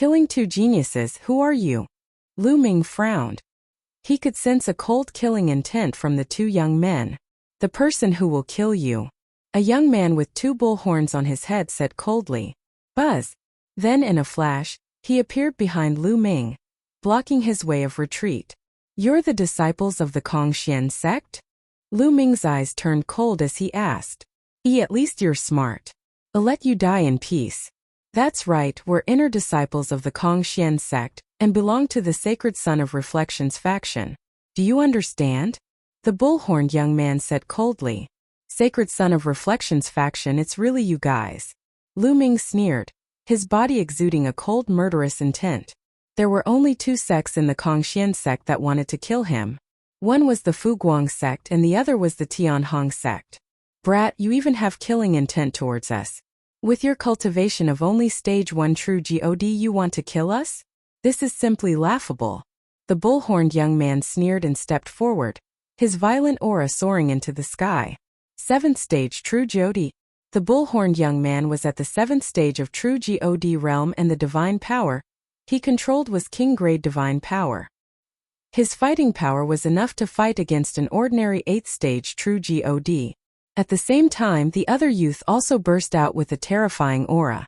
Killing two geniuses, who are you? Lu Ming frowned. He could sense a cold killing intent from the two young men. The person who will kill you. A young man with two bull horns on his head said coldly. Buzz. Then in a flash, he appeared behind Lu Ming, blocking his way of retreat. You're the disciples of the Kongxian sect? Lu Ming's eyes turned cold as he asked. At least you're smart. I'll let you die in peace. That's right, we're inner disciples of the Kongxian sect, and belong to the Sacred Son of Reflections faction. Do you understand? The bull-horned young man said coldly. Sacred Son of Reflections faction, it's really you guys. Lu Ming sneered, his body exuding a cold murderous intent. There were only two sects in the Kongxian sect that wanted to kill him. One was the Fuguang sect and the other was the Tianhong sect. Brat, you even have killing intent towards us. With your cultivation of only stage 1 true God, you want to kill us? This is simply laughable. The bull-horned young man sneered and stepped forward, his violent aura soaring into the sky. 7th stage true God. The bull-horned young man was at the 7th stage of true God realm, and the divine power he controlled was king-grade divine power. His fighting power was enough to fight against an ordinary 8th stage true God. At the same time, the other youth also burst out with a terrifying aura.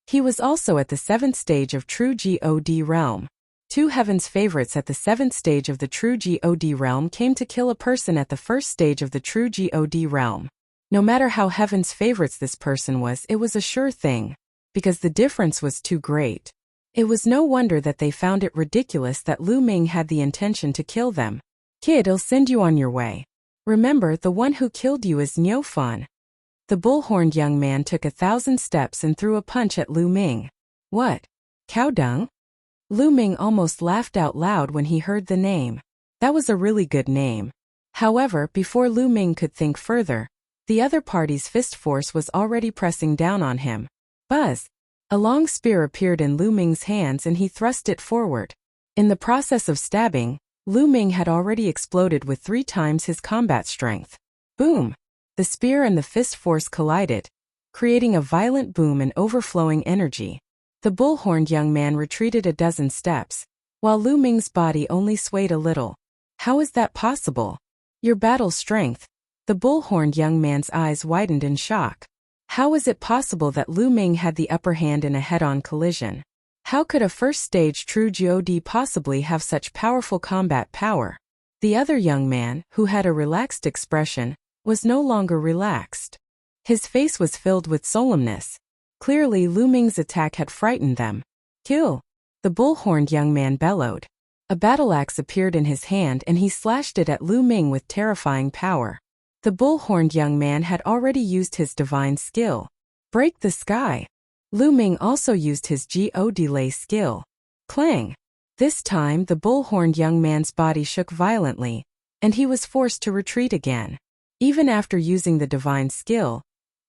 He was also at the 7th stage of true God realm. Two heaven's favorites at the 7th stage of the true God realm came to kill a person at the 1st stage of the true God realm. No matter how heaven's favorites this person was, it was a sure thing, because the difference was too great. It was no wonder that they found it ridiculous that Lu Ming had the intention to kill them. Kid, I'll send you on your way. Remember, the one who killed you is Niu Fan. The bull-horned young man took 1,000 steps and threw a punch at Lu Ming. What? Cow dung? Lu Ming almost laughed out loud when he heard the name. That was a really good name. However, before Lu Ming could think further, the other party's fist force was already pressing down on him. Buzz! A long spear appeared in Lu Ming's hands and he thrust it forward. In the process of stabbing, Lu Ming had already exploded with 3 times his combat strength. Boom! The spear and the fist force collided, creating a violent boom and overflowing energy. The bull-horned young man retreated a dozen steps, while Lu Ming's body only swayed a little. How is that possible? Your battle strength. The bull-horned young man's eyes widened in shock. How is it possible that Lu Ming had the upper hand in a head-on collision? How could a 1st stage true God possibly have such powerful combat power? The other young man, who had a relaxed expression, was no longer relaxed. His face was filled with solemnness. Clearly Lu Ming's attack had frightened them. Kill! The bull-horned young man bellowed. A battle axe appeared in his hand and he slashed it at Lu Ming with terrifying power. The bull-horned young man had already used his divine skill. Break the sky! Lu Ming also used his God delay skill. Clang! This time the bull-horned young man's body shook violently, and he was forced to retreat again. Even after using the divine skill,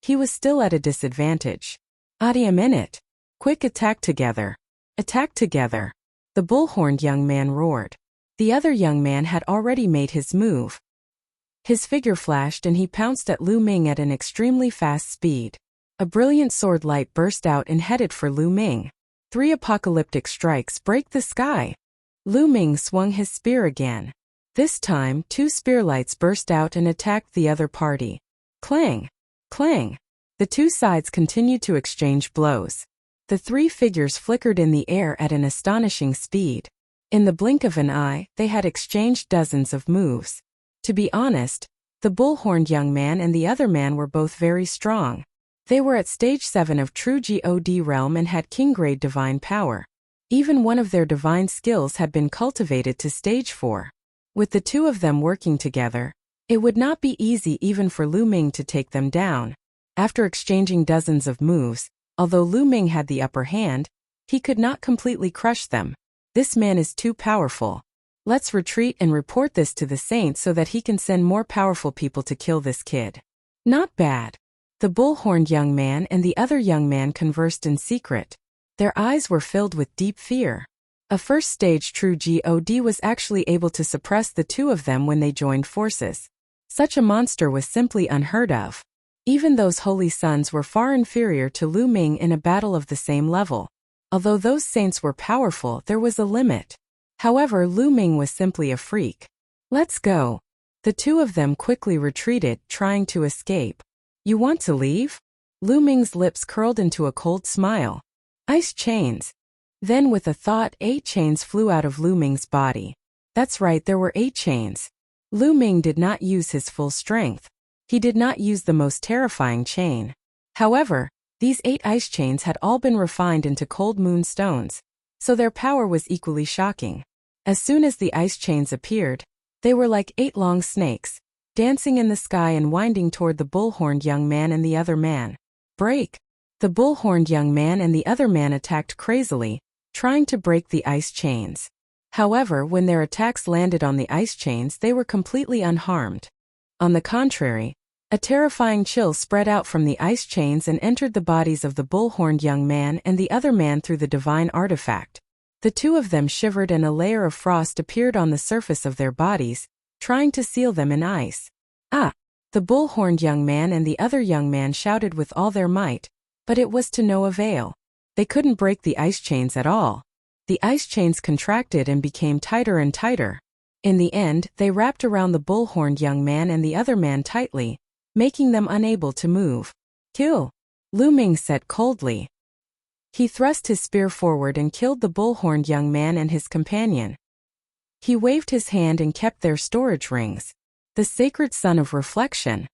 he was still at a disadvantage. "A minute! Quick, attack together! Attack together!" The bull-horned young man roared. The other young man had already made his move. His figure flashed and he pounced at Lu Ming at an extremely fast speed. A brilliant sword light burst out and headed for Lu Ming. 3 apocalyptic strikes break the sky. Lu Ming swung his spear again. This time, 2 spear lights burst out and attacked the other party. Clang! Clang! The 2 sides continued to exchange blows. The 3 figures flickered in the air at an astonishing speed. In the blink of an eye, they had exchanged dozens of moves. To be honest, the bull-horned young man and the other man were both very strong. They were at stage 7 of true God realm and had king-grade divine power. Even one of their divine skills had been cultivated to stage 4. With the 2 of them working together, it would not be easy even for Lu Ming to take them down. After exchanging dozens of moves, although Lu Ming had the upper hand, he could not completely crush them. This man is too powerful. Let's retreat and report this to the saint so that he can send more powerful people to kill this kid. Not bad. The bull-horned young man and the other young man conversed in secret. Their eyes were filled with deep fear. A 1st stage true God was actually able to suppress the 2 of them when they joined forces. Such a monster was simply unheard of. Even those holy sons were far inferior to Lu Ming in a battle of the same level. Although those saints were powerful, there was a limit. However, Lu Ming was simply a freak. Let's go. The two of them quickly retreated, trying to escape. You want to leave? Lu Ming's lips curled into a cold smile. Ice chains. Then with a thought, 8 chains flew out of Lu Ming's body. That's right, there were 8 chains. Lu Ming did not use his full strength. He did not use the most terrifying chain. However, these 8 ice chains had all been refined into cold moon stones, so their power was equally shocking. As soon as the ice chains appeared, they were like 8 long snakes, dancing in the sky and winding toward the bull-horned young man and the other man. Break! The bull-horned young man and the other man attacked crazily, trying to break the ice chains. However, when their attacks landed on the ice chains, they were completely unharmed. On the contrary, a terrifying chill spread out from the ice chains and entered the bodies of the bull-horned young man and the other man through the divine artifact. The two of them shivered and a layer of frost appeared on the surface of their bodies, trying to seal them in ice. Ah! The bull-horned young man and the other young man shouted with all their might, but it was to no avail. They couldn't break the ice chains at all. The ice chains contracted and became tighter and tighter. In the end, they wrapped around the bull-horned young man and the other man tightly, making them unable to move. Kill! Lu Ming said coldly. He thrust his spear forward and killed the bull-horned young man and his companion. He waved his hand and kept their storage rings. The sacred sun of reflection.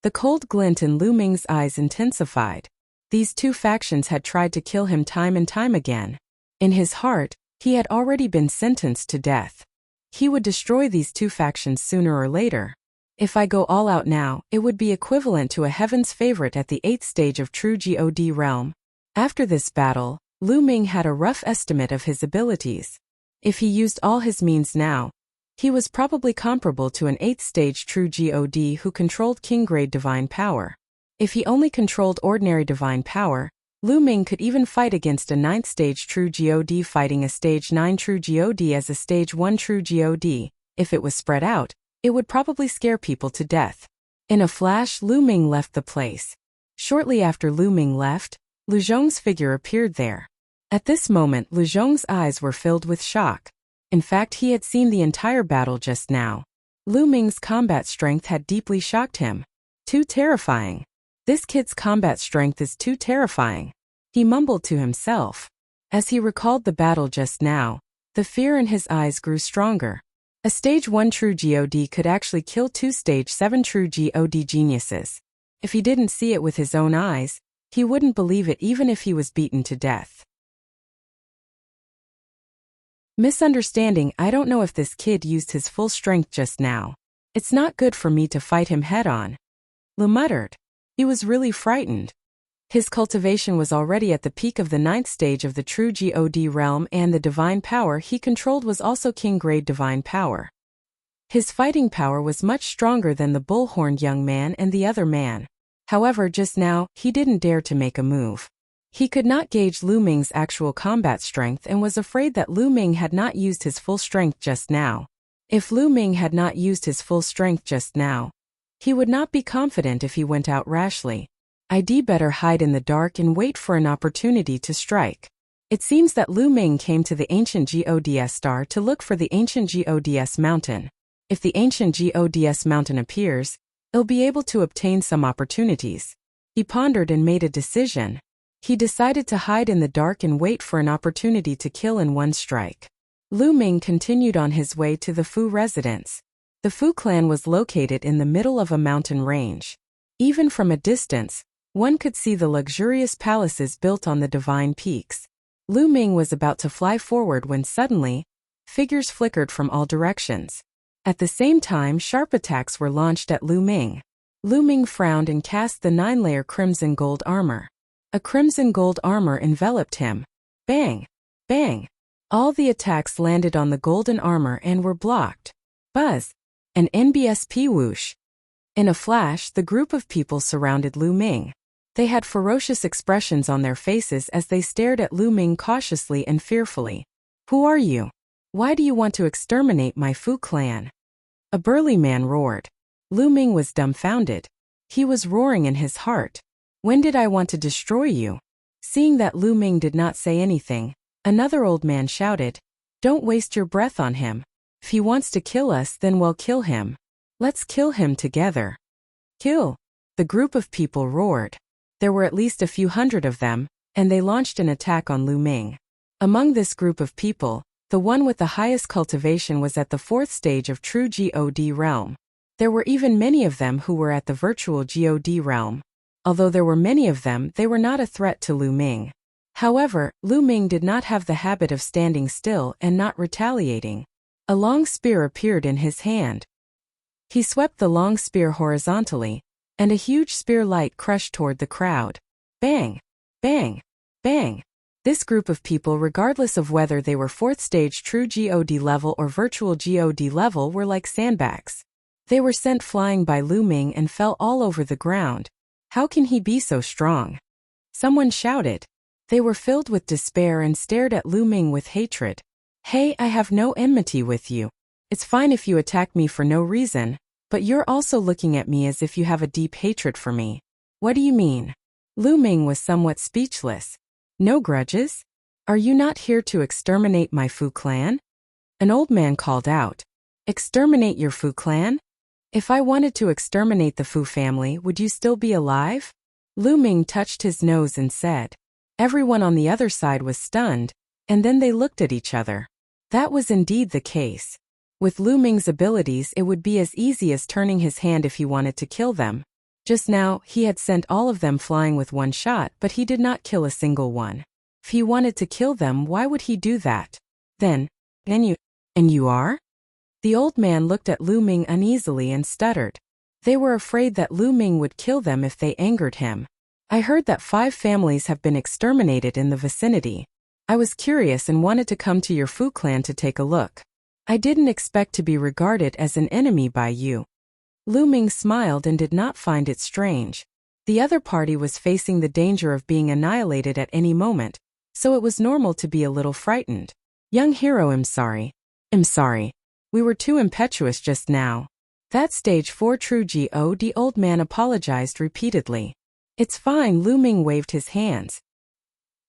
The cold glint in Lu Ming's eyes intensified. These two factions had tried to kill him time and time again. In his heart, he had already been sentenced to death. He would destroy these two factions sooner or later. If I go all out now, it would be equivalent to a heaven's favorite at the 8th stage of true God realm. After this battle, Lu Ming had a rough estimate of his abilities. If he used all his means now, he was probably comparable to an 8th stage true God who controlled king-grade divine power. If he only controlled ordinary divine power, Lu Ming could even fight against a 9th stage true God fighting a stage 9 true God as a stage 1 true God. If it was spread out, it would probably scare people to death. In a flash, Lu Ming left the place. Shortly after Lu Ming left, Lu Zhong's figure appeared there. At this moment, Lu Zhong's eyes were filled with shock. In fact, he had seen the entire battle just now. Lu Ming's combat strength had deeply shocked him. Too terrifying. This kid's combat strength is too terrifying. He mumbled to himself. As he recalled the battle just now, the fear in his eyes grew stronger. A stage 1 true God could actually kill 2 stage 7 true God geniuses. If he didn't see it with his own eyes, he wouldn't believe it even if he was beaten to death. Misunderstanding. I don't know if this kid used his full strength just now. It's not good for me to fight him head-on. Lu muttered. He was really frightened. His cultivation was already at the peak of the 9th stage of the true God realm, and the divine power he controlled was also king-grade divine power. His fighting power was much stronger than the bull-horned young man and the other man. However, just now, he didn't dare to make a move. He could not gauge Lu Ming's actual combat strength and was afraid that Lu Ming had not used his full strength just now. If Lu Ming had not used his full strength just now, he would not be confident if he went out rashly. I'd better hide in the dark and wait for an opportunity to strike. It seems that Lu Ming came to the ancient Gods star to look for the ancient Gods mountain. If the ancient Gods mountain appears, he'll be able to obtain some opportunities. He pondered and made a decision. He decided to hide in the dark and wait for an opportunity to kill in one strike. Lu Ming continued on his way to the Fu residence. The Fu clan was located in the middle of a mountain range. Even from a distance, one could see the luxurious palaces built on the divine peaks. Lu Ming was about to fly forward when suddenly, figures flickered from all directions. At the same time, sharp attacks were launched at Lu Ming. Lu Ming frowned and cast the 9-layer crimson gold armor. A crimson gold armor enveloped him. Bang! Bang! All the attacks landed on the golden armor and were blocked. Buzz! An NBSP whoosh. In a flash, the group of people surrounded Lu Ming. They had ferocious expressions on their faces as they stared at Lu Ming cautiously and fearfully. Who are you? Why do you want to exterminate my Fu clan? A burly man roared. Lu Ming was dumbfounded. He was roaring in his heart. When did I want to destroy you? Seeing that Lu Ming did not say anything, another old man shouted, "Don't waste your breath on him. If he wants to kill us, then we'll kill him. Let's kill him together." "Kill!" the group of people roared. There were at least a few hundred of them, and they launched an attack on Lu Ming. Among this group of people, the one with the highest cultivation was at the 4th stage of true God realm. There were even many of them who were at the virtual God realm. Although there were many of them, they were not a threat to Lu Ming. However, Lu Ming did not have the habit of standing still and not retaliating. A long spear appeared in his hand. He swept the long spear horizontally, and a huge spear light crushed toward the crowd. Bang! Bang! Bang! This group of people, regardless of whether they were 4th stage true God level or virtual God level, were like sandbags. They were sent flying by Lu Ming and fell all over the ground. How can he be so strong? Someone shouted. They were filled with despair and stared at Lu Ming with hatred. "Hey, I have no enmity with you. It's fine if you attack me for no reason, but you're also looking at me as if you have a deep hatred for me. What do you mean?" Lu Ming was somewhat speechless. "No grudges? Are you not here to exterminate my Fu clan?" An old man called out. "Exterminate your Fu clan? If I wanted to exterminate the Fu family, would you still be alive?" Lu Ming touched his nose and said. Everyone on the other side was stunned, and then they looked at each other. That was indeed the case. With Lu Ming's abilities, it would be as easy as turning his hand if he wanted to kill them. Just now, he had sent all of them flying with one shot, but he did not kill a single one. If he wanted to kill them, why would he do that? Then, and you are? The old man looked at Lu Ming uneasily and stuttered. They were afraid that Lu Ming would kill them if they angered him. "I heard that 5 families have been exterminated in the vicinity. I was curious and wanted to come to your Fu clan to take a look. I didn't expect to be regarded as an enemy by you." Lu Ming smiled and did not find it strange. The other party was facing the danger of being annihilated at any moment, so it was normal to be a little frightened. "Young hero, I'm sorry. We were too impetuous just now." That stage 4 true God old man apologized repeatedly. "It's fine." Lu Ming waved his hands.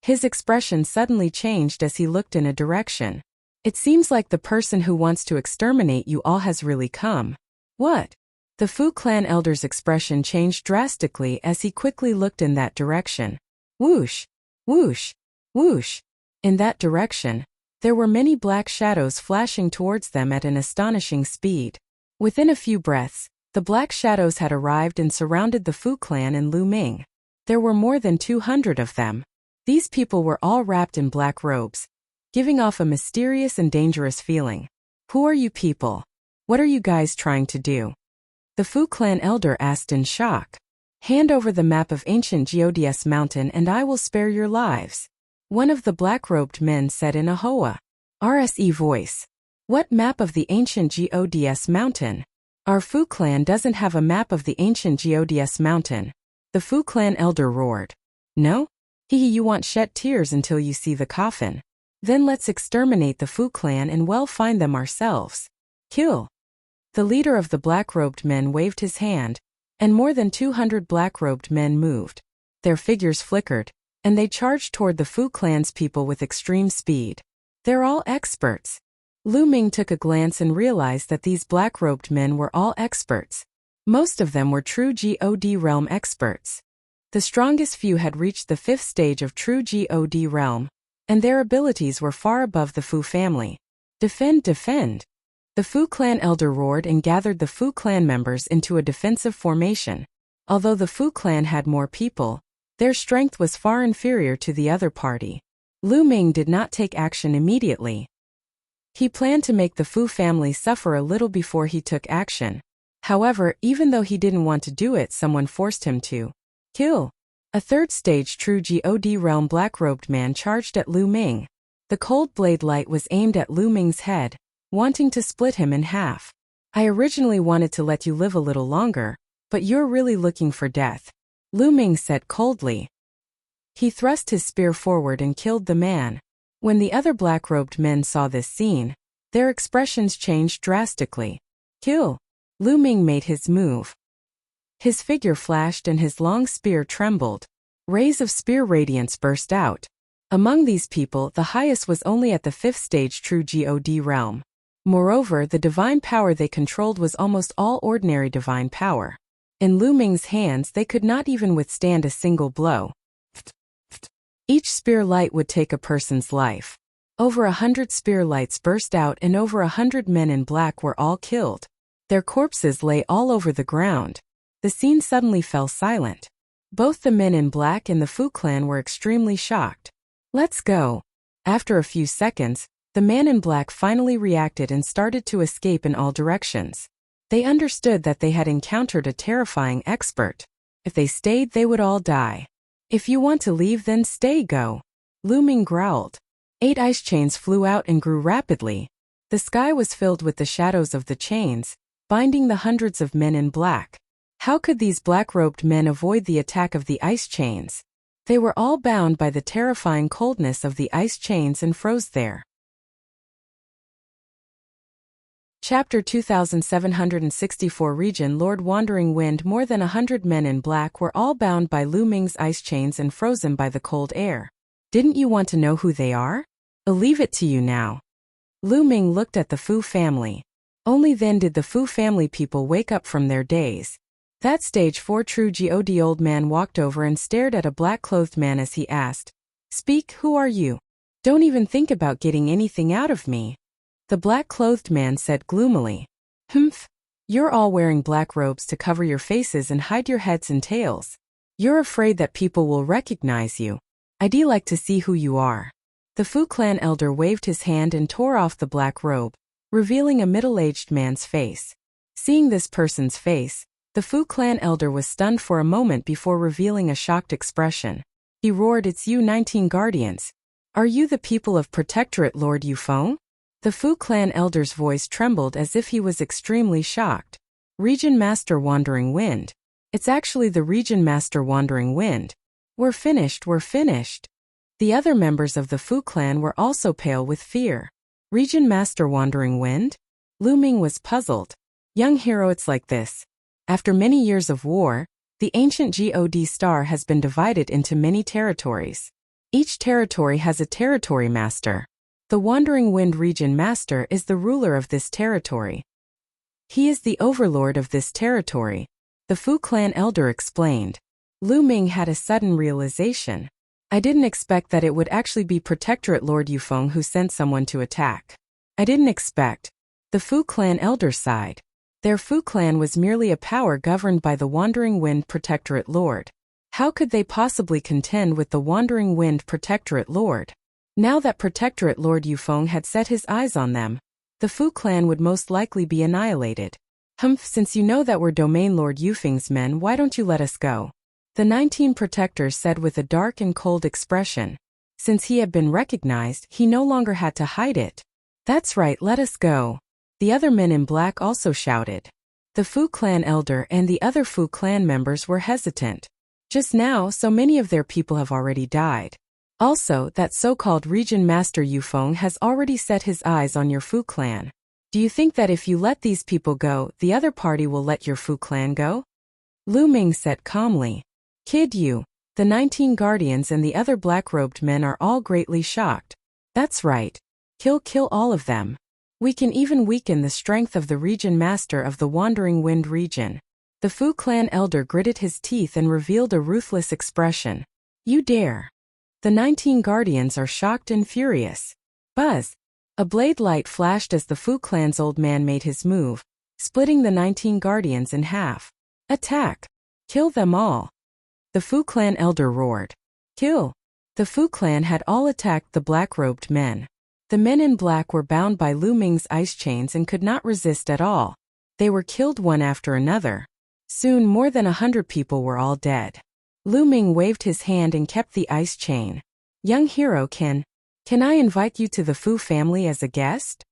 His expression suddenly changed as he looked in a direction. "It seems like the person who wants to exterminate you all has really come." "What?" The Fu clan elder's expression changed drastically as he quickly looked in that direction. Whoosh! Whoosh! Whoosh! In that direction, there were many black shadows flashing towards them at an astonishing speed. Within a few breaths, the black shadows had arrived and surrounded the Fu clan and Lu Ming. There were more than 200 of them. These people were all wrapped in black robes, giving off a mysterious and dangerous feeling. "Who are you people? What are you guys trying to do?" The Fu clan elder asked in shock. "Hand over the map of ancient Gods mountain and I will spare your lives," one of the black-robed men said in a Hoa RSE voice. "What map of the ancient Gods mountain? Our Fu clan doesn't have a map of the ancient Gods mountain," the Fu clan elder roared. "No? Hehe, you want shed tears until you see the coffin. Then let's exterminate the Fu clan and we'll find them ourselves. Kill." The leader of the black-robed men waved his hand, and more than 200 black-robed men moved. Their figures flickered, and they charged toward the Fu clan's people with extreme speed. "They're all experts." Lu Ming took a glance and realized that these black-robed men were all experts. Most of them were true God realm experts. The strongest few had reached the 5th stage of true God realm, and their abilities were far above the Fu family. "Defend, defend!" The Fu clan elder roared and gathered the Fu clan members into a defensive formation. Although the Fu clan had more people, their strength was far inferior to the other party. Lu Ming did not take action immediately. He planned to make the Fu family suffer a little before he took action. However, even though he didn't want to do it, someone forced him to. "Kill!" A 3rd stage true God realm black-robed man charged at Lu Ming. The cold blade light was aimed at Lu Ming's head, wanting to split him in half. "I originally wanted to let you live a little longer, but you're really looking for death," Lu Ming said coldly. He thrust his spear forward and killed the man. When the other black-robed men saw this scene, their expressions changed drastically. "Kill!" Lu Ming made his move. His figure flashed and his long spear trembled. Rays of spear radiance burst out. Among these people, the highest was only at the 5th stage true God realm. Moreover, the divine power they controlled was almost all ordinary divine power. In Lu Ming's hands, they could not even withstand a single blow. Each spear light would take a person's life. Over 100 spear lights burst out and over 100 men in black were all killed. Their corpses lay all over the ground. The scene suddenly fell silent. Both the men in black and the Fu clan were extremely shocked. "Let's go." After a few seconds, the man in black finally reacted and started to escape in all directions. They understood that they had encountered a terrifying expert. If they stayed, they would all die. "If you want to leave, then stay, go," Lu Ming growled. 8 ice chains flew out and grew rapidly. The sky was filled with the shadows of the chains, binding the hundreds of men in black. How could these black-robed men avoid the attack of the ice chains? They were all bound by the terrifying coldness of the ice chains and froze there. Chapter 2764 Region Lord Wandering Wind. More than 100 men in black were all bound by Lu Ming's ice chains and frozen by the cold air. "Didn't you want to know who they are? I'll leave it to you now." Lu Ming looked at the Fu family. Only then did the Fu family people wake up from their daze. That stage 4 true God old man walked over and stared at a black-clothed man as he asked, "Speak, who are you? Don't even think about getting anything out of me." The black-clothed man said gloomily, "Humph. You're all wearing black robes to cover your faces and hide your heads and tails. You're afraid that people will recognize you. I'd like to see who you are." The Fu clan elder waved his hand and tore off the black robe, revealing a middle-aged man's face. Seeing this person's face, the Fu clan elder was stunned for a moment before revealing a shocked expression. He roared, "It's you 19 guardians. Are you the people of Protectorate Lord Yufeng?" The Fu clan elder's voice trembled as if he was extremely shocked. "Region Master Wandering Wind. It's actually the Region Master Wandering Wind. We're finished, we're finished." The other members of the Fu clan were also pale with fear. "Region Master Wandering Wind?" Lu Ming was puzzled. "Young hero, it's like this. After many years of war, the ancient God star has been divided into many territories. Each territory has a territory master. The Wandering Wind Region Master is the ruler of this territory. He is the overlord of this territory," the Fu clan elder explained. Lu Ming had a sudden realization. "I didn't expect that it would actually be Protectorate Lord Yufeng who sent someone to attack. I didn't expect." The Fu clan elder sighed. Their Fu clan was merely a power governed by the Wandering Wind Protectorate Lord. How could they possibly contend with the Wandering Wind Protectorate Lord? Now that Protectorate Lord Yufeng had set his eyes on them, the Fu clan would most likely be annihilated. "Humph, since you know that we're Domain Lord Yufeng's men, why don't you let us go?" The 19 protectors said with a dark and cold expression. Since he had been recognized, he no longer had to hide it. "That's right, let us go." The other men in black also shouted. The Fu clan elder and the other Fu clan members were hesitant. Just now, so many of their people have already died. Also, that so-called Region Master Yufeng has already set his eyes on your Fu clan. Do you think that if you let these people go, the other party will let your Fu clan go? Lu Ming said calmly. "Kid you." The 19 guardians and the other black-robed men are all greatly shocked. "That's right. Kill all of them. We can even weaken the strength of the Region Master of the Wandering Wind region." The Fu clan elder gritted his teeth and revealed a ruthless expression. "You dare." The 19 guardians are shocked and furious. Buzz! A blade light flashed as the Fu clan's old man made his move, splitting the 19 guardians in half. "Attack! Kill them all!" The Fu clan elder roared. "Kill!" The Fu clan had all attacked the black-robed men. The men in black were bound by Lu Ming's ice chains and could not resist at all. They were killed one after another. Soon more than 100 people were all dead. Lu Ming waved his hand and kept the ice chain. "Young hero, can I invite you to the Fu family as a guest?"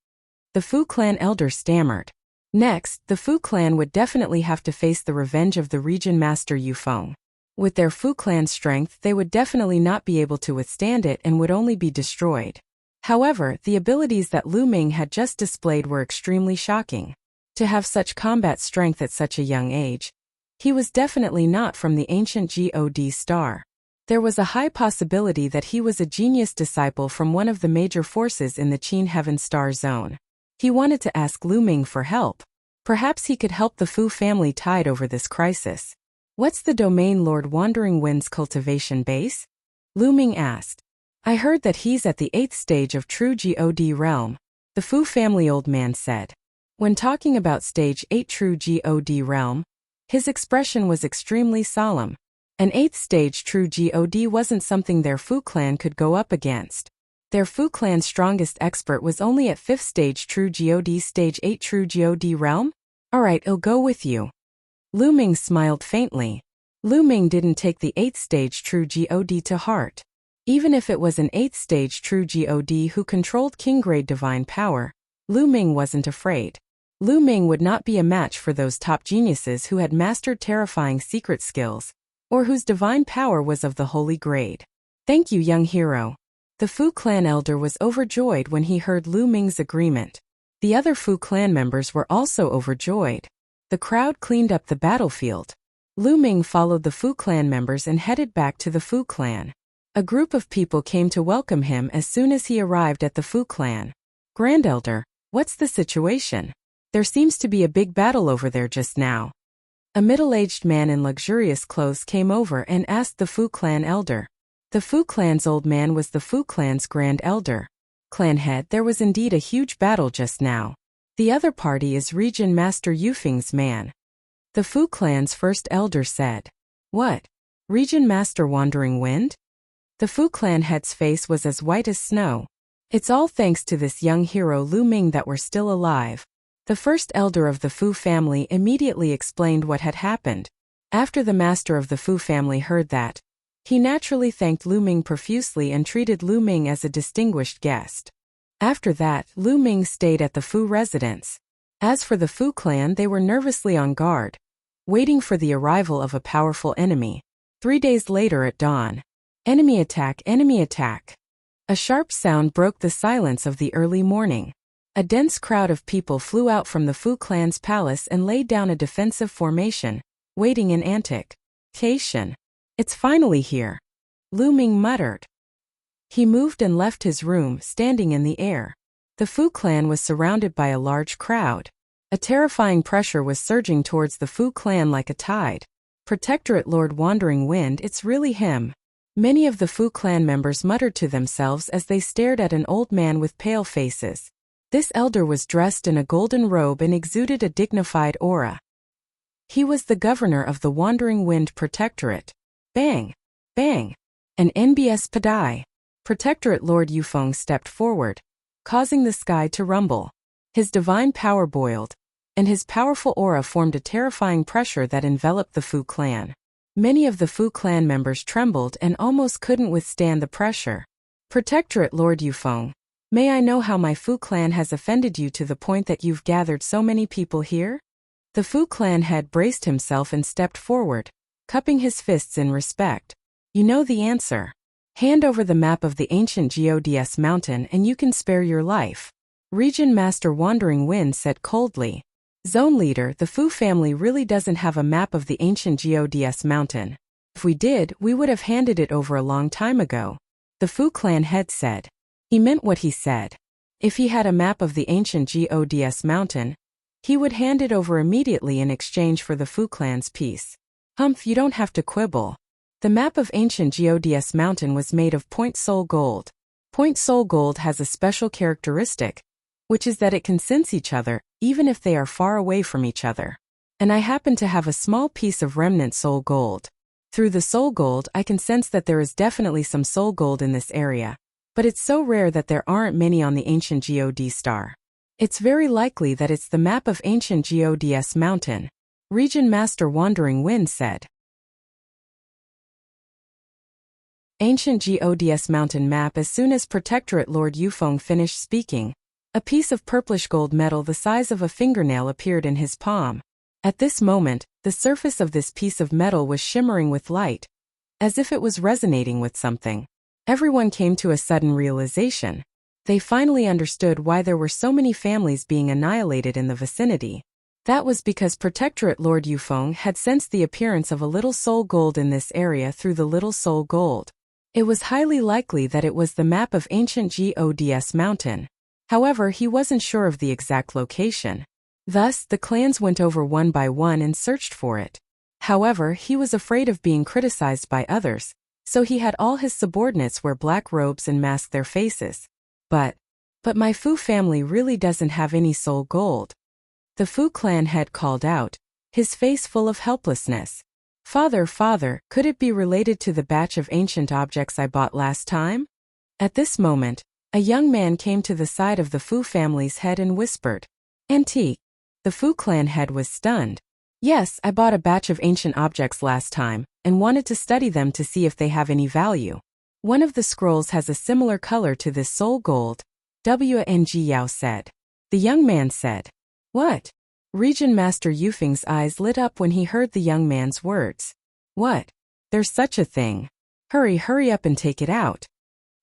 The Fu clan elder stammered. Next, the Fu clan would definitely have to face the revenge of the Region Master Yufeng. With their Fu clan strength, they would definitely not be able to withstand it and would only be destroyed. However, the abilities that Lu Ming had just displayed were extremely shocking. To have such combat strength at such a young age. He was definitely not from the ancient God star. There was a high possibility that he was a genius disciple from one of the major forces in the Qin Heaven Star Zone. He wanted to ask Lu Ming for help. Perhaps he could help the Fu family tide over this crisis. What's the domain Lord Wandering Wind's cultivation base? Lu Ming asked. I heard that he's at the 8th stage of true God realm, the Fu family old man said. When talking about stage 8 true God realm, his expression was extremely solemn. An 8th stage true God wasn't something their Fu clan could go up against. Their Fu clan's strongest expert was only at 5th stage true God stage 8 true God realm? Alright, I'll go with you. Lu Ming smiled faintly. Lu Ming didn't take the 8th stage true God to heart. Even if it was an 8th stage true God who controlled king-grade divine power, Lu Ming wasn't afraid. Lu Ming would not be a match for those top geniuses who had mastered terrifying secret skills, or whose divine power was of the holy grade. Thank you, young hero. The Fu clan elder was overjoyed when he heard Lu Ming's agreement. The other Fu clan members were also overjoyed. The crowd cleaned up the battlefield. Lu Ming followed the Fu clan members and headed back to the Fu clan. A group of people came to welcome him as soon as he arrived at the Fu clan. Grand Elder, what's the situation? There seems to be a big battle over there just now. A middle-aged man in luxurious clothes came over and asked the Fu clan elder. The Fu clan's old man was the Fu clan's grand elder. Clan head, there was indeed a huge battle just now. The other party is Region Master Yufeng's man. The Fu clan's first elder said. What? Region Master Wandering Wind? The Fu clan head's face was as white as snow. It's all thanks to this young hero Lu Ming that we're still alive. The first elder of the Fu family immediately explained what had happened. After the master of the Fu family heard that, he naturally thanked Lu Ming profusely and treated Lu Ming as a distinguished guest. After that, Lu Ming stayed at the Fu residence. As for the Fu clan, they were nervously on guard, waiting for the arrival of a powerful enemy. 3 days later at dawn. Enemy attack, enemy attack. A sharp sound broke the silence of the early morning. A dense crowd of people flew out from the Fu clan's palace and laid down a defensive formation, waiting in anticipation. It's finally here. Lu Ming muttered. He moved and left his room, standing in the air. The Fu clan was surrounded by a large crowd. A terrifying pressure was surging towards the Fu clan like a tide. Protectorate Lord Wandering Wind, it's really him. Many of the Fu clan members muttered to themselves as they stared at an old man with pale faces. This elder was dressed in a golden robe and exuded a dignified aura. He was the governor of the Wandering Wind Protectorate. Bang! Bang! An NBS Padai. Protectorate Lord Yufeng stepped forward, causing the sky to rumble. His divine power boiled, and his powerful aura formed a terrifying pressure that enveloped the Fu clan. Many of the Fu clan members trembled and almost couldn't withstand the pressure. Protectorate Lord Yufeng, may I know how my Fu clan has offended you to the point that you've gathered so many people here? The Fu clan head braced himself and stepped forward, cupping his fists in respect. You know the answer. Hand over the map of the ancient Gods mountain and you can spare your life. Region Master Wandering Wind said coldly. Zone Leader, the Fu family really doesn't have a map of the ancient Gods mountain. If we did, we would have handed it over a long time ago. The Fu clan head said. He meant what he said. If he had a map of the ancient Gods mountain, he would hand it over immediately in exchange for the Fu clan's peace. Humph, you don't have to quibble. The map of ancient Gods mountain was made of point soul gold. Point soul gold has a special characteristic, which is that it can sense each other, even if they are far away from each other. And I happen to have a small piece of remnant soul gold. Through the soul gold, I can sense that there is definitely some soul gold in this area, but it's so rare that there aren't many on the ancient God star. It's very likely that it's the map of ancient Gods mountain, Region Master Wandering Wind said. Ancient Gods mountain map. As soon as Protectorate Lord Yufeng finished speaking, a piece of purplish gold metal the size of a fingernail appeared in his palm. At this moment, the surface of this piece of metal was shimmering with light, as if it was resonating with something. Everyone came to a sudden realization. They finally understood why there were so many families being annihilated in the vicinity. That was because Protectorate Lord Yufeng had sensed the appearance of a little soul gold in this area through the little soul gold. It was highly likely that it was the map of ancient Gods mountain. However, he wasn't sure of the exact location. Thus, the clans went over one by one and searched for it. However, he was afraid of being criticized by others, so he had all his subordinates wear black robes and mask their faces. But my Fu family really doesn't have any soul gold. The Fu clan head called out, his face full of helplessness. Father, could it be related to the batch of ancient objects I bought last time? At this moment, a young man came to the side of the Fu family's head and whispered, Antique. The Fu clan head was stunned. Yes, I bought a batch of ancient objects last time, and wanted to study them to see if they have any value. One of the scrolls has a similar color to this soul gold, Wang Yao said. The young man said, What? Region Master Yufeng's eyes lit up when he heard the young man's words. What? There's such a thing. Hurry up and take it out.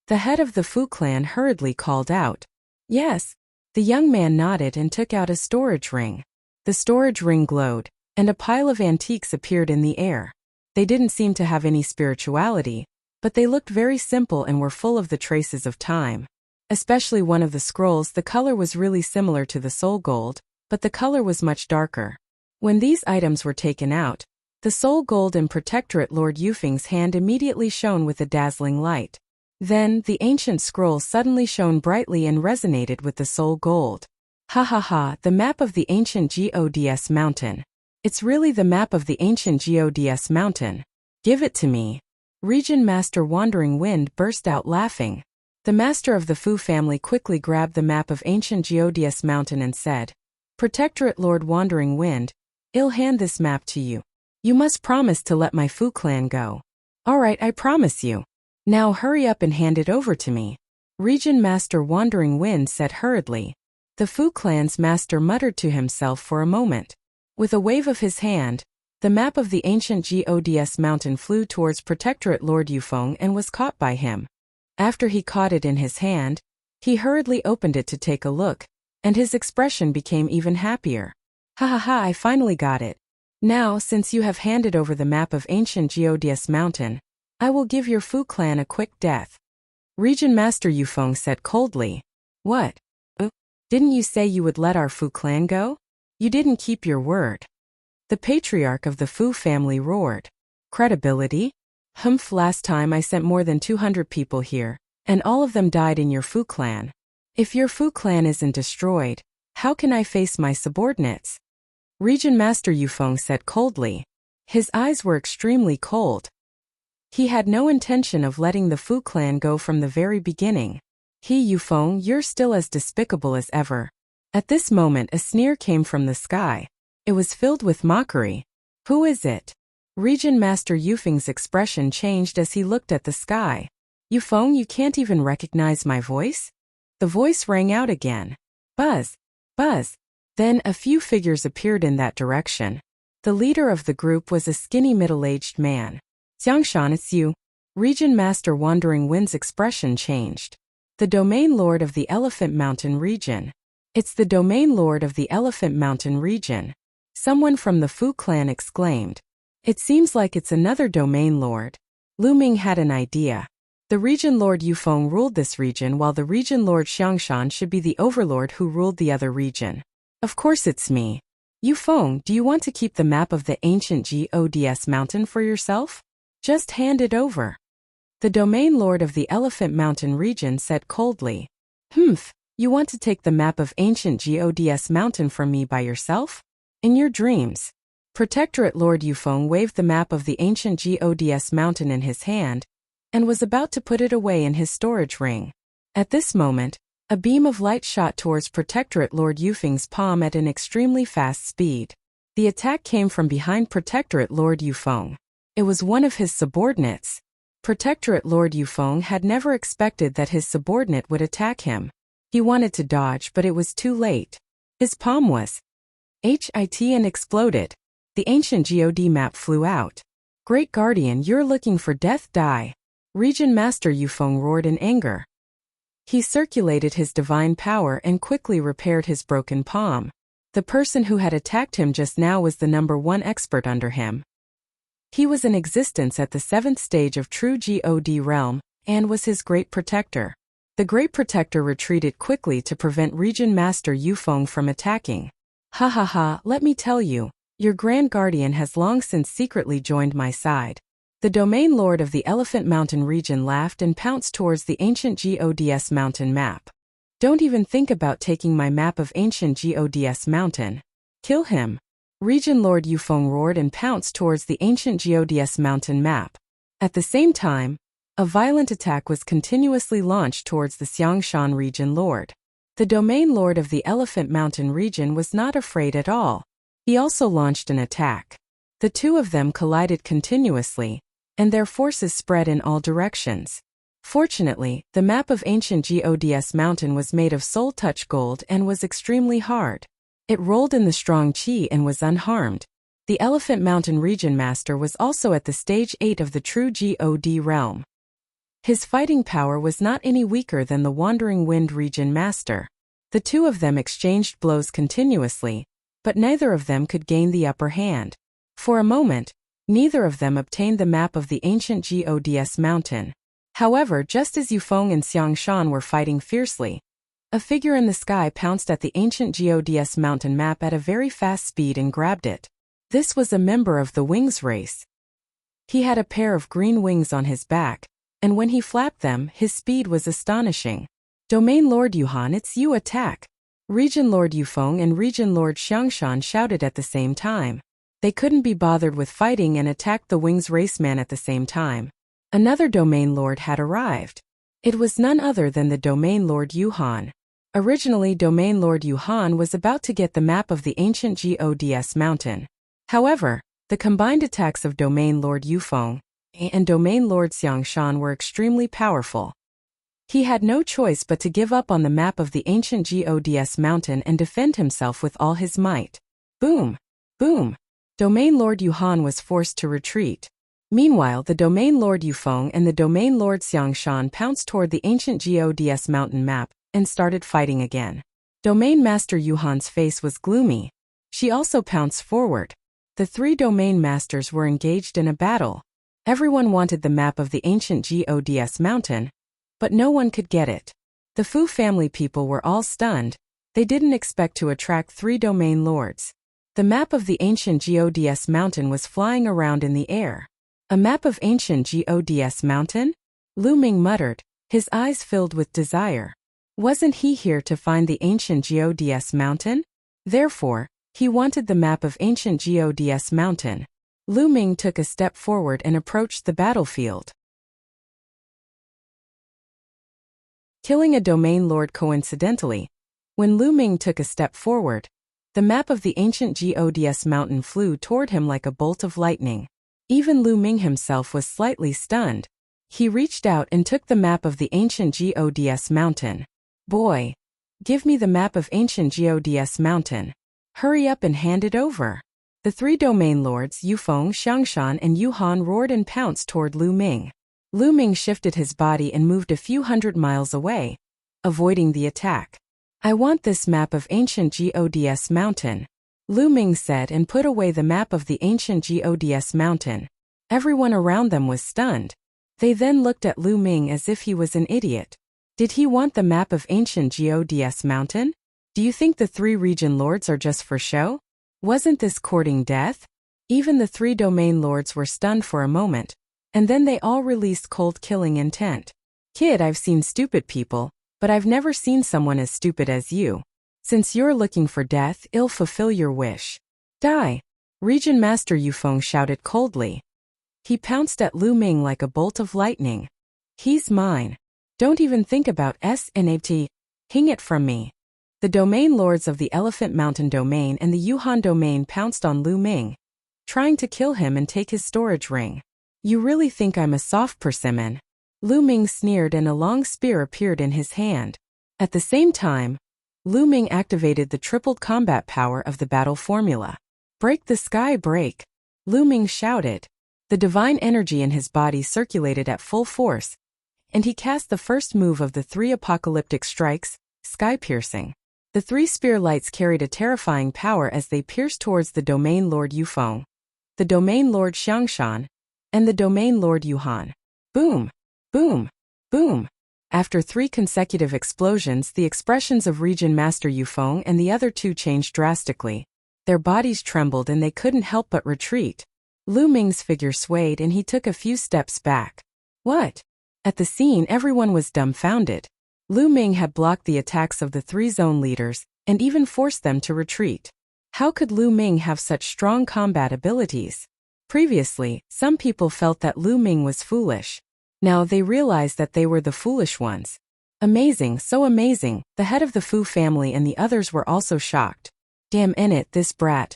The head of the Fu clan hurriedly called out. Yes. The young man nodded and took out a storage ring. The storage ring glowed, and a pile of antiques appeared in the air. They didn't seem to have any spirituality, but they looked very simple and were full of the traces of time. Especially one of the scrolls, the color was really similar to the soul gold, but the color was much darker. When these items were taken out, the soul gold in Protectorate Lord Yufeng's hand immediately shone with a dazzling light. Then, the ancient scroll suddenly shone brightly and resonated with the soul gold. Ha, the map of the ancient Gods mountain. It's really the map of the ancient Gods mountain. Give it to me. Region Master Wandering Wind burst out laughing. The master of the Fu family quickly grabbed the map of ancient Gods mountain and said, Protectorate Lord Wandering Wind, I'll hand this map to you. You must promise to let my Fu clan go. Alright, I promise you. Now hurry up and hand it over to me. Region Master Wandering Wind said hurriedly. The Fu clan's master muttered to himself for a moment. With a wave of his hand, the map of the ancient Gods mountain flew towards Protectorate Lord Yufeng and was caught by him. After he caught it in his hand, he hurriedly opened it to take a look, and his expression became even happier. Ha, I finally got it. Now, since you have handed over the map of ancient Gods mountain, I will give your Fu clan a quick death. Region Master Yufeng said coldly. What? Didn't you say you would let our Fu clan go? You didn't keep your word. The patriarch of the Fu family roared. Credibility? Last time I sent more than 200 people here, and all of them died in your Fu clan. If your Fu clan isn't destroyed, how can I face my subordinates? Region Master Yufeng said coldly. His eyes were extremely cold. He had no intention of letting the Fu clan go from the very beginning. Yufeng, you're still as despicable as ever. At this moment a sneer came from the sky. It was filled with mockery. Who is it? Region Master Yufeng's expression changed as he looked at the sky. Yufeng, you can't even recognize my voice? The voice rang out again. Buzz. Buzz. Then a few figures appeared in that direction. The leader of the group was a skinny middle-aged man. Xiangshan, it's you. Region Master Wandering Wind's expression changed. The Domain Lord of the Elephant Mountain region. It's the Domain Lord of the Elephant Mountain region. Someone from the Fu clan exclaimed. It seems like it's another Domain Lord. Lu Ming had an idea. The Region Lord Yufeng ruled this region while the Region Lord Xiangshan should be the overlord who ruled the other region. Of course it's me. Yufeng, do you want to keep the map of the ancient Gods mountain for yourself? Just hand it over. The Domain Lord of the Elephant Mountain region said coldly. You want to take the map of ancient Gods mountain from me by yourself? In your dreams. Protectorate Lord Yufeng waved the map of the ancient Gods mountain in his hand, and was about to put it away in his storage ring. At this moment, a beam of light shot towards Protectorate Lord Yufeng's palm at an extremely fast speed. The attack came from behind Protectorate Lord Yufeng. It was one of his subordinates. Protectorate Lord Yufeng had never expected that his subordinate would attack him. He wanted to dodge, but it was too late. His palm was hit and exploded. The ancient God map flew out. Great Guardian, you're looking for death, die. Region Master Yufeng roared in anger. He circulated his divine power and quickly repaired his broken palm. The person who had attacked him just now was the #1 expert under him. He was in existence at the 7th stage of true God realm, and was his great protector. The great protector retreated quickly to prevent Region Master Yufeng from attacking. Ha ha ha, let me tell you, your Grand Guardian has long since secretly joined my side. The domain lord of the Elephant Mountain region laughed and pounced towards the ancient Gods mountain map. Don't even think about taking my map of ancient Gods mountain. Kill him. Region Lord Yufeng roared and pounced towards the ancient Gods mountain map. At the same time, a violent attack was continuously launched towards the Xiangshan region lord. The domain lord of the Elephant Mountain region was not afraid at all. He also launched an attack. The two of them collided continuously, and their forces spread in all directions. Fortunately, the map of ancient Gods mountain was made of soul-touch gold and was extremely hard. It rolled in the strong qi and was unharmed. The Elephant Mountain region master was also at the stage 8 of the true God realm. His fighting power was not any weaker than the Wandering Wind region master. The two of them exchanged blows continuously, but neither of them could gain the upper hand. For a moment, neither of them obtained the map of the ancient Gods mountain. However, just as Yufeng and Xiangshan were fighting fiercely, a figure in the sky pounced at the ancient Gods mountain map at a very fast speed and grabbed it. This was a member of the Wings race. He had a pair of green wings on his back, and when he flapped them, his speed was astonishing. Domain Lord Yuhan, it's you, attack! Region Lord Yufeng and Region Lord Xiangshan shouted at the same time. They couldn't be bothered with fighting and attacked the Wings raceman at the same time. Another Domain Lord had arrived. It was none other than the Domain Lord Yuhan. Originally, Domain Lord Yuhan was about to get the map of the ancient Gods mountain. However, the combined attacks of Domain Lord Yufeng and Domain Lord Xiangshan were extremely powerful. He had no choice but to give up on the map of the ancient Gods mountain and defend himself with all his might. Boom! Boom! Domain Lord Yuhan was forced to retreat. Meanwhile, the Domain Lord Yufeng and the Domain Lord Xiangshan pounced toward the ancient Gods mountain map and started fighting again. Domain Master Yuhan's face was gloomy. She also pounced forward. The three Domain Masters were engaged in a battle. Everyone wanted the map of the ancient Gods mountain, but no one could get it. The Fu family people were all stunned. They didn't expect to attract three Domain Lords. The map of the ancient Gods mountain was flying around in the air. A map of ancient Gods mountain? Lu Ming muttered, his eyes filled with desire. Wasn't he here to find the ancient Gods mountain? Therefore, he wanted the map of ancient Gods mountain. Lu Ming took a step forward and approached the battlefield. Killing a Domain Lord coincidentally. When Lu Ming took a step forward, the map of the ancient Gods mountain flew toward him like a bolt of lightning. Even Lu Ming himself was slightly stunned. He reached out and took the map of the ancient Gods mountain. Boy! Give me the map of ancient Gods mountain. Hurry up and hand it over. The three Domain Lords, Yufeng, Xiangshan and Yuhan, roared and pounced toward Lu Ming. Lu Ming shifted his body and moved a few hundred miles away, avoiding the attack. I want this map of ancient Gods mountain, Lu Ming said, and put away the map of the ancient Gods mountain. Everyone around them was stunned. They then looked at Lu Ming as if he was an idiot. Did he want the map of ancient Gods mountain? Do you think the three region lords are just for show? Wasn't this courting death? Even the three Domain Lords were stunned for a moment, and then they all released cold killing intent. Kid, I've seen stupid people, but I've never seen someone as stupid as you. Since you're looking for death, I'll fulfill your wish. Die! Region Master Yufeng shouted coldly. He pounced at Lu Ming like a bolt of lightning. He's mine. Don't even think about SNAT. Hang it from me. The Domain Lords of the Elephant Mountain Domain and the Yuhan Domain pounced on Lu Ming, trying to kill him and take his storage ring. You really think I'm a soft persimmon? Lu Ming sneered and a long spear appeared in his hand. At the same time, Lu Ming activated the tripled combat power of the battle formula. Break the sky, break! Lu Ming shouted. The divine energy in his body circulated at full force, and he cast the first move of the three apocalyptic strikes, sky-piercing. The three spear lights carried a terrifying power as they pierced towards the Domain Lord Yufeng, the Domain Lord Xiangshan, and the Domain Lord Yuhan. Boom! Boom! Boom! After 3 consecutive explosions, the expressions of Region Master Yufeng and the other two changed drastically. Their bodies trembled and they couldn't help but retreat. Lu Ming's figure swayed and he took a few steps back. What? At the scene, everyone was dumbfounded. Lu Ming had blocked the attacks of the 3 zone leaders and even forced them to retreat. How could Lu Ming have such strong combat abilities? Previously, some people felt that Lu Ming was foolish. Now they realized that they were the foolish ones. Amazing, so amazing. The head of the Fu family and the others were also shocked. Damn it, this brat.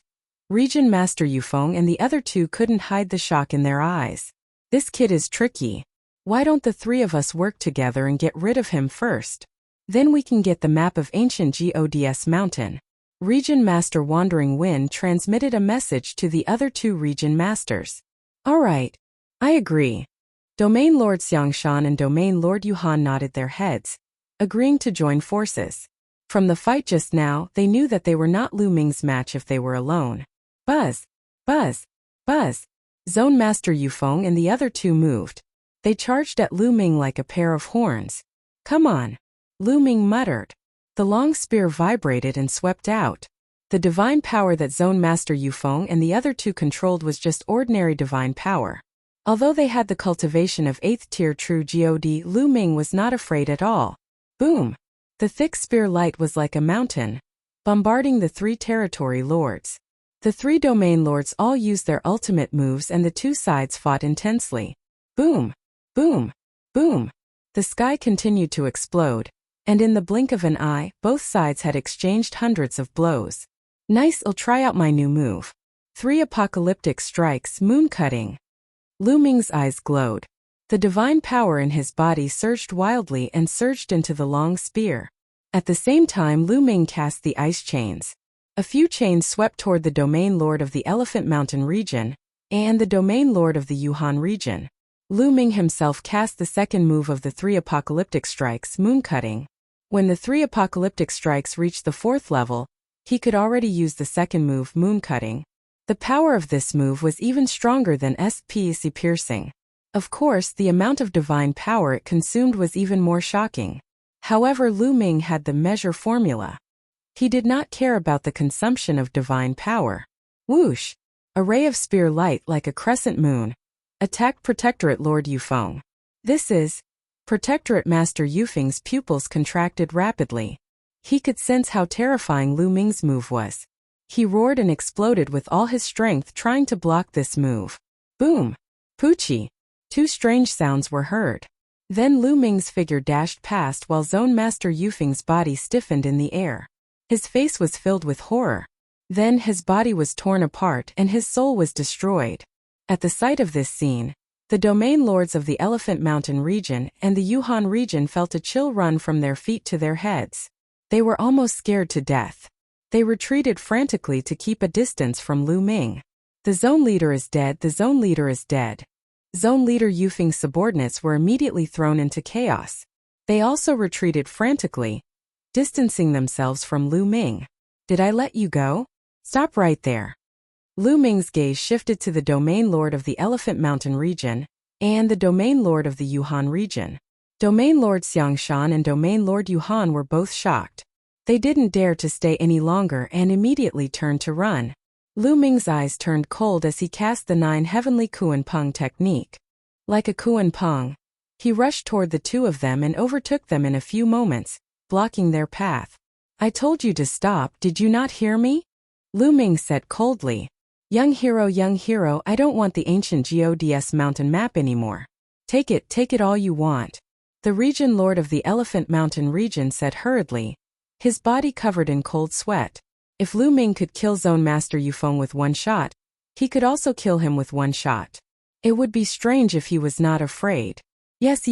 Region Master Yufeng and the other two couldn't hide the shock in their eyes. This kid is tricky. Why don't the 3 of us work together and get rid of him first? Then we can get the map of ancient Gods mountain. Region Master Wandering Wind transmitted a message to the other 2 region masters. Alright. I agree. Domain Lord Xiangshan and Domain Lord Yuhan nodded their heads, agreeing to join forces. From the fight just now, they knew that they were not Lu Ming's match if they were alone. Buzz! Buzz! Buzz! Zone Master Yufeng and the other 2 moved. They charged at Lu Ming like a pair of horns. Come on! Lu Ming muttered. The long spear vibrated and swept out. The divine power that Zone Master Yufeng and the other 2 controlled was just ordinary divine power. Although they had the cultivation of 8th tier true God, Lu Ming was not afraid at all. Boom! The thick spear light was like a mountain, bombarding the 3 territory lords. The 3 domain lords all used their ultimate moves and the 2 sides fought intensely. Boom! Boom! Boom! The sky continued to explode, and in the blink of an eye, both sides had exchanged hundreds of blows. Nice, I'll try out my new move. 3 apocalyptic strikes, moon cutting. Lu Ming's eyes glowed. The divine power in his body surged wildly and surged into the long spear. At the same time, Lu Ming cast the ice chains. A few chains swept toward the Domain Lord of the Elephant Mountain region and the Domain Lord of the Yuhan region. Lu Ming himself cast the second move of the 3 apocalyptic strikes, moon cutting. When the 3 apocalyptic strikes reached the 4th level, he could already use the second move, moon cutting. The power of this move was even stronger than SPC piercing. Of course, the amount of divine power it consumed was even more shocking. However, Lu Ming had the measure formula. He did not care about the consumption of divine power. Whoosh! A ray of spear light like a crescent moon attacked Protectorate Lord Yufeng. This is... Protectorate Master Yufeng's pupils contracted rapidly. He could sense how terrifying Lu Ming's move was. He roared and exploded with all his strength trying to block this move. Boom! Poochie! 2 strange sounds were heard. Then Lu Ming's figure dashed past while Zone Master Yufeng's body stiffened in the air. His face was filled with horror. Then his body was torn apart and his soul was destroyed. At the sight of this scene, the domain lords of the Elephant Mountain region and the Yuhan region felt a chill run from their feet to their heads. They were almost scared to death. They retreated frantically to keep a distance from Lu Ming. The zone leader is dead, the zone leader is dead. Zone leader Yufeng's subordinates were immediately thrown into chaos. They also retreated frantically, distancing themselves from Lu Ming. Did I let you go? Stop right there. Lu Ming's gaze shifted to the Domain Lord of the Elephant Mountain region and the Domain Lord of the Yuhan region. Domain Lord Xiangshan and Domain Lord Yuhan were both shocked. They didn't dare to stay any longer and immediately turned to run. Lu Ming's eyes turned cold as he cast the 9 heavenly Kuan Peng technique. Like a Kuan Peng, he rushed toward the 2 of them and overtook them in a few moments, blocking their path. I told you to stop, did you not hear me? Lu Ming said coldly. Young hero, I don't want the ancient Gods mountain map anymore. Take it all you want. The region lord of the Elephant Mountain region said hurriedly, his body covered in cold sweat. If Lu Ming could kill Zone Master Yufeng with 1 shot, he could also kill him with 1 shot. It would be strange if he was not afraid. Yes.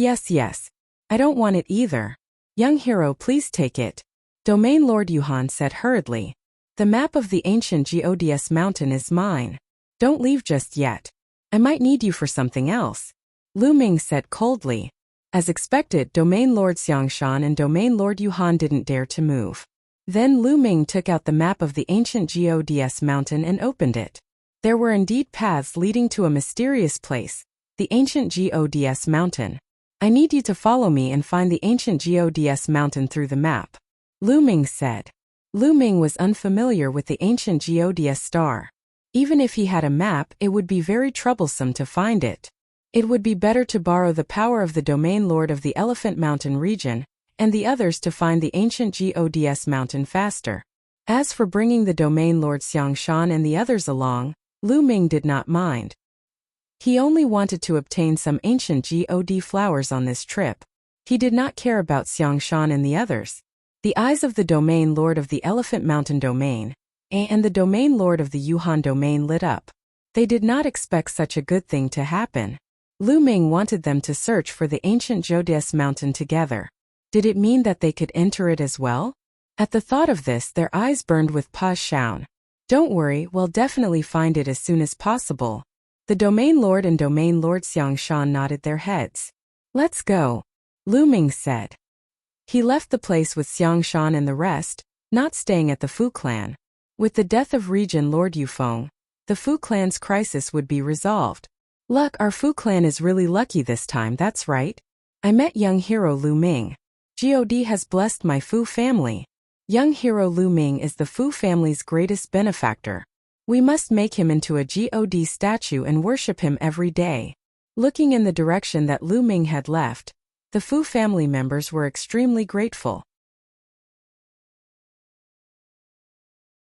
I don't want it either. Young hero, please take it. Domain Lord Yuhan said hurriedly. The map of the ancient Gods mountain is mine. Don't leave just yet. I might need you for something else. Lu Ming said coldly. As expected, Domain Lord Xiangshan and Domain Lord Yuhan didn't dare to move. Then Lu Ming took out the map of the ancient Gods mountain and opened it. There were indeed paths leading to a mysterious place, the ancient Gods mountain. I need you to follow me and find the ancient Gods mountain through the map, Lu Ming said. Lu Ming was unfamiliar with the ancient Gods star. Even if he had a map, it would be very troublesome to find it. It would be better to borrow the power of the domain lord of the Elephant Mountain region, and the others to find the ancient Gods mountain faster. As for bringing the domain lord Xiangshan and the others along, Lu Ming did not mind. He only wanted to obtain some ancient God flowers on this trip. He did not care about Xiangshan and the others. The eyes of the domain lord of the Elephant Mountain domain, and the domain lord of the Yuhan domain lit up. They did not expect such a good thing to happen. Lu Ming wanted them to search for the ancient Godes mountain together. Did it mean that they could enter it as well? At the thought of this, their eyes burned with passion. Don't worry, we'll definitely find it as soon as possible. The domain lord and domain lord Xiangshan nodded their heads. Let's go, Lu Ming said. He left the place with Xiangshan and the rest, not staying at the Fu clan. With the death of Region Lord Yufeng, the Fu clan's crisis would be resolved. Luck, our Fu clan is really lucky this time, that's right. I met young hero Lu Ming. God has blessed my Fu family. Young hero Lu Ming is the Fu family's greatest benefactor. We must make him into a God statue and worship him every day. Looking in the direction that Lu Ming had left, the Fu family members were extremely grateful.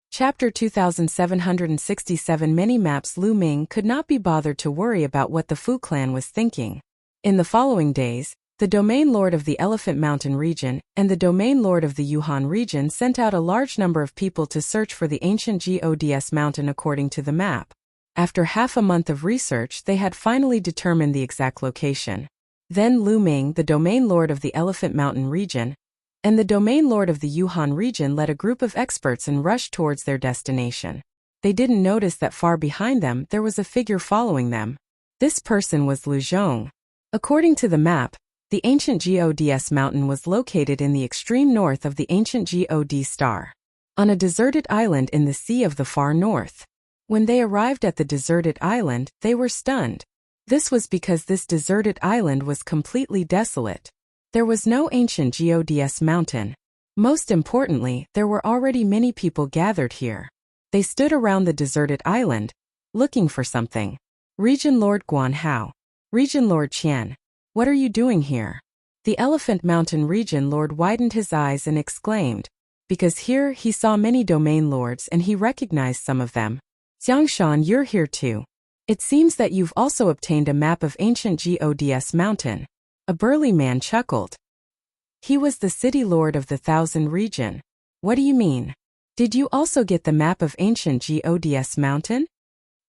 Chapter 2767 Many maps. Lu Ming could not be bothered to worry about what the Fu clan was thinking. In the following days, the domain lord of the Elephant Mountain region and the domain lord of the Yuhan region sent out a large number of people to search for the ancient Gods mountain according to the map. After half a month of research, they had finally determined the exact location. Then Lu Ming, the domain lord of the Elephant Mountain region, and the domain lord of the Yuhan region led a group of experts and rushed towards their destination. They didn't notice that far behind them there was a figure following them. This person was Lu Zhong. According to the map, the ancient Gods mountain was located in the extreme north of the ancient God star, on a deserted island in the sea of the far north. When they arrived at the deserted island, they were stunned. This was because this deserted island was completely desolate. There was no ancient Gods mountain. Most importantly, there were already many people gathered here. They stood around the deserted island, looking for something. Region Lord Guanhao. Region Lord Qian. What are you doing here? The Elephant Mountain region lord widened his eyes and exclaimed, because here he saw many domain lords and he recognized some of them. Xiangshan, you're here too. It seems that you've also obtained a map of ancient Gods mountain. A burly man chuckled. He was the city lord of the Thousand region. What do you mean? Did you also get the map of ancient Gods mountain?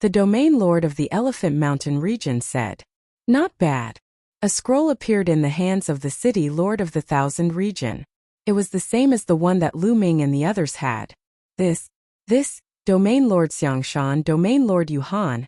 The domain lord of the Elephant Mountain region said. Not bad. A scroll appeared in the hands of the city lord of the Thousand region. It was the same as the one that Lu Ming and the others had. This, domain lord Xiangshan, domain lord Yuhan,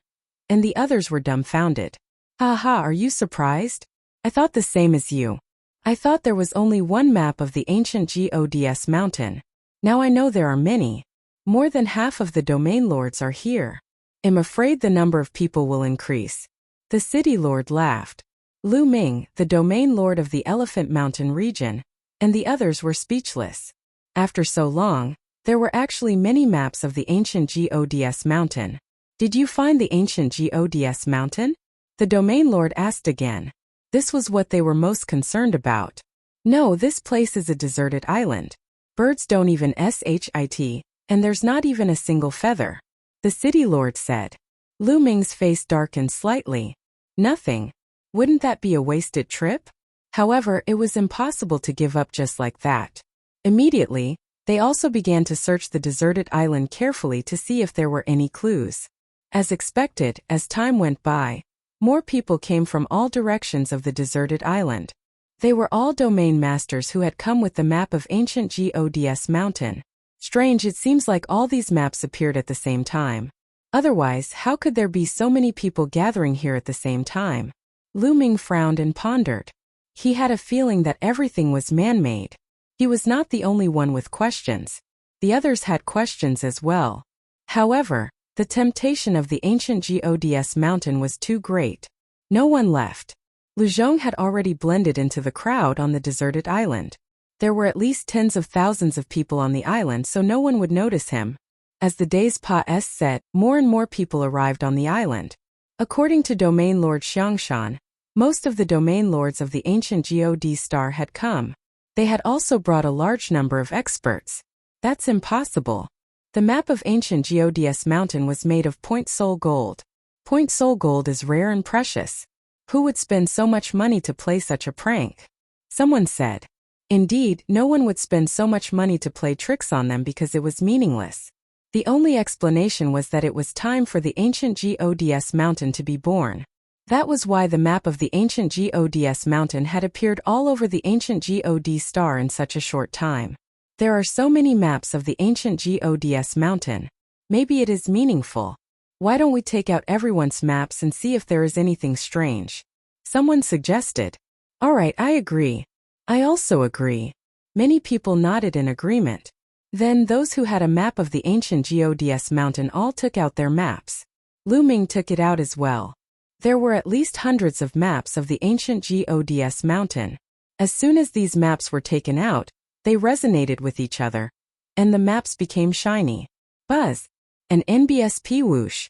and the others were dumbfounded. Ha, are you surprised? I thought the same as you. I thought there was only one map of the ancient Gods mountain. Now I know there are many. More than half of the domain lords are here. I'm afraid the number of people will increase. The city lord laughed. Lu Ming, the domain lord of the Elephant Mountain region, and the others were speechless. After so long, there were actually many maps of the ancient Gods mountain. Did you find the ancient Gods mountain? The domain lord asked again. This was what they were most concerned about. No, this place is a deserted island. Birds don't even shit, and there's not even a single feather. The city lord said. Lu Ming's face darkened slightly. Nothing. Wouldn't that be a wasted trip? However, it was impossible to give up just like that. Immediately, they also began to search the deserted island carefully to see if there were any clues. As expected, as time went by, more people came from all directions of the deserted island. They were all domain masters who had come with the map of ancient Gods mountain. Strange, it seems like all these maps appeared at the same time. Otherwise, how could there be so many people gathering here at the same time? Lu Ming frowned and pondered. He had a feeling that everything was man-made. He was not the only one with questions. The others had questions as well. However, the temptation of the ancient Gods mountain was too great. No one left. Lu Zhong had already blended into the crowd on the deserted island. There were at least tens of thousands of people on the island, so no one would notice him. As the days passed, more and more people arrived on the island. According to Domain Lord Xiangshan, most of the domain lords of the ancient God star had come. They had also brought a large number of experts. That's impossible. The map of ancient Gods mountain was made of point soul gold. Point soul gold is rare and precious. Who would spend so much money to play such a prank? Someone said. Indeed, no one would spend so much money to play tricks on them because it was meaningless. The only explanation was that it was time for the ancient Gods mountain to be born. That was why the map of the ancient Gods mountain had appeared all over the ancient God star in such a short time. There are so many maps of the ancient Gods mountain. Maybe it is meaningful. Why don't we take out everyone's maps and see if there is anything strange? Someone suggested. All right, I agree. I also agree. Many people nodded in agreement. Then those who had a map of the ancient Gods mountain all took out their maps. Lu Ming took it out as well. There were at least hundreds of maps of the ancient Gods mountain. As soon as these maps were taken out, they resonated with each other, and the maps became shiny. Buzz. An NBSP whoosh.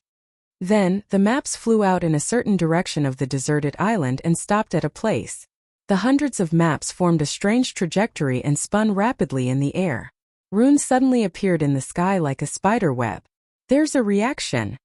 Then, the maps flew out in a certain direction of the deserted island and stopped at a place. The hundreds of maps formed a strange trajectory and spun rapidly in the air. Runes suddenly appeared in the sky like a spider web. There's a reaction.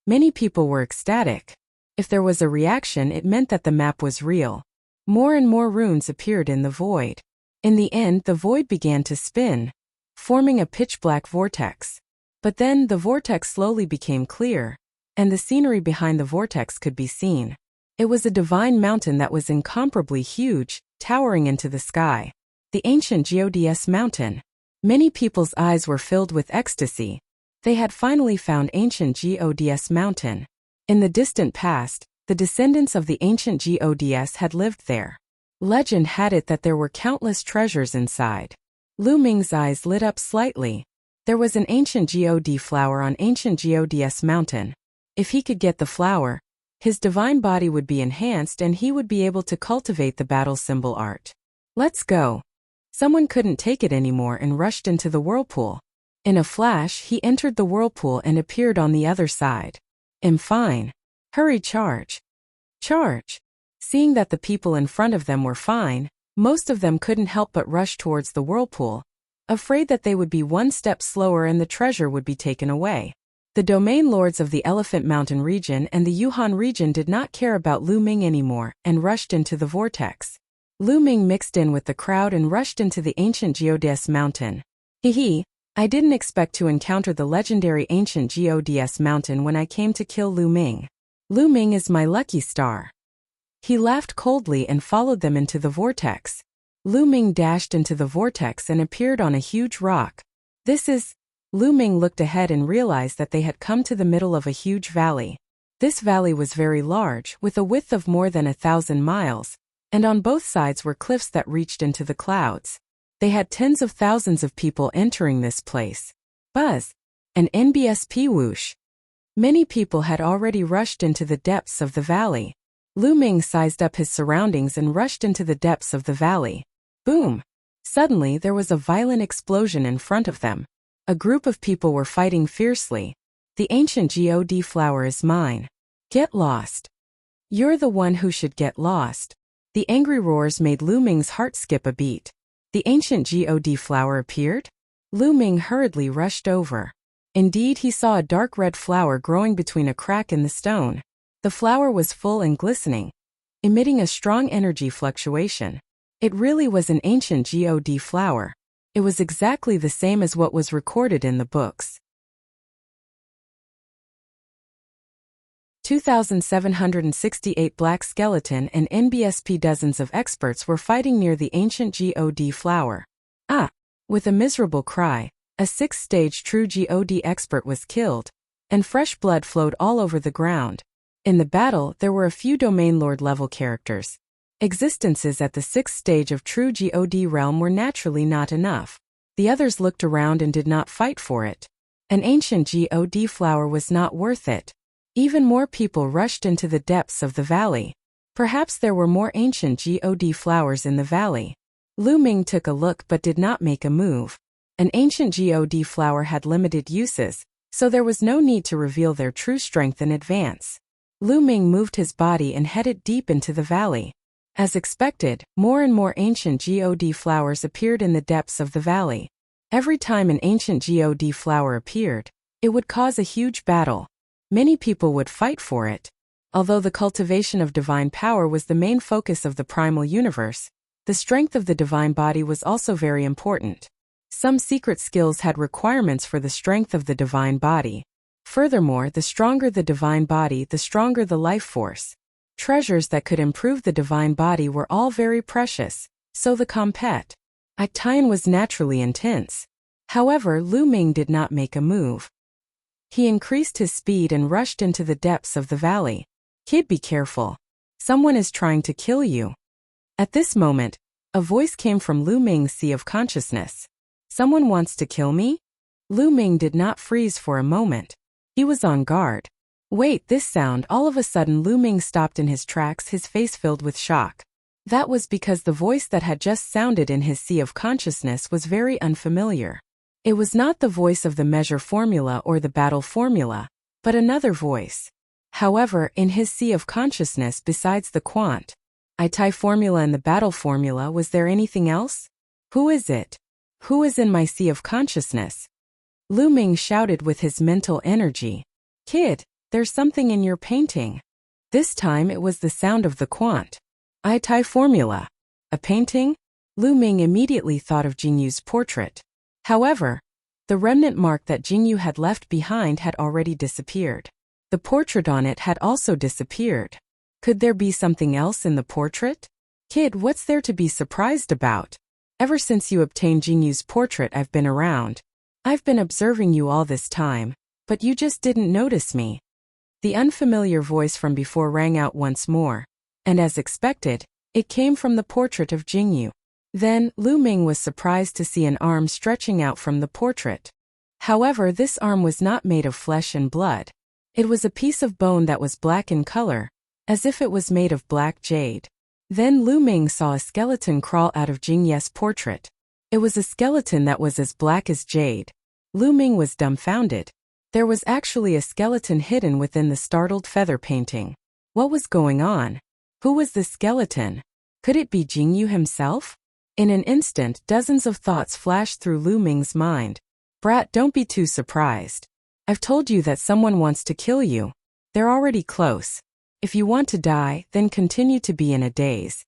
Many people were ecstatic. If there was a reaction, it meant that the map was real. More and more runes appeared in the void. In the end, the void began to spin, forming a pitch-black vortex. But then, the vortex slowly became clear, and the scenery behind the vortex could be seen. It was a divine mountain that was incomparably huge, towering into the sky. The ancient Gods mountain. Many people's eyes were filled with ecstasy. They had finally found ancient Gods mountain. In the distant past, the descendants of the ancient Gods had lived there. Legend had it that there were countless treasures inside. Lu Ming's eyes lit up slightly. There was an ancient God flower on ancient Gods mountain. If he could get the flower, his divine body would be enhanced and he would be able to cultivate the battle symbol art. Let's go. Someone couldn't take it anymore and rushed into the whirlpool. In a flash, he entered the whirlpool and appeared on the other side. Fine. Hurry, charge. Charge. Seeing that the people in front of them were fine, most of them couldn't help but rush towards the whirlpool, afraid that they would be one step slower and the treasure would be taken away. The domain lords of the Elephant Mountain region and the Yuhan region did not care about Lu Ming anymore and rushed into the vortex. Lu Ming mixed in with the crowd and rushed into the ancient Gods mountain. Hee, I didn't expect to encounter the legendary ancient Gods mountain when I came to kill Lu Ming. Lu Ming is my lucky star. He laughed coldly and followed them into the vortex. Lu Ming dashed into the vortex and appeared on a huge rock. Lu Ming looked ahead and realized that they had come to the middle of a huge valley. This valley was very large, with a width of more than 1,000 miles, and on both sides were cliffs that reached into the clouds. They had tens of thousands of people entering this place. Buzz. An NBSP whoosh. Many people had already rushed into the depths of the valley. Lu Ming sized up his surroundings and rushed into the depths of the valley. Boom! Suddenly there was a violent explosion in front of them. A group of people were fighting fiercely. The ancient God flower is mine. Get lost. You're the one who should get lost. The angry roars made Lu Ming's heart skip a beat. The ancient God flower appeared? Lu Ming hurriedly rushed over. Indeed, he saw a dark red flower growing between a crack in the stone. The flower was full and glistening, emitting a strong energy fluctuation. It really was an ancient God flower. It was exactly the same as what was recorded in the books. 2,768 Black Skeleton and NBSP. Dozens of experts were fighting near the ancient God flower. With a miserable cry, a 6th-stage true God expert was killed, and fresh blood flowed all over the ground. In the battle, there were a few Domain Lord level characters. Existences at the 6th stage of true God realm were naturally not enough. The others looked around and did not fight for it. An ancient god flower was not worth it. Even more people rushed into the depths of the valley. Perhaps there were more ancient god flowers in the valley. Lu Ming took a look but did not make a move. An ancient god flower had limited uses, so there was no need to reveal their true strength in advance. Lu Ming moved his body and headed deep into the valley. As expected, more and more ancient god flowers appeared in the depths of the valley. Every time an ancient god flower appeared, it would cause a huge battle. Many people would fight for it. Although the cultivation of divine power was the main focus of the primal universe, the strength of the divine body was also very important. Some secret skills had requirements for the strength of the divine body. Furthermore, the stronger the divine body, the stronger the life force. Treasures that could improve the divine body were all very precious, so the competition was naturally intense. However, Lu Ming did not make a move. He increased his speed and rushed into the depths of the valley. Kid, be careful. Someone is trying to kill you. At this moment, a voice came from Lu Ming's sea of consciousness. Someone wants to kill me? Lu Ming did not freeze for a moment. He was on guard. Wait, this sound. All of a sudden Lu Ming stopped in his tracks, his face filled with shock. That was because the voice that had just sounded in his sea of consciousness was very unfamiliar. It was not the voice of the measure formula or the battle formula, but another voice. However, in his sea of consciousness besides the quant-I formula and the battle formula, was there anything else? Who is it? Who is in my sea of consciousness? Lu Ming shouted with his mental energy. Kid, there's something in your painting. This time it was the sound of the quant-I formula. A painting? Lu Ming immediately thought of Jingyu's portrait. However, the remnant mark that Jingyu had left behind had already disappeared. The portrait on it had also disappeared. Could there be something else in the portrait? Kid, what's there to be surprised about? Ever since you obtained Jingyu's portrait, I've been around. I've been observing you all this time, but you just didn't notice me. The unfamiliar voice from before rang out once more, and as expected, it came from the portrait of Jingyu. Then, Lu Ming was surprised to see an arm stretching out from the portrait. However, this arm was not made of flesh and blood. It was a piece of bone that was black in color, as if it was made of black jade. Then Lu Ming saw a skeleton crawl out of Jingyu's portrait. It was a skeleton that was as black as jade. Lu Ming was dumbfounded. There was actually a skeleton hidden within the startled feather painting. What was going on? Who was the skeleton? Could it be Jingyu himself? In an instant, dozens of thoughts flashed through Lu Ming's mind. Brat, don't be too surprised. I've told you that someone wants to kill you. They're already close. If you want to die, then continue to be in a daze.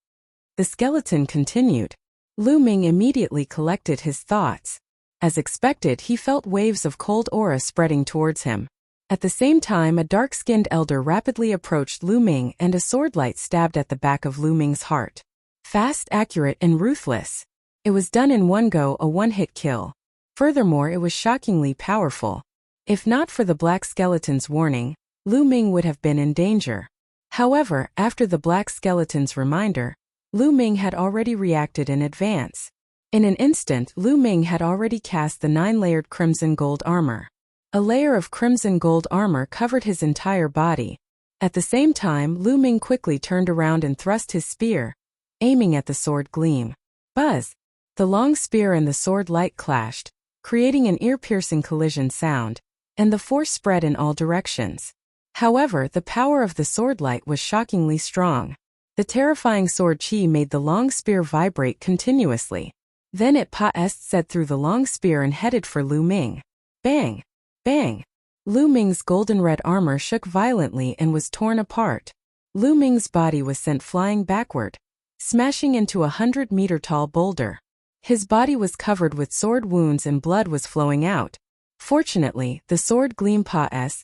The skeleton continued. Lu Ming immediately collected his thoughts. As expected, he felt waves of cold aura spreading towards him. At the same time, a dark-skinned elder rapidly approached Lu Ming and a sword light stabbed at the back of Lu Ming's heart. Fast, accurate, and ruthless. It was done in one go, a one-hit kill. Furthermore, it was shockingly powerful. If not for the black skeleton's warning, Lu Ming would have been in danger. However, after the black skeleton's reminder, Lu Ming had already reacted in advance. In an instant, Lu Ming had already cast the 9-layered crimson gold armor. A layer of crimson gold armor covered his entire body. At the same time, Lu Ming quickly turned around and thrust his spear, aiming at the sword gleam. Buzz! The long spear and the sword light clashed, creating an ear-piercing collision sound, and the force spread in all directions. However, the power of the sword light was shockingly strong. The terrifying sword chi made the long spear vibrate continuously. Then it passed through the long spear and headed for Lu Ming. Bang! Bang! Lu Ming's golden red armor shook violently and was torn apart. Lu Ming's body was sent flying backward, smashing into a 100-meter-tall boulder. His body was covered with sword wounds and blood was flowing out. Fortunately, the sword gleam passed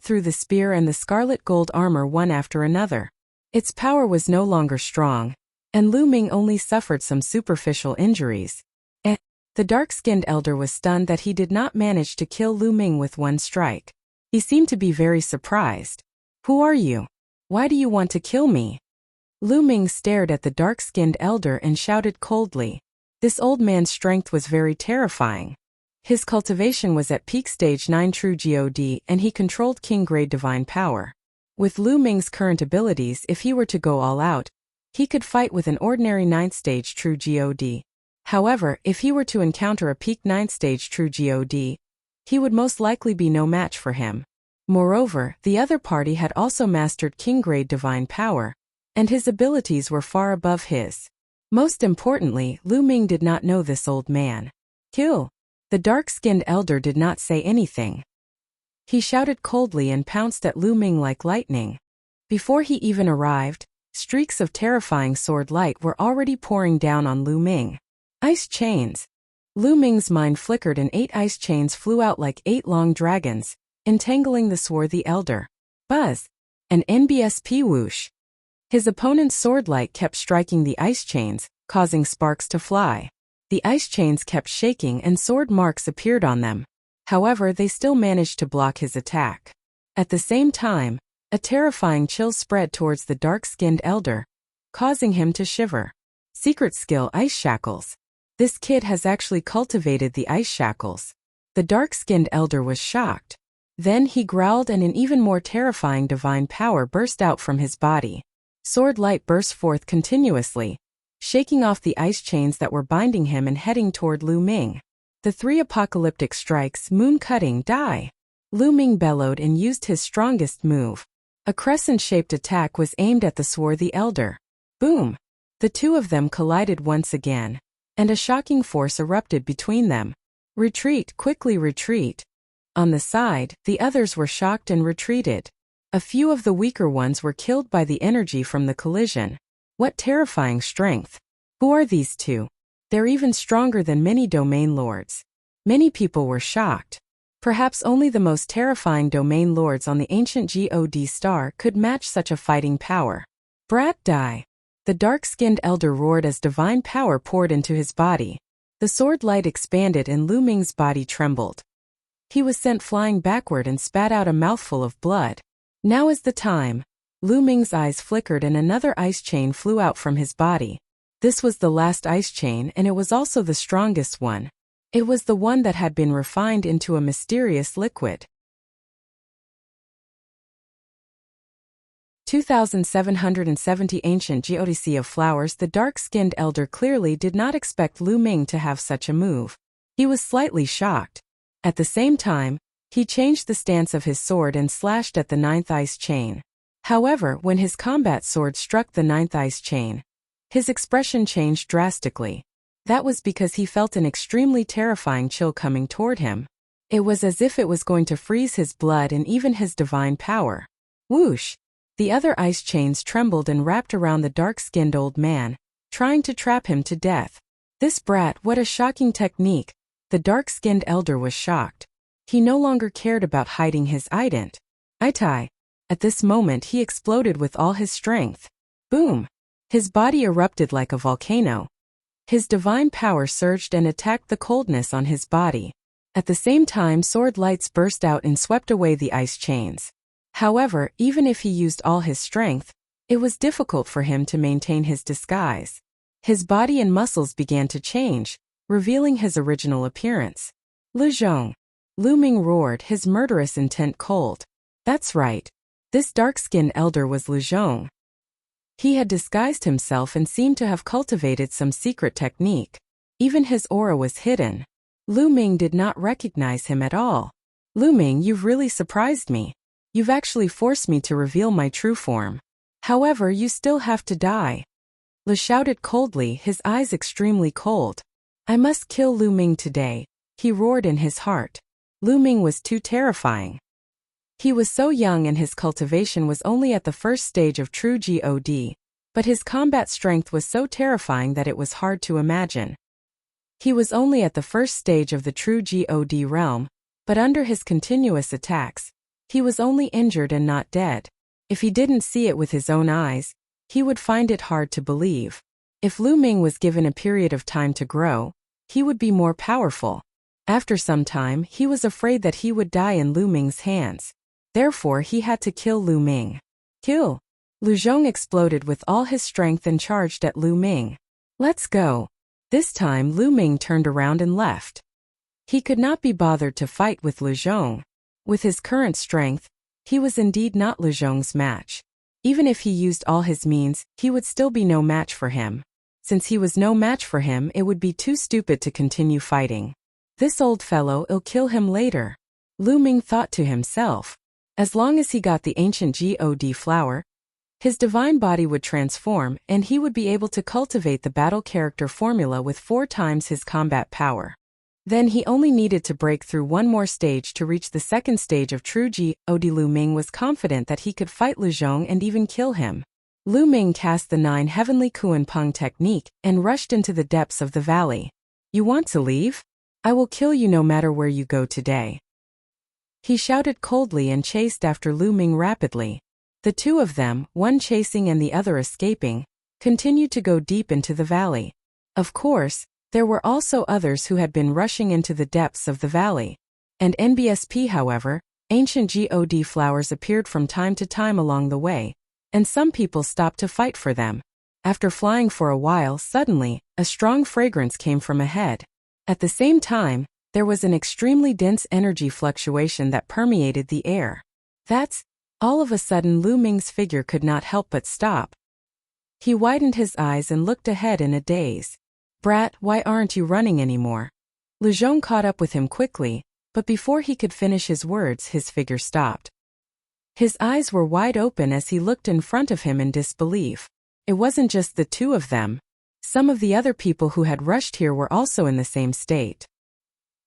through the spear and the scarlet gold armor one after another. Its power was no longer strong, and Lu Ming only suffered some superficial injuries. The dark-skinned elder was stunned that he did not manage to kill Lu Ming with one strike. He seemed to be very surprised. Who are you? Why do you want to kill me? Lu Ming stared at the dark-skinned elder and shouted coldly. This old man's strength was very terrifying. His cultivation was at peak stage 9 true God, and he controlled king-grade divine power. With Lu Ming's current abilities, if he were to go all out, he could fight with an ordinary 9th stage true God. However, if he were to encounter a peak 9th stage true God, he would most likely be no match for him. Moreover, the other party had also mastered king-grade divine power, and his abilities were far above his. Most importantly, Lu Ming did not know this old man. Kill! The dark-skinned elder did not say anything. He shouted coldly and pounced at Lu Ming like lightning. Before he even arrived, streaks of terrifying sword light were already pouring down on Lu Ming. Ice chains. Lu Ming's mind flickered and 8 ice chains flew out like 8 long dragons, entangling the swarthy elder. Buzz! An NBSP whoosh. His opponent's sword light kept striking the ice chains, causing sparks to fly. The ice chains kept shaking and sword marks appeared on them. However, they still managed to block his attack. At the same time, a terrifying chill spread towards the dark-skinned elder, causing him to shiver. Secret skill Ice Shackles. This kid has actually cultivated the ice shackles. The dark-skinned elder was shocked. Then he growled and an even more terrifying divine power burst out from his body. Sword light burst forth continuously, shaking off the ice chains that were binding him and heading toward Lu Ming. The 3 apocalyptic strikes, moon-cutting, die. Lu Ming bellowed and used his strongest move. A crescent-shaped attack was aimed at the swarthy elder. Boom! The 2 of them collided once again, and a shocking force erupted between them. Retreat, quickly retreat. On the side, the others were shocked and retreated. A few of the weaker ones were killed by the energy from the collision. What terrifying strength! Who are these 2? They're even stronger than many domain lords. Many people were shocked. Perhaps only the most terrifying domain lords on the ancient God star could match such a fighting power. Brat die! The dark-skinned elder roared as divine power poured into his body. The sword light expanded and Lu Ming's body trembled. He was sent flying backward and spat out a mouthful of blood. Now is the time. Lu Ming's eyes flickered and another ice chain flew out from his body. This was the last ice chain and it was also the strongest one. It was the one that had been refined into a mysterious liquid. 2770 Ancient Geodesy of Flowers. The dark-skinned elder clearly did not expect Lu Ming to have such a move. He was slightly shocked. At the same time, he changed the stance of his sword and slashed at the 9th ice chain. However, when his combat sword struck the 9th ice chain, his expression changed drastically. That was because he felt an extremely terrifying chill coming toward him. It was as if it was going to freeze his blood and even his divine power. Whoosh! The other ice chains trembled and wrapped around the dark-skinned old man, trying to trap him to death. This brat, what a shocking technique! The dark-skinned elder was shocked. He no longer cared about hiding his ident. Itai. At this moment he exploded with all his strength. Boom! His body erupted like a volcano. His divine power surged and attacked the coldness on his body. At the same time, sword lights burst out and swept away the ice chains. However, even if he used all his strength, it was difficult for him to maintain his disguise. His body and muscles began to change, revealing his original appearance. Lu Zhong. Lu Ming roared, his murderous intent cold. That's right. This dark-skinned elder was Lu Zhong. He had disguised himself and seemed to have cultivated some secret technique. Even his aura was hidden. Lu Ming did not recognize him at all. Lu Ming, you've really surprised me. You've actually forced me to reveal my true form. However, you still have to die. Lu shouted coldly, his eyes extremely cold. I must kill Lu Ming today, he roared in his heart. Lu Ming was too terrifying. He was so young and his cultivation was only at the first stage of true God, but his combat strength was so terrifying that it was hard to imagine. He was only at the first stage of the true God realm, but under his continuous attacks, he was only injured and not dead. If he didn't see it with his own eyes, he would find it hard to believe. If Lu Ming was given a period of time to grow, he would be more powerful. After some time, he was afraid that he would die in Lu Ming's hands. Therefore, he had to kill Lu Ming. Kill! Lu Zhong exploded with all his strength and charged at Lu Ming. Let's go! This time Lu Ming turned around and left. He could not be bothered to fight with Lu Zhong. With his current strength, he was indeed not Lu Zhong's match. Even if he used all his means, he would still be no match for him. Since he was no match for him, it would be too stupid to continue fighting. This old fellow will kill him later. Lu Ming thought to himself. As long as he got the ancient God flower, his divine body would transform, and he would be able to cultivate the battle character formula with 4 times his combat power. Then he only needed to break through one more stage to reach the second stage of true God. Lu Ming was confident that he could fight Lu Zhong and even kill him. Lu Ming cast the 9 heavenly Kuan Peng technique and rushed into the depths of the valley. You want to leave? I will kill you no matter where you go today. He shouted coldly and chased after Lu Ming rapidly. The two of them, one chasing and the other escaping, continued to go deep into the valley. Of course, there were also others who had been rushing into the depths of the valley. And NBSP, however, ancient God flowers appeared from time to time along the way, and some people stopped to fight for them. After flying for a while, suddenly, a strong fragrance came from ahead. At the same time, there was an extremely dense energy fluctuation that permeated the air. All of a sudden Lu Ming's figure could not help but stop. He widened his eyes and looked ahead in a daze. Brat, why aren't you running anymore? Lu Zhong caught up with him quickly, but before he could finish his words, his figure stopped. His eyes were wide open as he looked in front of him in disbelief. It wasn't just the two of them. Some of the other people who had rushed here were also in the same state.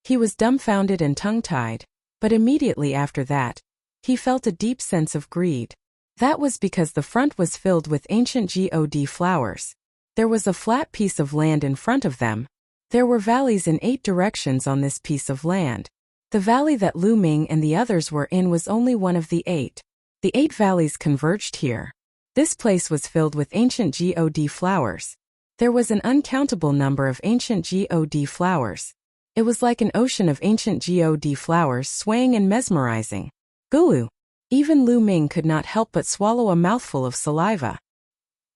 He was dumbfounded and tongue-tied, but immediately after that, he felt a deep sense of greed. That was because the front was filled with ancient God flowers. There was a flat piece of land in front of them. There were valleys in 8 directions on this piece of land. The valley that Lu Ming and the others were in was only one of the 8. The 8 valleys converged here. This place was filled with ancient God flowers. There was an uncountable number of ancient God flowers. It was like an ocean of ancient God flowers swaying and mesmerizing. Gulu! Even Lu Ming could not help but swallow a mouthful of saliva.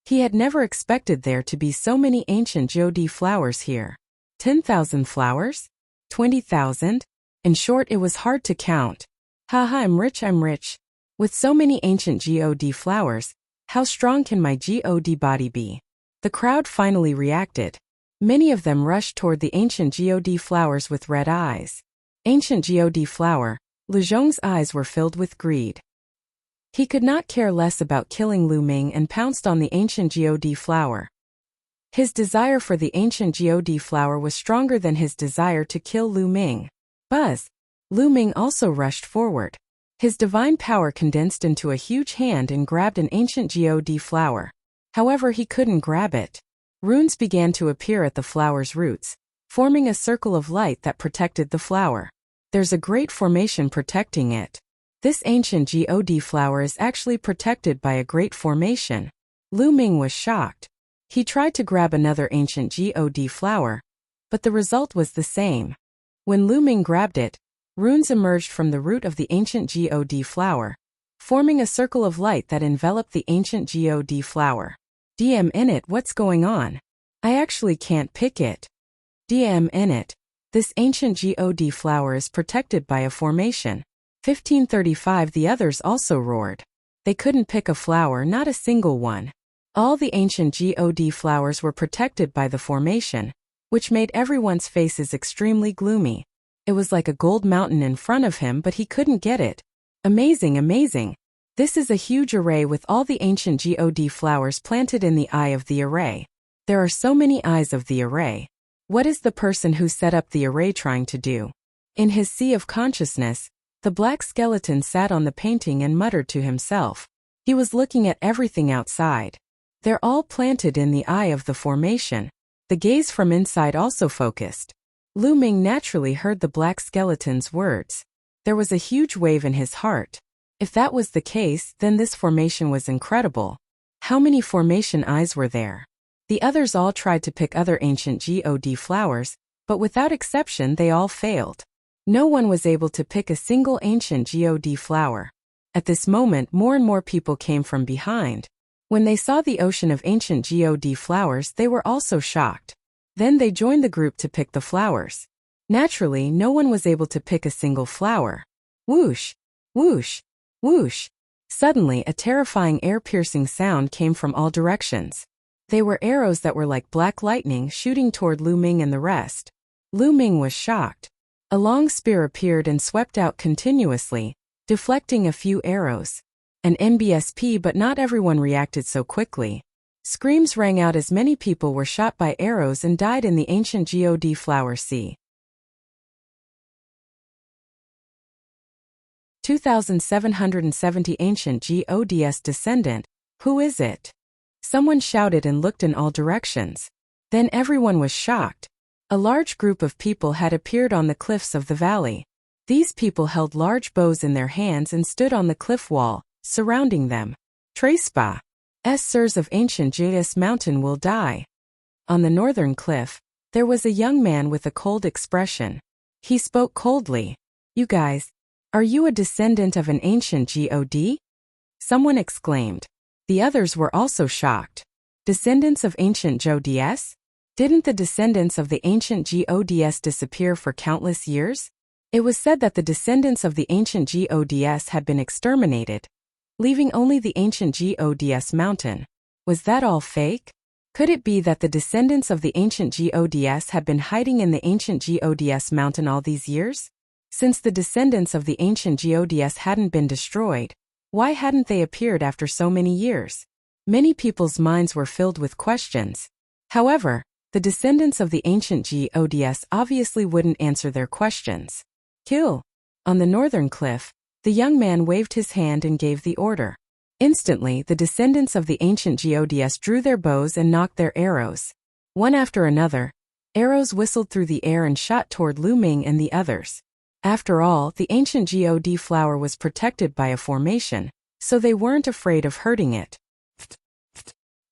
He had never expected there to be so many ancient God flowers here. 10,000 flowers? 20,000? In short, it was hard to count. Haha, I'm rich. With so many ancient God flowers, how strong can my God body be? The crowd finally reacted. Many of them rushed toward the ancient God flowers with red eyes. Ancient God flower, Lu Zhong's eyes were filled with greed. He could not care less about killing Lu Ming and pounced on the ancient God flower. His desire for the ancient God flower was stronger than his desire to kill Lu Ming. Buzz! Lu Ming also rushed forward. His divine power condensed into a huge hand and grabbed an ancient God flower. However, he couldn't grab it. Runes began to appear at the flower's roots, forming a circle of light that protected the flower. There's a great formation protecting it. This ancient God flower is actually protected by a great formation. Lu Ming was shocked. He tried to grab another ancient God flower, but the result was the same. When Lu Ming grabbed it, runes emerged from the root of the ancient God flower, forming a circle of light that enveloped the ancient God flower. DM in it, what's going on? I actually can't pick it. DM in it. This ancient God flower is protected by a formation. 1535. The others also roared. They couldn't pick a flower, not a single one. All the ancient God flowers were protected by the formation, which made everyone's faces extremely gloomy. It was like a gold mountain in front of him, but he couldn't get it. Amazing. This is a huge array with all the ancient God flowers planted in the eye of the array. There are so many eyes of the array. What is the person who set up the array trying to do? In his sea of consciousness, the black skeleton sat on the painting and muttered to himself. He was looking at everything outside. They're all planted in the eye of the formation. The gaze from inside also focused. Lu Ming naturally heard the black skeleton's words. There was a huge wave in his heart. If that was the case, then this formation was incredible. How many formation eyes were there? The others all tried to pick other ancient God flowers, but without exception they all failed. No one was able to pick a single ancient God flower. At this moment, more and more people came from behind. When they saw the ocean of ancient God flowers, they were also shocked. Then they joined the group to pick the flowers. Naturally, no one was able to pick a single flower. Whoosh! Whoosh! Whoosh! Suddenly, a terrifying air-piercing sound came from all directions. They were arrows that were like black lightning shooting toward Lu Ming and the rest. Lu Ming was shocked. A long spear appeared and swept out continuously, deflecting a few arrows. An NBSP, but not everyone reacted so quickly. Screams rang out as many people were shot by arrows and died in the ancient God flower sea. 2770 Ancient Gods descendant, who is it? Someone shouted and looked in all directions. Then everyone was shocked. A large group of people had appeared on the cliffs of the valley. These people held large bows in their hands and stood on the cliff wall, surrounding them. Trespa. Sirs of ancient Judis mountain will die. On the northern cliff, there was a young man with a cold expression. He spoke coldly. You guys, are you a descendant of an ancient God? Someone exclaimed. The others were also shocked. Descendants of ancient Gods? Didn't the descendants of the ancient Gods disappear for countless years? It was said that the descendants of the ancient Gods had been exterminated, leaving only the ancient Gods mountain. Was that all fake? Could it be that the descendants of the ancient Gods had been hiding in the ancient Gods mountain all these years? Since the descendants of the ancient Gods hadn't been destroyed, why hadn't they appeared after so many years? Many people's minds were filled with questions. However, the descendants of the ancient Gods obviously wouldn't answer their questions. Kill! On the northern cliff, the young man waved his hand and gave the order. Instantly, the descendants of the ancient Gods drew their bows and nocked their arrows. One after another, arrows whistled through the air and shot toward Lu Ming and the others. After all, the ancient God flower was protected by a formation, so they weren't afraid of hurting it.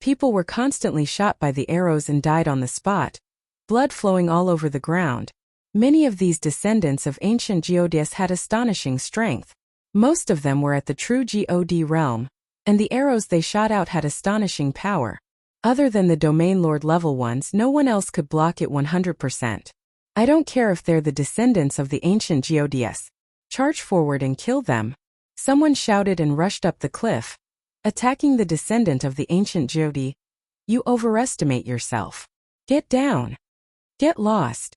People were constantly shot by the arrows and died on the spot, blood flowing all over the ground. Many of these descendants of ancient Gods had astonishing strength. Most of them were at the true God realm, and the arrows they shot out had astonishing power. Other than the Domain Lord level ones, no one else could block it 100%. I don't care if they're the descendants of the ancient Gods. Charge forward and kill them. Someone shouted and rushed up the cliff, attacking the descendant of the ancient God. You overestimate yourself. Get down. Get lost.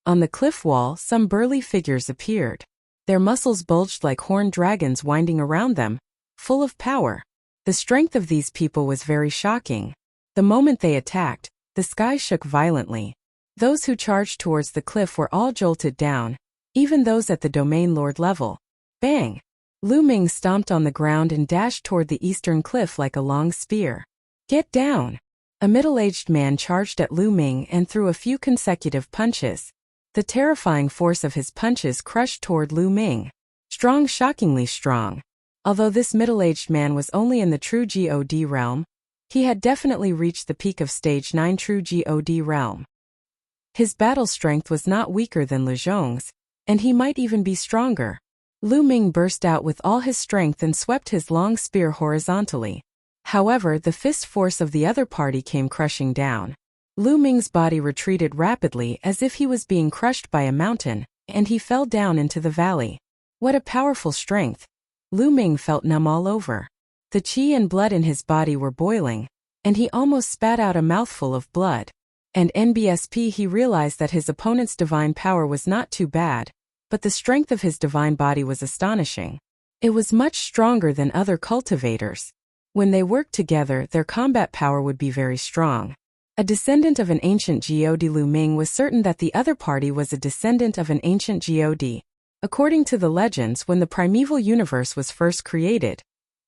On the cliff wall, some burly figures appeared. Their muscles bulged like horned dragons winding around them, full of power. The strength of these people was very shocking. The moment they attacked, the sky shook violently. Those who charged towards the cliff were all jolted down, even those at the Domain Lord level. Bang! Lu Ming stomped on the ground and dashed toward the eastern cliff like a long spear. Get down! A middle-aged man charged at Lu Ming and threw a few consecutive punches. The terrifying force of his punches crushed toward Lu Ming. Strong, shockingly strong. Although this middle-aged man was only in the true God realm, he had definitely reached the peak of stage 9 true God realm. His battle strength was not weaker than Lu Zhong's, and he might even be stronger. Lu Ming burst out with all his strength and swept his long spear horizontally. However, the fist force of the other party came crushing down. Lu Ming's body retreated rapidly as if he was being crushed by a mountain, and he fell down into the valley. What a powerful strength! Lu Ming felt numb all over. The qi and blood in his body were boiling, and he almost spat out a mouthful of blood. And NBSP, he realized that his opponent's divine power was not too bad, but the strength of his divine body was astonishing. It was much stronger than other cultivators. When they worked together, their combat power would be very strong. A descendant of an ancient God, Lu Ming was certain that the other party was a descendant of an ancient God. According to the legends, when the primeval universe was first created,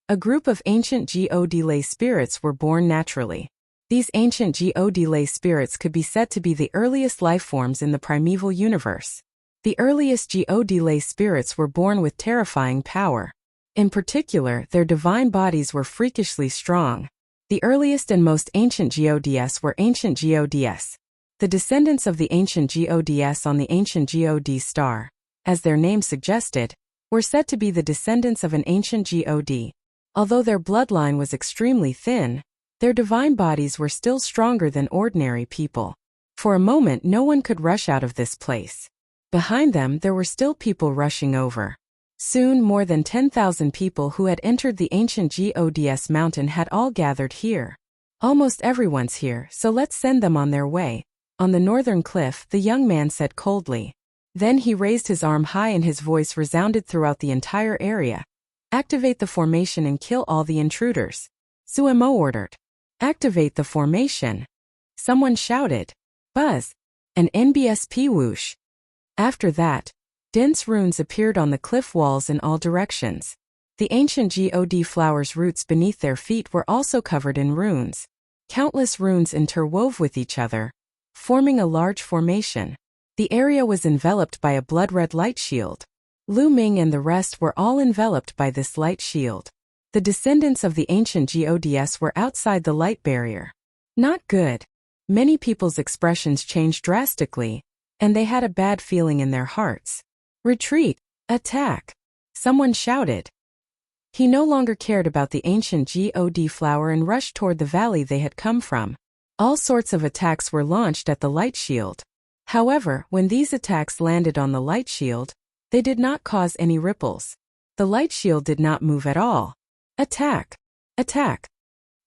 a group of ancient God lay spirits were born naturally. These ancient God lay spirits could be said to be the earliest life forms in the primeval universe. The earliest God lay spirits were born with terrifying power. In particular, their divine bodies were freakishly strong. The earliest and most ancient Gods were ancient Gods. The descendants of the ancient Gods on the ancient God star, as their name suggested, were said to be the descendants of an ancient God. Although their bloodline was extremely thin, their divine bodies were still stronger than ordinary people. For a moment no one could rush out of this place. Behind them there were still people rushing over. Soon more than 10,000 people who had entered the ancient Gods mountain had all gathered here. Almost everyone's here, so let's send them on their way. On the northern cliff, the young man said coldly. Then he raised his arm high and his voice resounded throughout the entire area. Activate the formation and kill all the intruders. Suemo ordered. Activate the formation. Someone shouted. Buzz. An NBSP whoosh. After that, dense runes appeared on the cliff walls in all directions. The ancient God flowers' roots beneath their feet were also covered in runes. Countless runes interwove with each other, forming a large formation. The area was enveloped by a blood-red light shield. Lu Ming and the rest were all enveloped by this light shield. The descendants of the ancient Gods were outside the light barrier. Not good. Many people's expressions changed drastically, and they had a bad feeling in their hearts. Retreat! Attack! Someone shouted. He no longer cared about the ancient God flower and rushed toward the valley they had come from. All sorts of attacks were launched at the light shield. However, when these attacks landed on the light shield, they did not cause any ripples. The light shield did not move at all. Attack! Attack!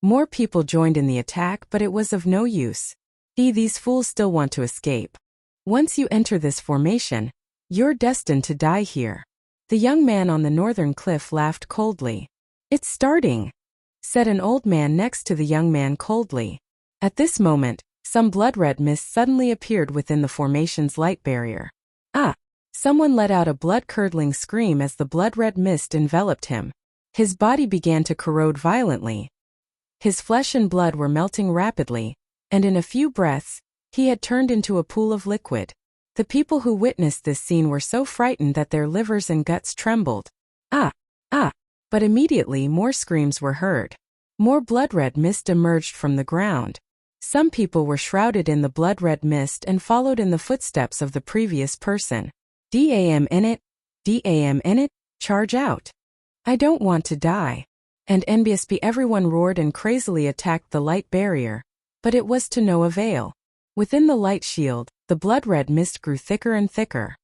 More people joined in the attack, but it was of no use. These fools still want to escape. Once you enter this formation, you're destined to die here. The young man on the northern cliff laughed coldly. It's starting, said an old man next to the young man coldly. At this moment, some blood-red mist suddenly appeared within the formation's light barrier. Ah! Someone let out a blood-curdling scream as the blood-red mist enveloped him. His body began to corrode violently. His flesh and blood were melting rapidly, and in a few breaths, he had turned into a pool of liquid. The people who witnessed this scene were so frightened that their livers and guts trembled. Ah! Ah! But immediately more screams were heard. More blood-red mist emerged from the ground. Some people were shrouded in the blood-red mist and followed in the footsteps of the previous person. DAM in it! DAM in it! Charge out! I don't want to die. And NBSP everyone roared and crazily attacked the light barrier. But it was to no avail. Within the light shield, the blood-red mist grew thicker and thicker.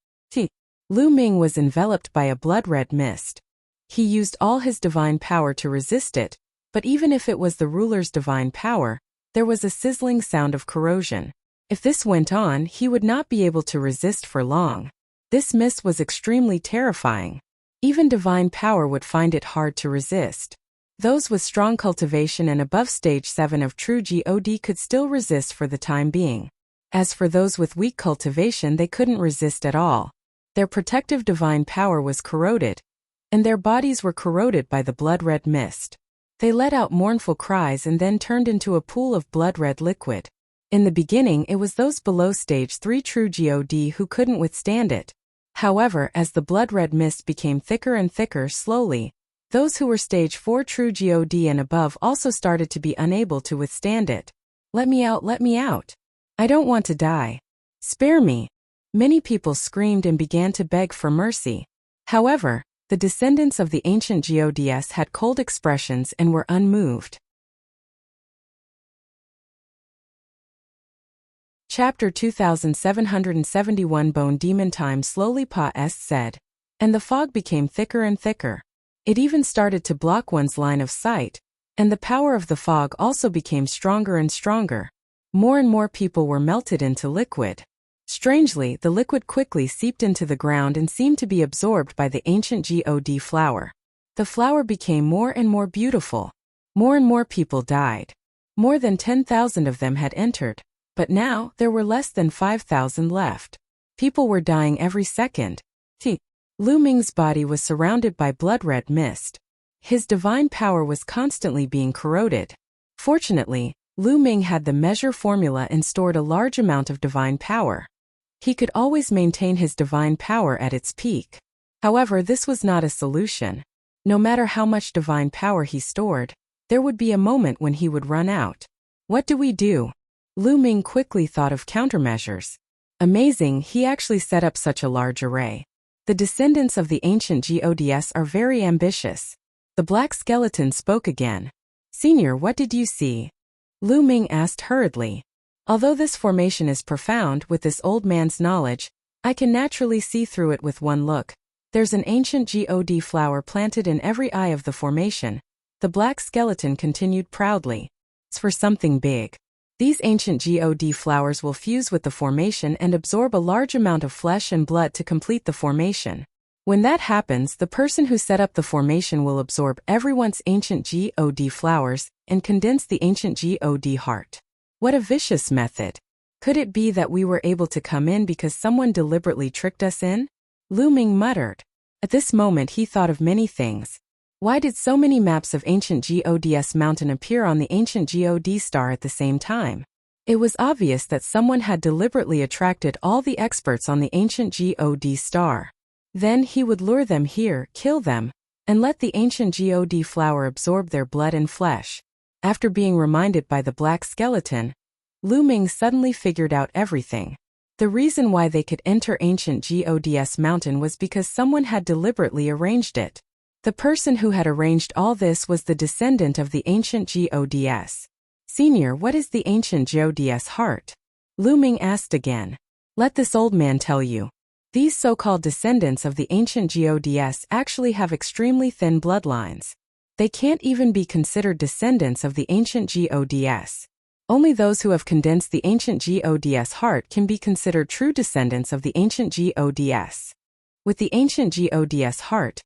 Lu Ming was enveloped by a blood-red mist. He used all his divine power to resist it, but even if it was the ruler's divine power, there was a sizzling sound of corrosion. If this went on, he would not be able to resist for long. This mist was extremely terrifying. Even divine power would find it hard to resist. Those with strong cultivation and above stage 7 of true God could still resist for the time being. As for those with weak cultivation, they couldn't resist at all. Their protective divine power was corroded, and their bodies were corroded by the blood-red mist. They let out mournful cries and then turned into a pool of blood-red liquid. In the beginning, it was those below stage 3 true God who couldn't withstand it. However, as the blood-red mist became thicker and thicker slowly, those who were stage 4 true God and above also started to be unable to withstand it. Let me out, let me out. I don't want to die. Spare me. Many people screamed and began to beg for mercy. However, the descendants of the ancient Gods had cold expressions and were unmoved. Chapter 2771 Bone Demon Time slowly said. And the fog became thicker and thicker. It even started to block one's line of sight, and the power of the fog also became stronger and stronger. More and more people were melted into liquid. Strangely, the liquid quickly seeped into the ground and seemed to be absorbed by the ancient God flower. The flower became more and more beautiful. More and more people died. More than 10,000 of them had entered. But now, there were less than 5,000 left. People were dying every second. Lu Ming's body was surrounded by blood-red mist. His divine power was constantly being corroded. Fortunately, Lu Ming had the measure formula and stored a large amount of divine power. He could always maintain his divine power at its peak. However, this was not a solution. No matter how much divine power he stored, there would be a moment when he would run out. What do we do? Lu Ming quickly thought of countermeasures. Amazing, he actually set up such a large array. The descendants of the ancient Gods are very ambitious. The black skeleton spoke again. Senior, what did you see? Lu Ming asked hurriedly. Although this formation is profound, with this old man's knowledge, I can naturally see through it with one look. There's an ancient god flower planted in every eye of the formation, the black skeleton continued proudly. It's for something big. These ancient god flowers will fuse with the formation and absorb a large amount of flesh and blood to complete the formation. When that happens, the person who set up the formation will absorb everyone's ancient god flowers and condense the ancient god heart. What a vicious method. Could it be that we were able to come in because someone deliberately tricked us in? Lu Ming muttered. At this moment he thought of many things. Why did so many maps of ancient God's mountain appear on the ancient God star at the same time? It was obvious that someone had deliberately attracted all the experts on the ancient God star. Then he would lure them here, kill them, and let the ancient God flower absorb their blood and flesh. After being reminded by the black skeleton, Lu Ming suddenly figured out everything. The reason why they could enter ancient God's mountain was because someone had deliberately arranged it. The person who had arranged all this was the descendant of the ancient Gods. Senior, what is the ancient God's heart? Lu Ming asked again. Let this old man tell you. These so-called descendants of the ancient Gods actually have extremely thin bloodlines. They can't even be considered descendants of the ancient Gods. Only those who have condensed the ancient God's heart can be considered true descendants of the ancient Gods. With the ancient God's heart,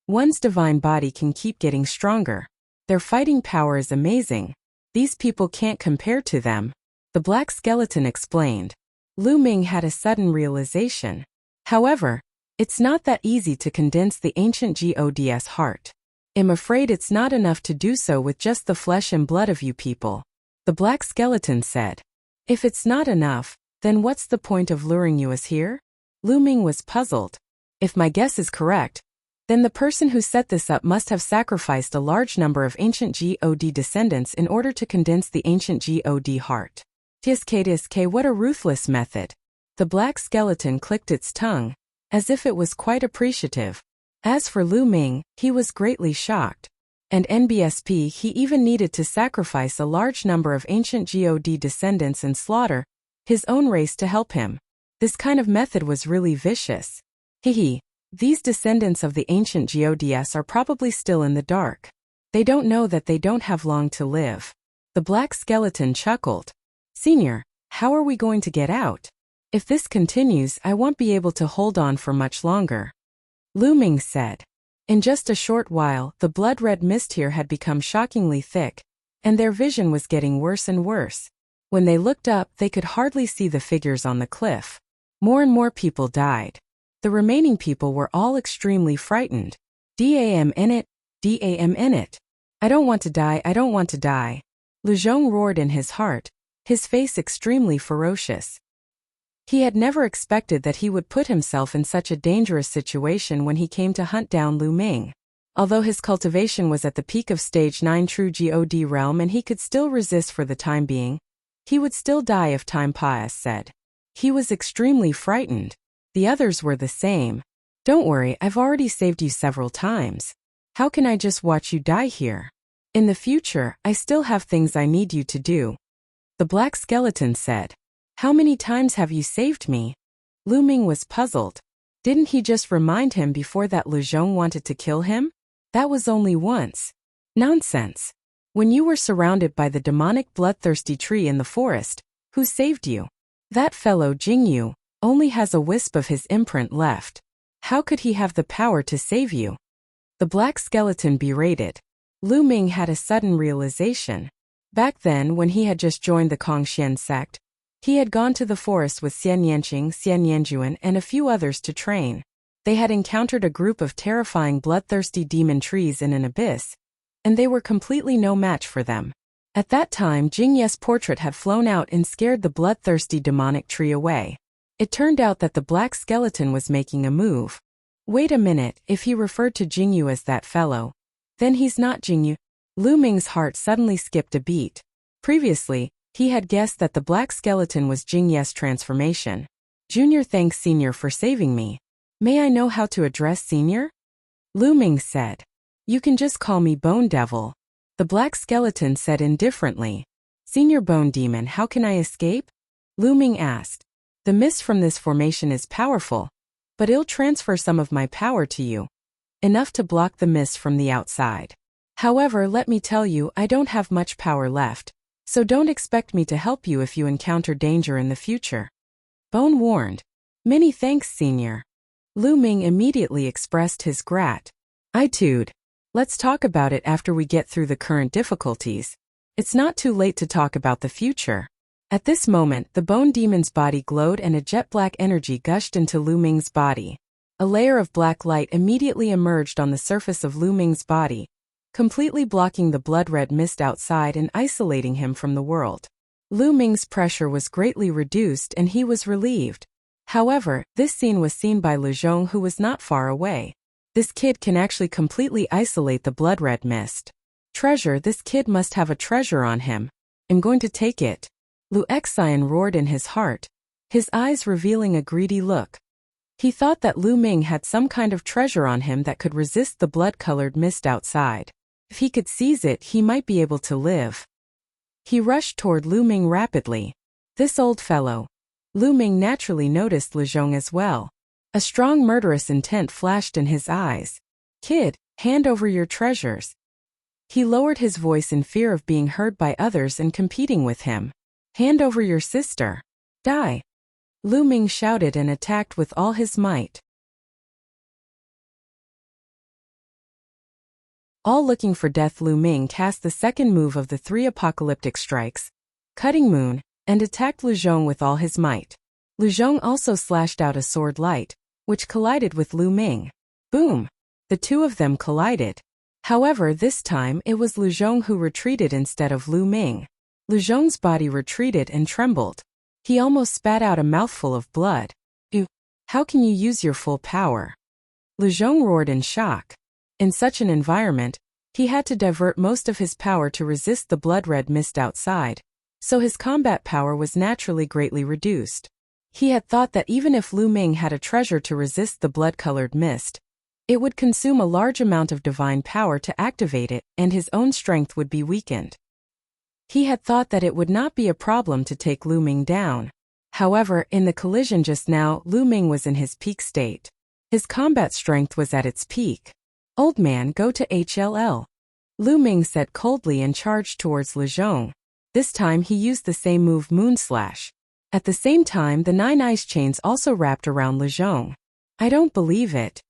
one's divine body can keep getting stronger. Their fighting power is amazing. These people can't compare to them. The black skeleton explained. Lu Ming had a sudden realization. However, it's not that easy to condense the ancient God's heart. I'm afraid it's not enough to do so with just the flesh and blood of you people. The black skeleton said. If it's not enough, then what's the point of luring you us here? Lu Ming was puzzled. If my guess is correct, then the person who set this up must have sacrificed a large number of ancient God descendants in order to condense the ancient God heart. Tisk, what a ruthless method. The black skeleton clicked its tongue, as if it was quite appreciative. As for Lu Ming, he was greatly shocked. And NBSP, he even needed to sacrifice a large number of ancient God descendants and slaughter his own race to help him. This kind of method was really vicious. Hehe. These descendants of the ancient Gods are probably still in the dark. They don't know that they don't have long to live. The black skeleton chuckled. Senior, how are we going to get out? If this continues, I won't be able to hold on for much longer. Lu Ming said. In just a short while, the blood-red mist here had become shockingly thick, and their vision was getting worse and worse. When they looked up, they could hardly see the figures on the cliff. More and more people died. The remaining people were all extremely frightened. Damn in it, damn in it. I don't want to die, I don't want to die. Lu Zhong roared in his heart, his face extremely ferocious. He had never expected that he would put himself in such a dangerous situation when he came to hunt down Lu Ming. Although his cultivation was at the peak of stage 9 true God realm and he could still resist for the time being, he would still die if time passed. He was extremely frightened. The others were the same. Don't worry, I've already saved you several times. How can I just watch you die here? In the future, I still have things I need you to do. The black skeleton said. How many times have you saved me? Lu Ming was puzzled. Didn't he just remind him before that Lu Zhong wanted to kill him? That was only once. Nonsense. When you were surrounded by the demonic bloodthirsty tree in the forest, who saved you? That fellow Jingyu only has a wisp of his imprint left. How could he have the power to save you? The black skeleton berated. Lu Ming had a sudden realization. Back then, when he had just joined the Kongxian sect, he had gone to the forest with Xian Yanqing, Xian Yanjuan, and a few others to train. They had encountered a group of terrifying bloodthirsty demon trees in an abyss, and they were completely no match for them. At that time, Jing Ye's portrait had flown out and scared the bloodthirsty demonic tree away. It turned out that the black skeleton was making a move. Wait a minute, if he referred to Jingyu as that fellow, then he's not Jingyu. Lu Ming's heart suddenly skipped a beat. Previously, he had guessed that the black skeleton was Jing Ye's transformation. Junior, thanks Senior for saving me. May I know how to address Senior? Lu Ming said. You can just call me Bone Devil. The black skeleton said indifferently. Senior Bone Demon, how can I escape? Lu Ming asked. The mist from this formation is powerful, but it'll transfer some of my power to you. Enough to block the mist from the outside. However, let me tell you, I don't have much power left, so don't expect me to help you if you encounter danger in the future. Bone warned. Many thanks, Senior. Lu Ming immediately expressed his gratitude. Let's talk about it after we get through the current difficulties. It's not too late to talk about the future. At this moment, the bone demon's body glowed and a jet-black energy gushed into Lu Ming's body. A layer of black light immediately emerged on the surface of Lu Ming's body, completely blocking the blood-red mist outside and isolating him from the world. Lu Ming's pressure was greatly reduced and he was relieved. However, this scene was seen by Lu Zhong, who was not far away. This kid can actually completely isolate the blood-red mist. Treasure, this kid must have a treasure on him. I'm going to take it. Lu Xian roared in his heart, his eyes revealing a greedy look. He thought that Lu Ming had some kind of treasure on him that could resist the blood-colored mist outside. If he could seize it, he might be able to live. He rushed toward Lu Ming rapidly. This old fellow. Lu Ming naturally noticed Lu Zhong as well. A strong murderous intent flashed in his eyes. Kid, hand over your treasures. He lowered his voice in fear of being heard by others and competing with him. Hand over your sister. Die. Lu Ming shouted and attacked with all his might. All looking for death, Lu Ming cast the second move of the 3 apocalyptic strikes, Cutting Moon, and attacked Lu Zhong with all his might. Lu Zhong also slashed out a sword light, which collided with Lu Ming. Boom! The two of them collided. However, this time it was Lu Zhong who retreated instead of Lu Ming. Lu Zhong's body retreated and trembled. He almost spat out a mouthful of blood. Ew! How can you use your full power? Lu Zhong roared in shock. In such an environment, he had to divert most of his power to resist the blood-red mist outside, so his combat power was naturally greatly reduced. He had thought that even if Lu Ming had a treasure to resist the blood-colored mist, it would consume a large amount of divine power to activate it, and his own strength would be weakened. He had thought that it would not be a problem to take Lu Ming down. However, in the collision just now, Lu Ming was in his peak state. His combat strength was at its peak. Old man, go to HLL. Lu Ming said coldly and charged towards Lu Zhong. This time he used the same move, Moonslash. At the same time, the 9 ice chains also wrapped around Lu Zhong. I don't believe it.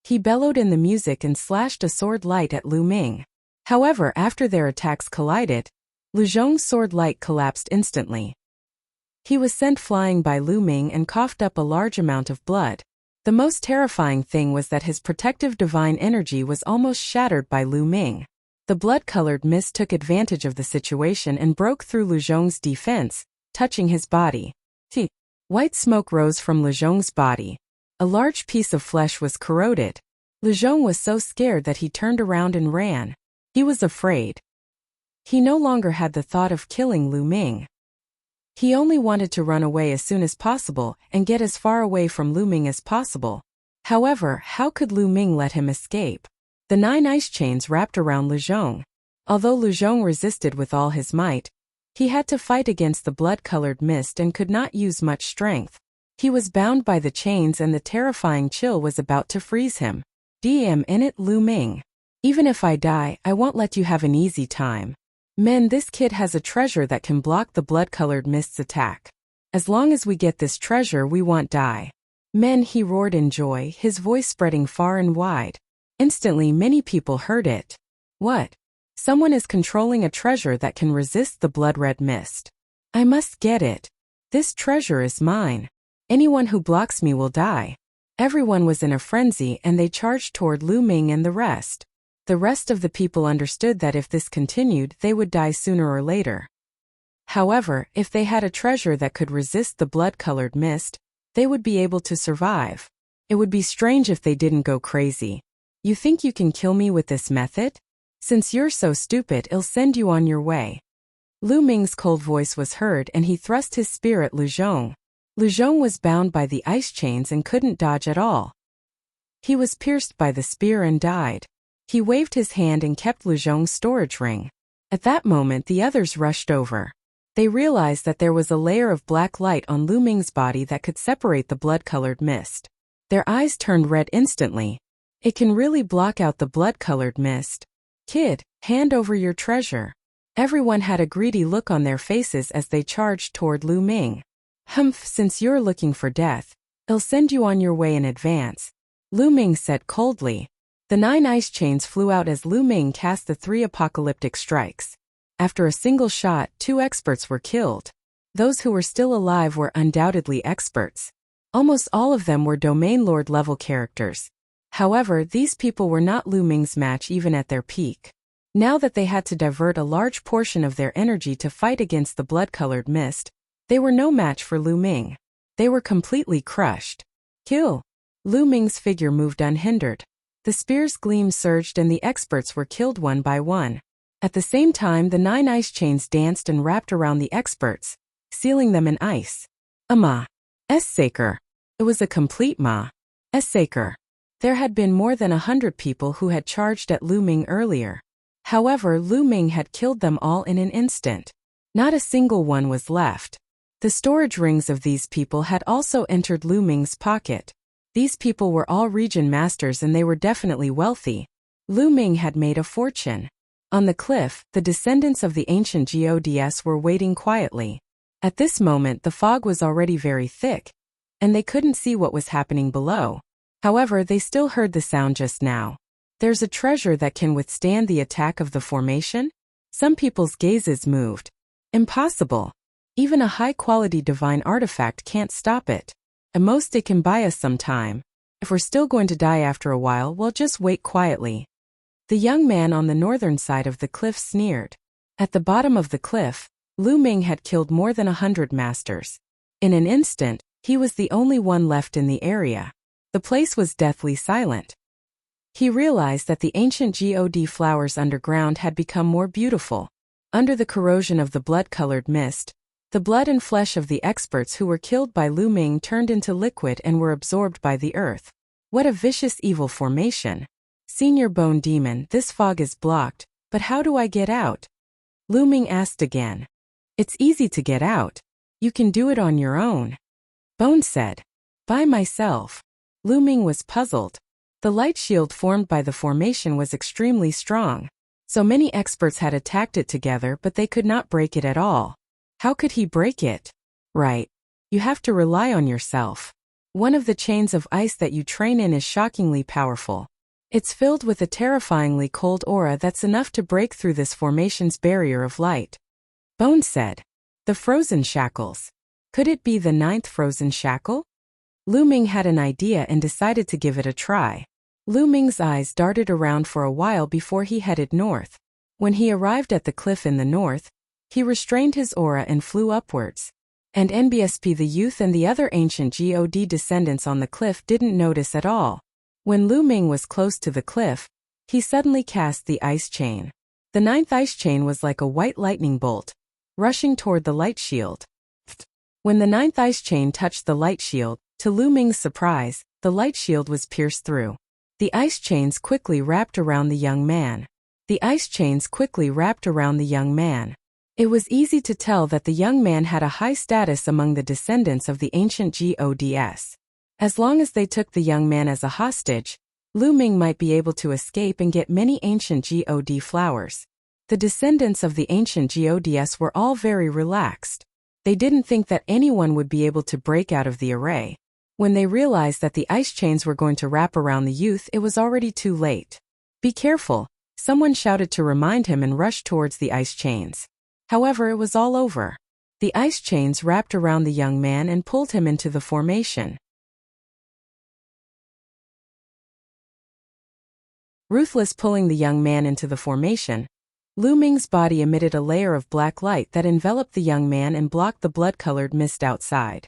He bellowed in the music and slashed a sword light at Lu Ming. However, after their attacks collided, Lu Zhong's sword light collapsed instantly. He was sent flying by Lu Ming and coughed up a large amount of blood. The most terrifying thing was that his protective divine energy was almost shattered by Lu Ming. The blood-colored mist took advantage of the situation and broke through Lu Zhong's defense, touching his body. White smoke rose from Lu Zhong's body. A large piece of flesh was corroded. Lu Zhong was so scared that he turned around and ran. He was afraid. He no longer had the thought of killing Lu Ming. He only wanted to run away as soon as possible and get as far away from Lu Ming as possible. However, how could Lu Ming let him escape? The 9 ice chains wrapped around Lu Zhong. Although Lu Zhong resisted with all his might, he had to fight against the blood-colored mist and could not use much strength. He was bound by the chains and the terrifying chill was about to freeze him. DM in it, Lu Ming. Even if I die, I won't let you have an easy time. Men, this kid has a treasure that can block the blood-colored mist's attack. As long as we get this treasure, we won't die. Men, he roared in joy, his voice spreading far and wide. Instantly, many people heard it. What? Someone is controlling a treasure that can resist the blood-red mist. I must get it. This treasure is mine. Anyone who blocks me will die. Everyone was in a frenzy and they charged toward Lu Ming and the rest. The rest of the people understood that if this continued, they would die sooner or later. However, if they had a treasure that could resist the blood-colored mist, they would be able to survive. It would be strange if they didn't go crazy. You think you can kill me with this method? Since you're so stupid, I'll send you on your way. Lu Ming's cold voice was heard and he thrust his spear at Lu Zhong. Lu Zhong was bound by the ice chains and couldn't dodge at all. He was pierced by the spear and died. He waved his hand and kept Lu Zhong's storage ring. At that moment, the others rushed over. They realized that there was a layer of black light on Lu Ming's body that could separate the blood-colored mist. Their eyes turned red instantly. It can really block out the blood-colored mist. Kid, hand over your treasure. Everyone had a greedy look on their faces as they charged toward Lu Ming. Humph, since you're looking for death, I'll send you on your way in advance, Lu Ming said coldly. The 9 ice chains flew out as Lu Ming cast the 3 apocalyptic strikes. After a single shot, 2 experts were killed. Those who were still alive were undoubtedly experts. Almost all of them were Domain Lord level characters. However, these people were not Lu Ming's match even at their peak. Now that they had to divert a large portion of their energy to fight against the blood-colored mist, they were no match for Lu Ming. They were completely crushed. Kill! Lu Ming's figure moved unhindered. The spear's gleam surged and the experts were killed one by one. At the same time, the 9 ice chains danced and wrapped around the experts, sealing them in ice. A massacre. It was a complete massacre. There had been more than 100 people who had charged at Lu Ming earlier. However, Lu Ming had killed them all in an instant. Not a single one was left. The storage rings of these people had also entered Lu Ming's pocket. These people were all region masters and they were definitely wealthy. Lu Ming had made a fortune. On the cliff, the descendants of the ancient gods were waiting quietly. At this moment the fog was already very thick, and they couldn't see what was happening below. However, they still heard the sound just now. There's a treasure that can withstand the attack of the formation? Some people's gazes moved. Impossible. Even a high-quality divine artifact can't stop it. At most it can buy us some time. If we're still going to die after a while, we'll just wait quietly. The young man on the northern side of the cliff sneered. At the bottom of the cliff, Lu Ming had killed more than 100 masters. In an instant, he was the only one left in the area. The place was deathly silent. He realized that the ancient god flowers underground had become more beautiful. Under the corrosion of the blood-colored mist, the blood and flesh of the experts who were killed by Lu Ming turned into liquid and were absorbed by the earth. What a vicious evil formation. Senior Bone Demon, this fog is blocked, but how do I get out? Lu Ming asked again. It's easy to get out. You can do it on your own. Bone said. By myself. Lu Ming was puzzled. The light shield formed by the formation was extremely strong. So many experts had attacked it together, but they could not break it at all. How could he break it? Right. You have to rely on yourself. One of the chains of ice that you train in is shockingly powerful. It's filled with a terrifyingly cold aura that's enough to break through this formation's barrier of light. Bone said. The frozen shackles. Could it be the 9th frozen shackle? Lu Ming had an idea and decided to give it a try. Lu Ming's eyes darted around for a while before he headed north. When he arrived at the cliff in the north, he restrained his aura and flew upwards. And NBSP the youth and the other ancient god descendants on the cliff didn't notice at all. When Lu Ming was close to the cliff, he suddenly cast the ice chain. The 9th ice chain was like a white lightning bolt, rushing toward the light shield. When the 9th ice chain touched the light shield, to Lu Ming's surprise, the light shield was pierced through. The ice chains quickly wrapped around the young man. The ice chains quickly wrapped around the young man. It was easy to tell that the young man had a high status among the descendants of the ancient gods. As long as they took the young man as a hostage, Lu Ming might be able to escape and get many ancient god flowers. The descendants of the ancient gods were all very relaxed. They didn't think that anyone would be able to break out of the array. When they realized that the ice chains were going to wrap around the youth, it was already too late. Be careful, someone shouted to remind him and rushed towards the ice chains. However, it was all over. The ice chains wrapped around the young man and pulled him into the formation. Ruthless pulling the young man into the formation, Lu Ming's body emitted a layer of black light that enveloped the young man and blocked the blood-colored mist outside.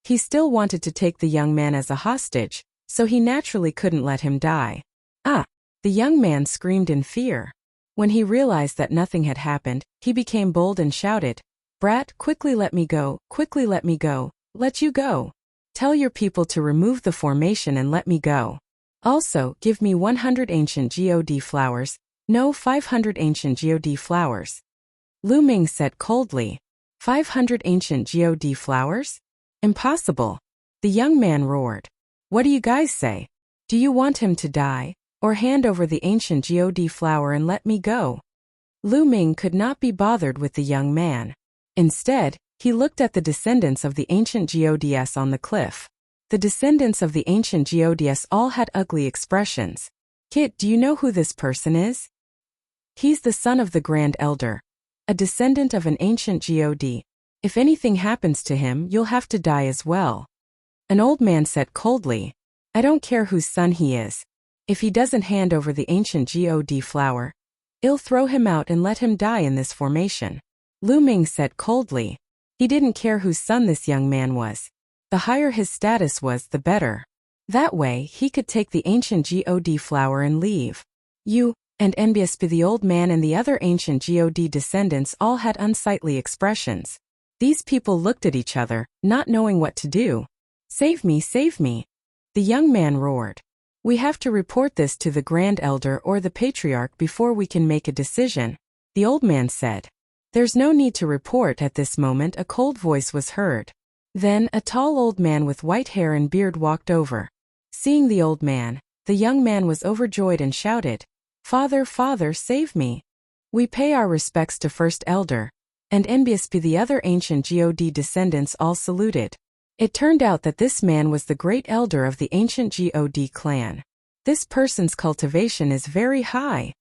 He still wanted to take the young man as a hostage, so he naturally couldn't let him die. Ah! The young man screamed in fear. When he realized that nothing had happened, he became bold and shouted, "Brat, quickly let me go, quickly let me go, let you go. Tell your people to remove the formation and let me go. Also, give me 100 ancient god flowers, no 500 ancient god flowers." Lu Ming said coldly. 500 ancient God flowers? Impossible. The young man roared. What do you guys say? Do you want him to die, or hand over the ancient God flower and let me go? Lu Ming could not be bothered with the young man. Instead, he looked at the descendants of the ancient gods on the cliff. The descendants of the ancient gods all had ugly expressions. Kid, do you know who this person is? He's the son of the Grand Elder, a descendant of an ancient god. If anything happens to him, you'll have to die as well. An old man said coldly, I don't care whose son he is. If he doesn't hand over the ancient god flower, I'll throw him out and let him die in this formation. Lu Ming said coldly. He didn't care whose son this young man was. The higher his status was, the better. That way, he could take the ancient god flower and leave. You and NBSP, the old man and the other ancient god descendants all had unsightly expressions. These people looked at each other, not knowing what to do. Save me, save me. The young man roared. We have to report this to the Grand Elder or the Patriarch before we can make a decision, the old man said. There's no need to report at this moment, a cold voice was heard. Then a tall old man with white hair and beard walked over. Seeing the old man, the young man was overjoyed and shouted, Father, Father, save me. We pay our respects to First Elder, and NBSP, the other ancient god descendants all saluted. It turned out that this man was the great elder of the ancient god clan. This person's cultivation is very high.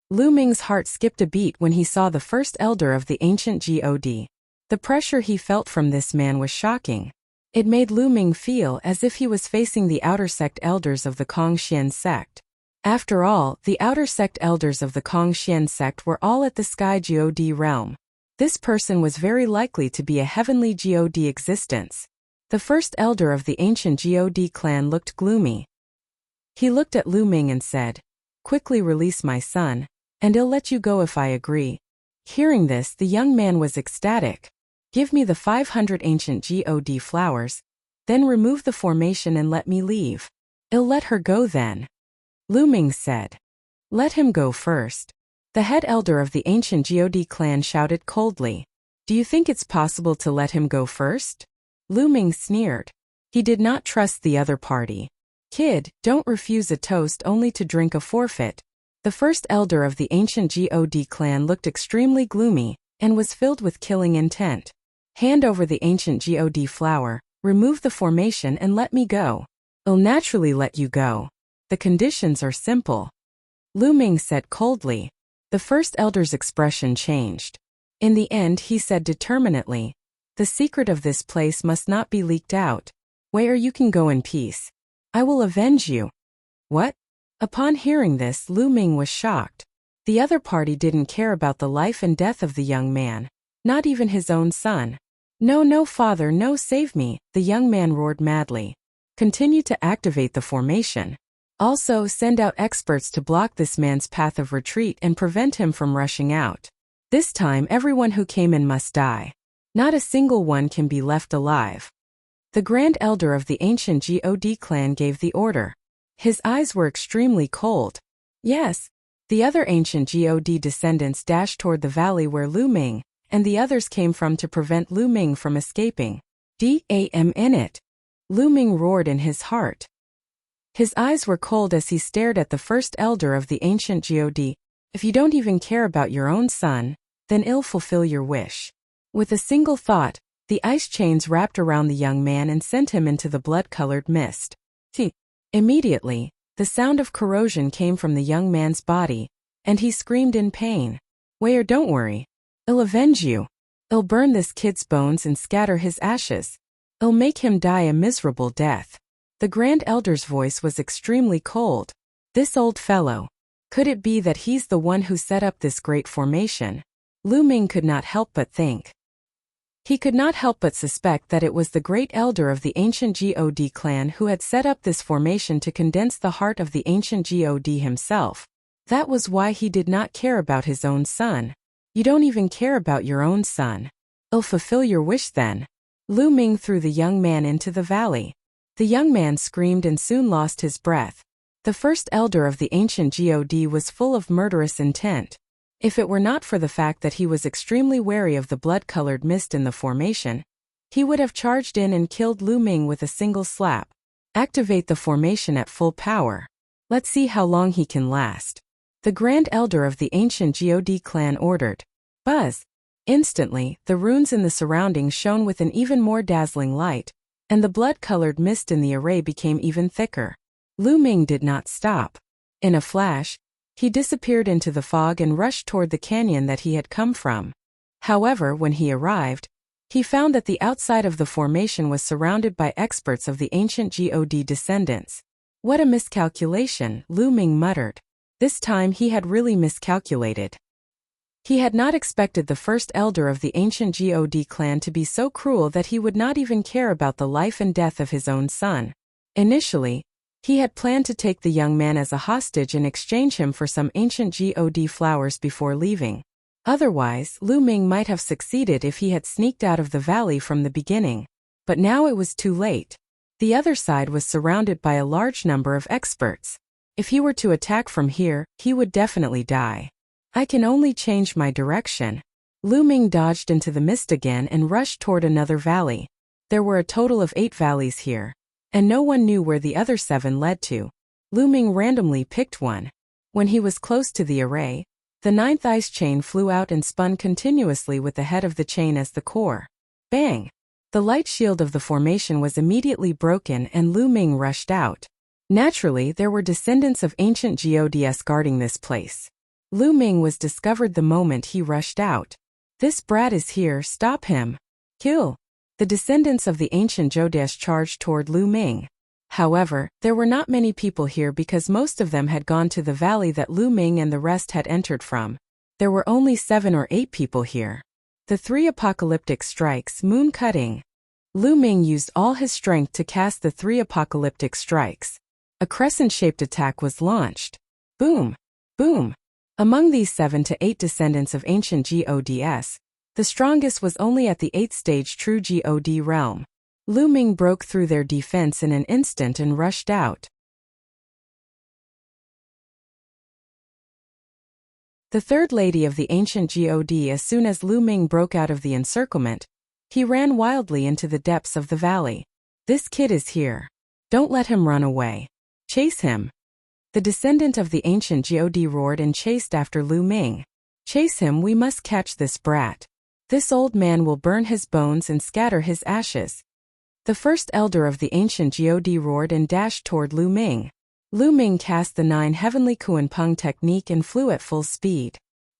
Lu Ming's heart skipped a beat when he saw the first elder of the ancient god. The pressure he felt from this man was shocking. It made Lu Ming feel as if he was facing the outer sect elders of the Kongxian sect. After all, the outer sect elders of the Kongxian sect were all at the sky god realm. This person was very likely to be a heavenly god existence. The first elder of the ancient god clan looked gloomy. He looked at Lu Ming and said, Quickly release my son, and I'll let you go if I agree. Hearing this, the young man was ecstatic. Give me the 500 ancient god flowers, then remove the formation and let me leave. I'll let her go then. Lu Ming said. Let him go first. The head elder of the ancient god clan shouted coldly. Do you think it's possible to let him go first? Lu Ming sneered. He did not trust the other party. Kid, don't refuse a toast only to drink a forfeit. The first elder of the ancient god clan looked extremely gloomy, and was filled with killing intent. Hand over the ancient god flower, remove the formation and let me go. I'll naturally let you go. The conditions are simple. Lu Ming said coldly. The first elder's expression changed. In the end he said determinedly, the secret of this place must not be leaked out. Where you can go in peace. I will avenge you. What? Upon hearing this, Lu Ming was shocked. The other party didn't care about the life and death of the young man. Not even his own son. No, no, father, no, save me, the young man roared madly. Continue to activate the formation. Also, send out experts to block this man's path of retreat and prevent him from rushing out. This time, everyone who came in must die. Not a single one can be left alive. The Grand Elder of the ancient god clan gave the order. His eyes were extremely cold. Yes. The other ancient god descendants dashed toward the valley where Lu Ming and the others came from to prevent Lu Ming from escaping. Damn in it. Lu Ming roared in his heart. His eyes were cold as he stared at the first elder of the ancient god. If you don't even care about your own son, then I'll fulfill your wish. With a single thought, the ice chains wrapped around the young man and sent him into the blood-colored mist. Immediately, the sound of corrosion came from the young man's body, and he screamed in pain. Where, don't worry. I'll avenge you. I'll burn this kid's bones and scatter his ashes. I'll make him die a miserable death. The Grand Elder's voice was extremely cold. This old fellow. Could it be that he's the one who set up this great formation? Lu Ming could not help but think. He could not help but suspect that it was the great elder of the ancient god clan who had set up this formation to condense the heart of the ancient god himself. That was why he did not care about his own son. You don't even care about your own son. I'll fulfill your wish then. Lu Ming threw the young man into the valley. The young man screamed and soon lost his breath. The first elder of the ancient god was full of murderous intent. If it were not for the fact that he was extremely wary of the blood-colored mist in the formation, he would have charged in and killed Lu Ming with a single slap. Activate the formation at full power. Let's see how long he can last. The Grand Elder of the ancient God clan ordered. Buzz! Instantly, the runes in the surroundings shone with an even more dazzling light, and the blood-colored mist in the array became even thicker. Lu Ming did not stop. In a flash, he disappeared into the fog and rushed toward the canyon that he had come from. However, when he arrived, he found that the outside of the formation was surrounded by experts of the ancient God descendants. What a miscalculation, Lu Ming muttered. This time he had really miscalculated. He had not expected the first elder of the ancient God clan to be so cruel that he would not even care about the life and death of his own son. Initially, he had planned to take the young man as a hostage and exchange him for some ancient God flowers before leaving. Otherwise, Lu Ming might have succeeded if he had sneaked out of the valley from the beginning. But now it was too late. The other side was surrounded by a large number of experts. If he were to attack from here, he would definitely die. I can only change my direction. Lu Ming dodged into the mist again and rushed toward another valley. There were a total of 8 valleys here, and no one knew where the other 7 led to. Lu Ming randomly picked one. When he was close to the array, the 9th ice chain flew out and spun continuously with the head of the chain as the core. Bang! The light shield of the formation was immediately broken and Lu Ming rushed out. Naturally, there were descendants of ancient gods guarding this place. Lu Ming was discovered the moment he rushed out. This brat is here, stop him. Kill! The descendants of the ancient gods charged toward Lu Ming. However, there were not many people here because most of them had gone to the valley that Lu Ming and the rest had entered from. There were only 7 or 8 people here. The 3 apocalyptic strikes, moon cutting. Lu Ming used all his strength to cast the 3 apocalyptic strikes. A crescent-shaped attack was launched. Boom! Boom! Among these 7 to 8 descendants of ancient gods, the strongest was only at the 8th stage true God realm. Lu Ming broke through their defense in an instant and rushed out. The third lady of the ancient God. As soon as Lu Ming broke out of the encirclement, he ran wildly into the depths of the valley. This kid is here. Don't let him run away. Chase him. The descendant of the ancient God roared and chased after Lu Ming. Chase him, we must catch this brat. This old man will burn his bones and scatter his ashes. The first elder of the ancient God roared and dashed toward Lu Ming. Lu Ming cast the 9 heavenly Kuan-Peng technique and flew at full speed.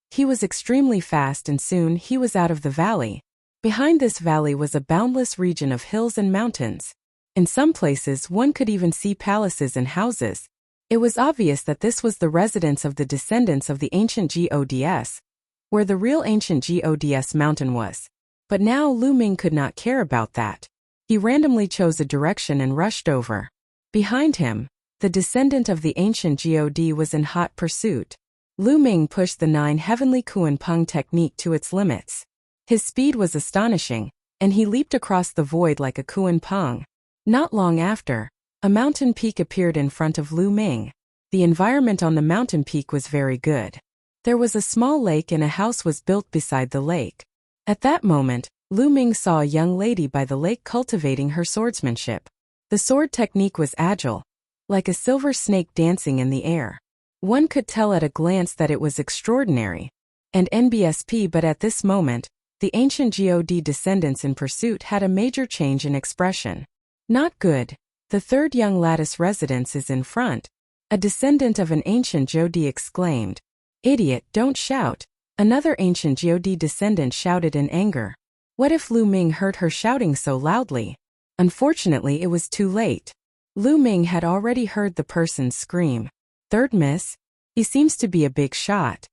He was extremely fast and soon he was out of the valley. Behind this valley was a boundless region of hills and mountains. In some places one could even see palaces and houses. It was obvious that this was the residence of the descendants of the ancient gods, where the real ancient gods mountain was. But now Lu Ming could not care about that. He randomly chose a direction and rushed over. Behind him, the descendant of the ancient God was in hot pursuit. Lu Ming pushed the 9 heavenly Kuan-Peng technique to its limits. His speed was astonishing, and he leaped across the void like a Kuan-Peng. Not long after, a mountain peak appeared in front of Lu Ming. The environment on the mountain peak was very good. There was a small lake and a house was built beside the lake. At that moment, Lu Ming saw a young lady by the lake cultivating her swordsmanship. The sword technique was agile, like a silver snake dancing in the air. One could tell at a glance that it was extraordinary. And NBSP, but at this moment, the ancient God descendants in pursuit had a major change in expression. Not good. The third young lattice residence is in front. A descendant of an ancient God exclaimed. Idiot, don't shout. Another ancient God descendant shouted in anger. What if Lu Ming heard her shouting so loudly? Unfortunately, it was too late. Lu Ming had already heard the person scream. Third miss? He seems to be a big shot.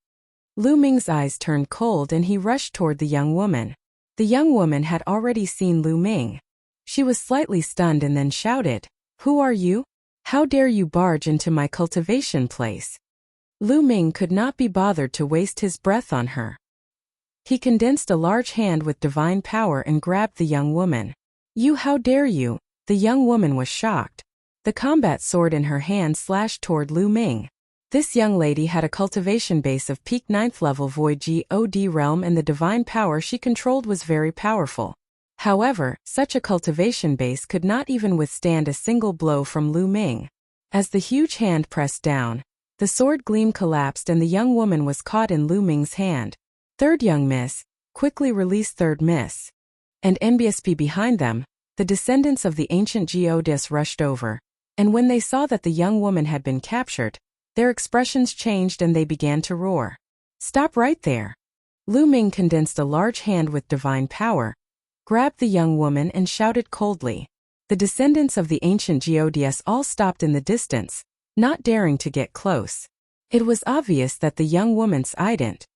Lu Ming's eyes turned cold and he rushed toward the young woman. The young woman had already seen Lu Ming. She was slightly stunned and then shouted, Who are you? How dare you barge into my cultivation place? Lu Ming could not be bothered to waste his breath on her. He condensed a large hand with divine power and grabbed the young woman. You, how dare you? The young woman was shocked. The combat sword in her hand slashed toward Lu Ming. This young lady had a cultivation base of peak 9th level Void God realm, and the divine power she controlled was very powerful. However, such a cultivation base could not even withstand a single blow from Lu Ming. As the huge hand pressed down, the sword gleam collapsed and the young woman was caught in Lu Ming's hand. Third young miss, quickly release third miss. And NBSP behind them, the descendants of the ancient Goddess rushed over. And when they saw that the young woman had been captured, their expressions changed and they began to roar. Stop right there. Lu Ming condensed a large hand with divine power, grabbed the young woman and shouted coldly. The descendants of the ancient Goddess all stopped in the distance, not daring to get close. It was obvious that the young woman's identity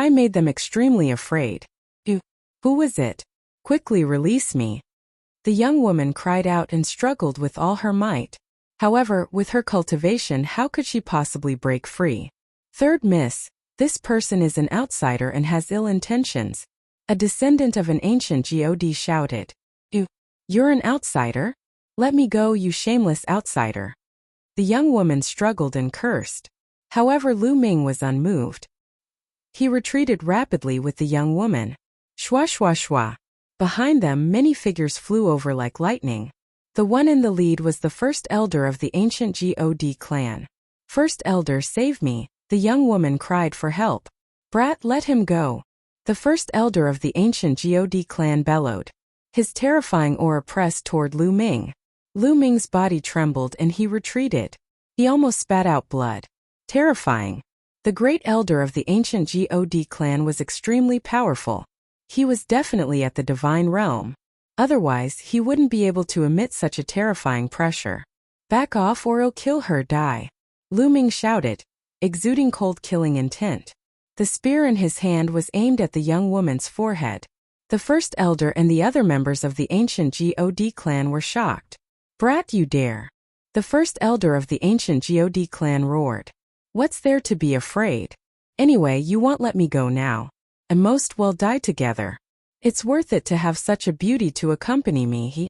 made them extremely afraid. Who was it? Quickly release me. The young woman cried out and struggled with all her might. However, with her cultivation, how could she possibly break free? Third miss, this person is an outsider and has ill intentions. A descendant of an ancient God shouted. You're an outsider? Let me go, you shameless outsider. The young woman struggled and cursed. However, Lu Ming was unmoved. He retreated rapidly with the young woman. Shwa shwa shwa. Behind them, many figures flew over like lightning. The one in the lead was the first elder of the ancient God clan. First elder, save me, the young woman cried for help. Brat, let him go. The first elder of the ancient God clan bellowed. His terrifying aura pressed toward Lu Ming. Lu Ming's body trembled and he retreated. He almost spat out blood. Terrifying. The great elder of the ancient God clan was extremely powerful. He was definitely at the divine realm. Otherwise, he wouldn't be able to emit such a terrifying pressure. Back off or I'll kill her, die. Lu Ming shouted, exuding cold killing intent. The spear in his hand was aimed at the young woman's forehead. The first elder and the other members of the ancient God clan were shocked. Brat, you dare. The first elder of the ancient God clan roared. What's there to be afraid? Anyway, you won't let me go now. And most will die together. It's worth it to have such a beauty to accompany me,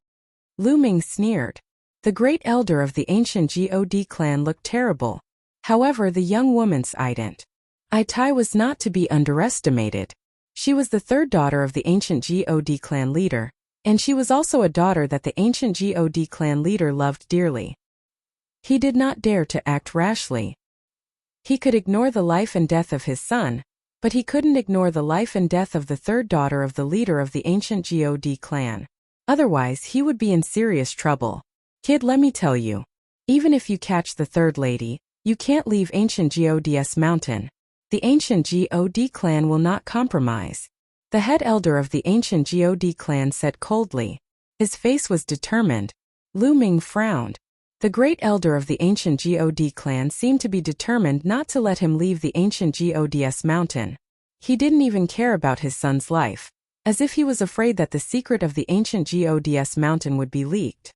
Lu Ming sneered. The great elder of the ancient God clan looked terrible. However, the young woman's identity was not to be underestimated. She was the third daughter of the ancient God clan leader, and she was also a daughter that the ancient God clan leader loved dearly. He did not dare to act rashly. He could ignore the life and death of his son, but he couldn't ignore the life and death of the third daughter of the leader of the ancient God clan. Otherwise, he would be in serious trouble. Kid, let me tell you. Even if you catch the third lady, you can't leave ancient Goddess mountain. The ancient God clan will not compromise. The head elder of the ancient God clan said coldly. His face was determined. Lu Ming frowned. The great elder of the ancient God clan seemed to be determined not to let him leave the ancient Goddess mountain. He didn't even care about his son's life, as if he was afraid that the secret of the ancient Goddess mountain would be leaked.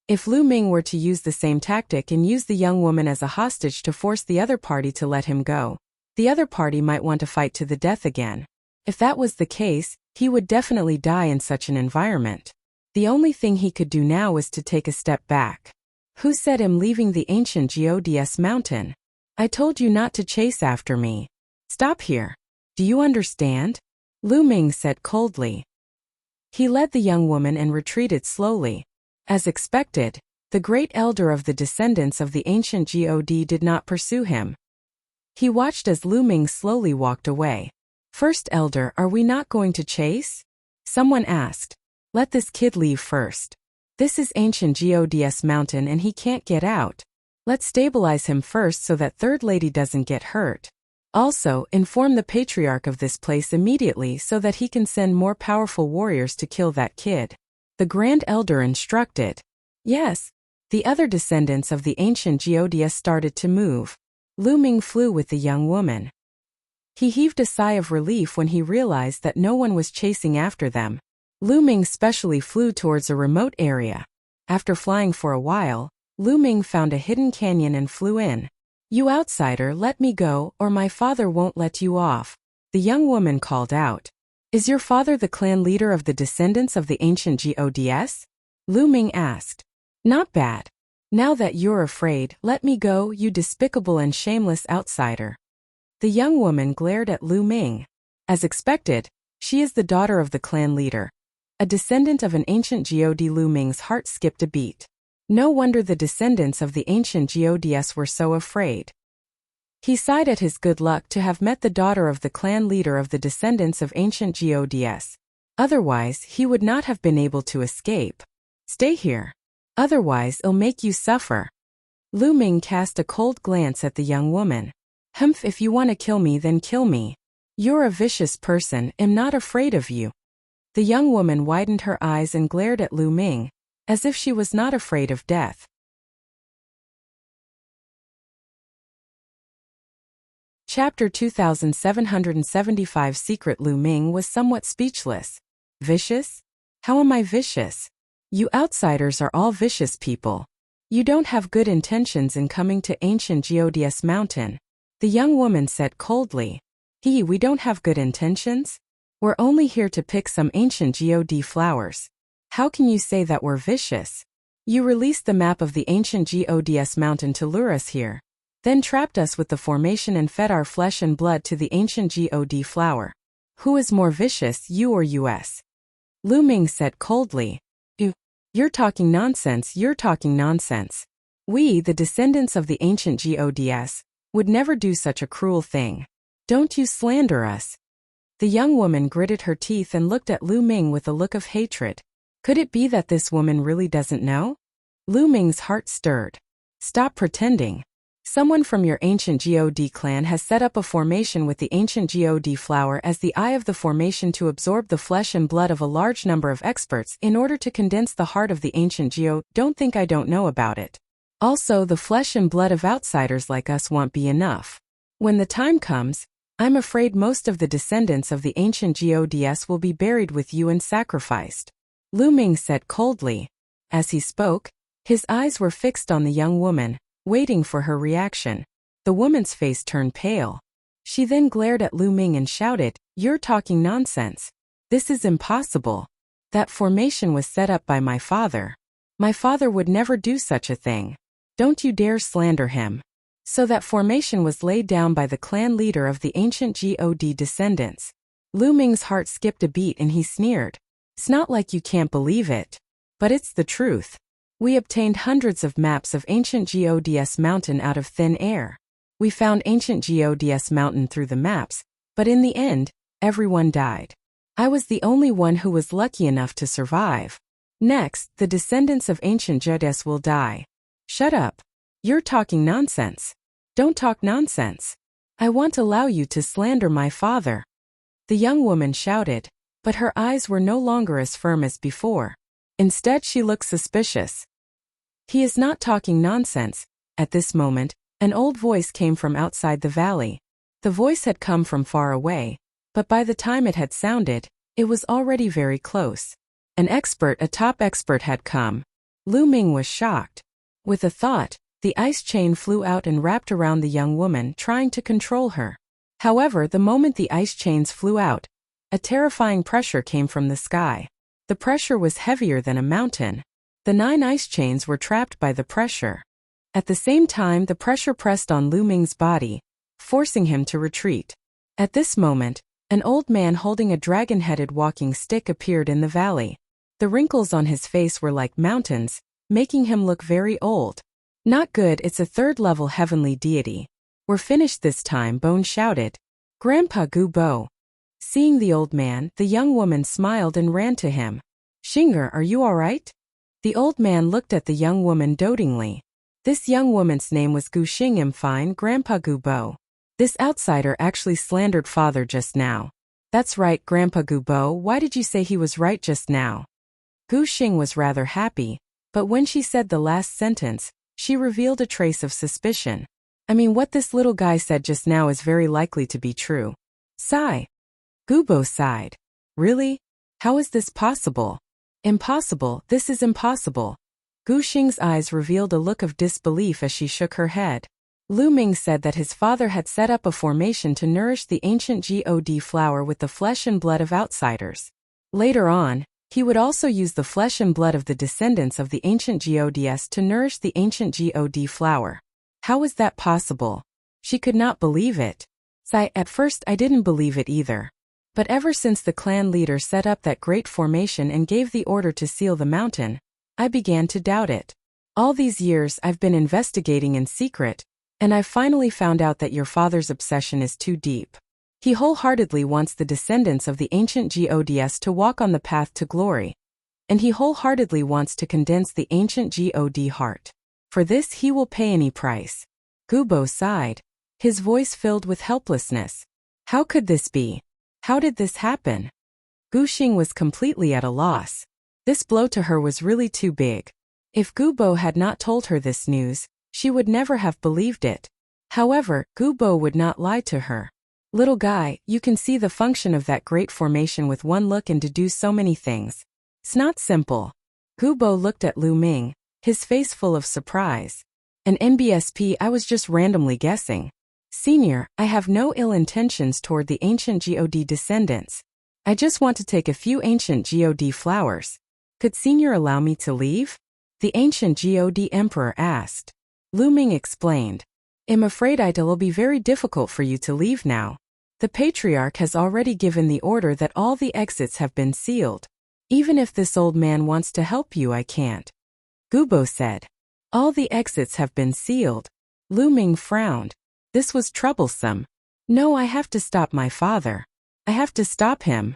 If Lu Ming were to use the same tactic and use the young woman as a hostage to force the other party to let him go, the other party might want to fight to the death again. If that was the case, he would definitely die in such an environment. The only thing he could do now was to take a step back. Who said him leaving the ancient Goddess mountain? I told you not to chase after me. Stop here. Do you understand? Lu Ming said coldly. He led the young woman and retreated slowly. As expected, the great elder of the descendants of the ancient God did not pursue him. He watched as Lu Ming slowly walked away. First elder, are we not going to chase? Someone asked. Let this kid leave first. This is ancient Goddess mountain and he can't get out. Let's stabilize him first so that third lady doesn't get hurt. Also, inform the patriarch of this place immediately so that he can send more powerful warriors to kill that kid. The grand elder instructed. Yes. The other descendants of the ancient Goddess started to move. Lu Ming flew with the young woman. He heaved a sigh of relief when he realized that no one was chasing after them. Lu Ming specially flew towards a remote area. After flying for a while, Lu Ming found a hidden canyon and flew in. You outsider, let me go, or my father won't let you off. The young woman called out. Is your father the clan leader of the descendants of the ancient Goddess? Lu Ming asked. Not bad. Now that you're afraid, let me go, you despicable and shameless outsider. The young woman glared at Lu Ming. As expected, she is the daughter of the clan leader. A descendant of an ancient god. Lu Ming's heart skipped a beat. No wonder the descendants of the ancient gods were so afraid. He sighed at his good luck to have met the daughter of the clan leader of the descendants of ancient gods. Otherwise, he would not have been able to escape. Stay here. Otherwise, it'll make you suffer. Lu Ming cast a cold glance at the young woman. Humph, if you want to kill me, then kill me. You're a vicious person, I'm not afraid of you. The young woman widened her eyes and glared at Lu Ming, as if she was not afraid of death. Chapter 2775 Secret. Lu Ming was somewhat speechless. Vicious? How am I vicious? You outsiders are all vicious people. You don't have good intentions in coming to ancient gods mountain. The young woman said coldly. We don't have good intentions? We're only here to pick some ancient god flowers. How can you say that we're vicious? You released the map of the ancient gods mountain to lure us here. Then trapped us with the formation and fed our flesh and blood to the ancient god flower. Who is more vicious, you or us? Lu Ming said coldly. You're talking nonsense, you're talking nonsense. We, the descendants of the ancient gods, would never do such a cruel thing. Don't you slander us. The young woman gritted her teeth and looked at Lu Ming with a look of hatred. Could it be that this woman really doesn't know? Lu Ming's heart stirred. Stop pretending. Someone from your ancient god clan has set up a formation with the ancient god flower as the eye of the formation to absorb the flesh and blood of a large number of experts in order to condense the heart of the ancient god. Don't think I don't know about it. Also, the flesh and blood of outsiders like us won't be enough. When the time comes, I'm afraid most of the descendants of the ancient gods will be buried with you and sacrificed. Lu Ming said coldly. As he spoke, his eyes were fixed on the young woman, waiting for her reaction. The woman's face turned pale. She then glared at Lu Ming and shouted, You're talking nonsense. This is impossible. That formation was set up by my father. My father would never do such a thing. Don't you dare slander him. So that formation was laid down by the clan leader of the ancient god descendants. Lu Ming's heart skipped a beat and he sneered. It's not like you can't believe it. But it's the truth. We obtained hundreds of maps of ancient gods mountain out of thin air. We found ancient gods mountain through the maps, but in the end, everyone died. I was the only one who was lucky enough to survive. Next, the descendants of ancient gods will die. Shut up. You're talking nonsense. Don't talk nonsense. I won't allow you to slander my father. The young woman shouted, but her eyes were no longer as firm as before. Instead, she looked suspicious. He is not talking nonsense. At this moment, an old voice came from outside the valley. The voice had come from far away, but by the time it had sounded, it was already very close. A top expert had come. Lu Ming was shocked. With a thought, the ice chain flew out and wrapped around the young woman, trying to control her. However, the moment the ice chains flew out, a terrifying pressure came from the sky. The pressure was heavier than a mountain. The 9 ice chains were trapped by the pressure. At the same time, the pressure pressed on Lu Ming's body, forcing him to retreat. At this moment, an old man holding a dragon-headed walking stick appeared in the valley. The wrinkles on his face were like mountains, making him look very old. Not good, it's a 3rd-level heavenly deity. We're finished this time, Bone shouted. Grandpa Gu Bo. Seeing the old man, the young woman smiled and ran to him. Xinger, are you all right? The old man looked at the young woman dotingly. This young woman's name was Gu Xing. I'm fine, Grandpa Gu Bo. This outsider actually slandered father just now. That's right, Grandpa Gu Bo, why did you say he was right just now? Gu Xing was rather happy, but when she said the last sentence, she revealed a trace of suspicion. I mean, what this little guy said just now is very likely to be true. Sigh. Gu Bo sighed. Really? How is this possible? Impossible, this is impossible. Gu Xing's eyes revealed a look of disbelief as she shook her head. Lu Ming said that his father had set up a formation to nourish the ancient god flower with the flesh and blood of outsiders. Later on, He would also use the flesh and blood of the descendants of the ancient gods to nourish the ancient god flower. How was that possible? She could not believe it. At first I didn't believe it either. But ever since the clan leader set up that great formation and gave the order to seal the mountain, I began to doubt it. All these years I've been investigating in secret, and I've finally found out that your father's obsession is too deep. He wholeheartedly wants the descendants of the ancient gods to walk on the path to glory, and he wholeheartedly wants to condense the ancient god heart. For this he will pay any price. Gubo sighed, his voice filled with helplessness. How could this be? How did this happen? Guxing was completely at a loss. This blow to her was really too big. If Gubo had not told her this news, she would never have believed it. However, Gubo would not lie to her. Little guy, you can see the function of that great formation with one look and deduce so many things. It's not simple. Gubo looked at Lu Ming, his face full of surprise. An NBSP, I was just randomly guessing. Senior, I have no ill intentions toward the ancient god descendants. I just want to take a few ancient god flowers. Could Senior allow me to leave? The ancient god emperor asked. Lu Ming explained. I'm afraid it'll be very difficult for you to leave now. The patriarch has already given the order that all the exits have been sealed. Even if this old man wants to help you, I can't. Gubo said. All the exits have been sealed. Lu Ming frowned. This was troublesome. No, I have to stop my father. I have to stop him.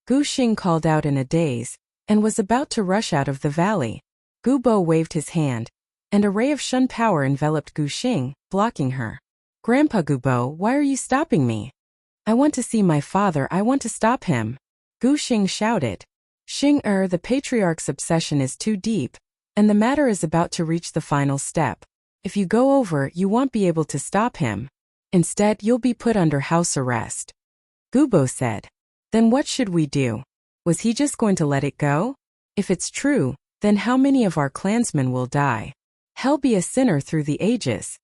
Guxing called out in a daze, and was about to rush out of the valley. Gubo waved his hand, and a ray of Shun power enveloped Guxing, blocking her. Grandpa Gubo, why are you stopping me? I want to see my father, I want to stop him. Guxing shouted. The patriarch's obsession is too deep, and the matter is about to reach the final step. If you go over, you won't be able to stop him. Instead, you'll be put under house arrest. Gubo said. Then what should we do? Was he just going to let it go? If it's true, then how many of our clansmen will die? Hell be a sinner through the ages.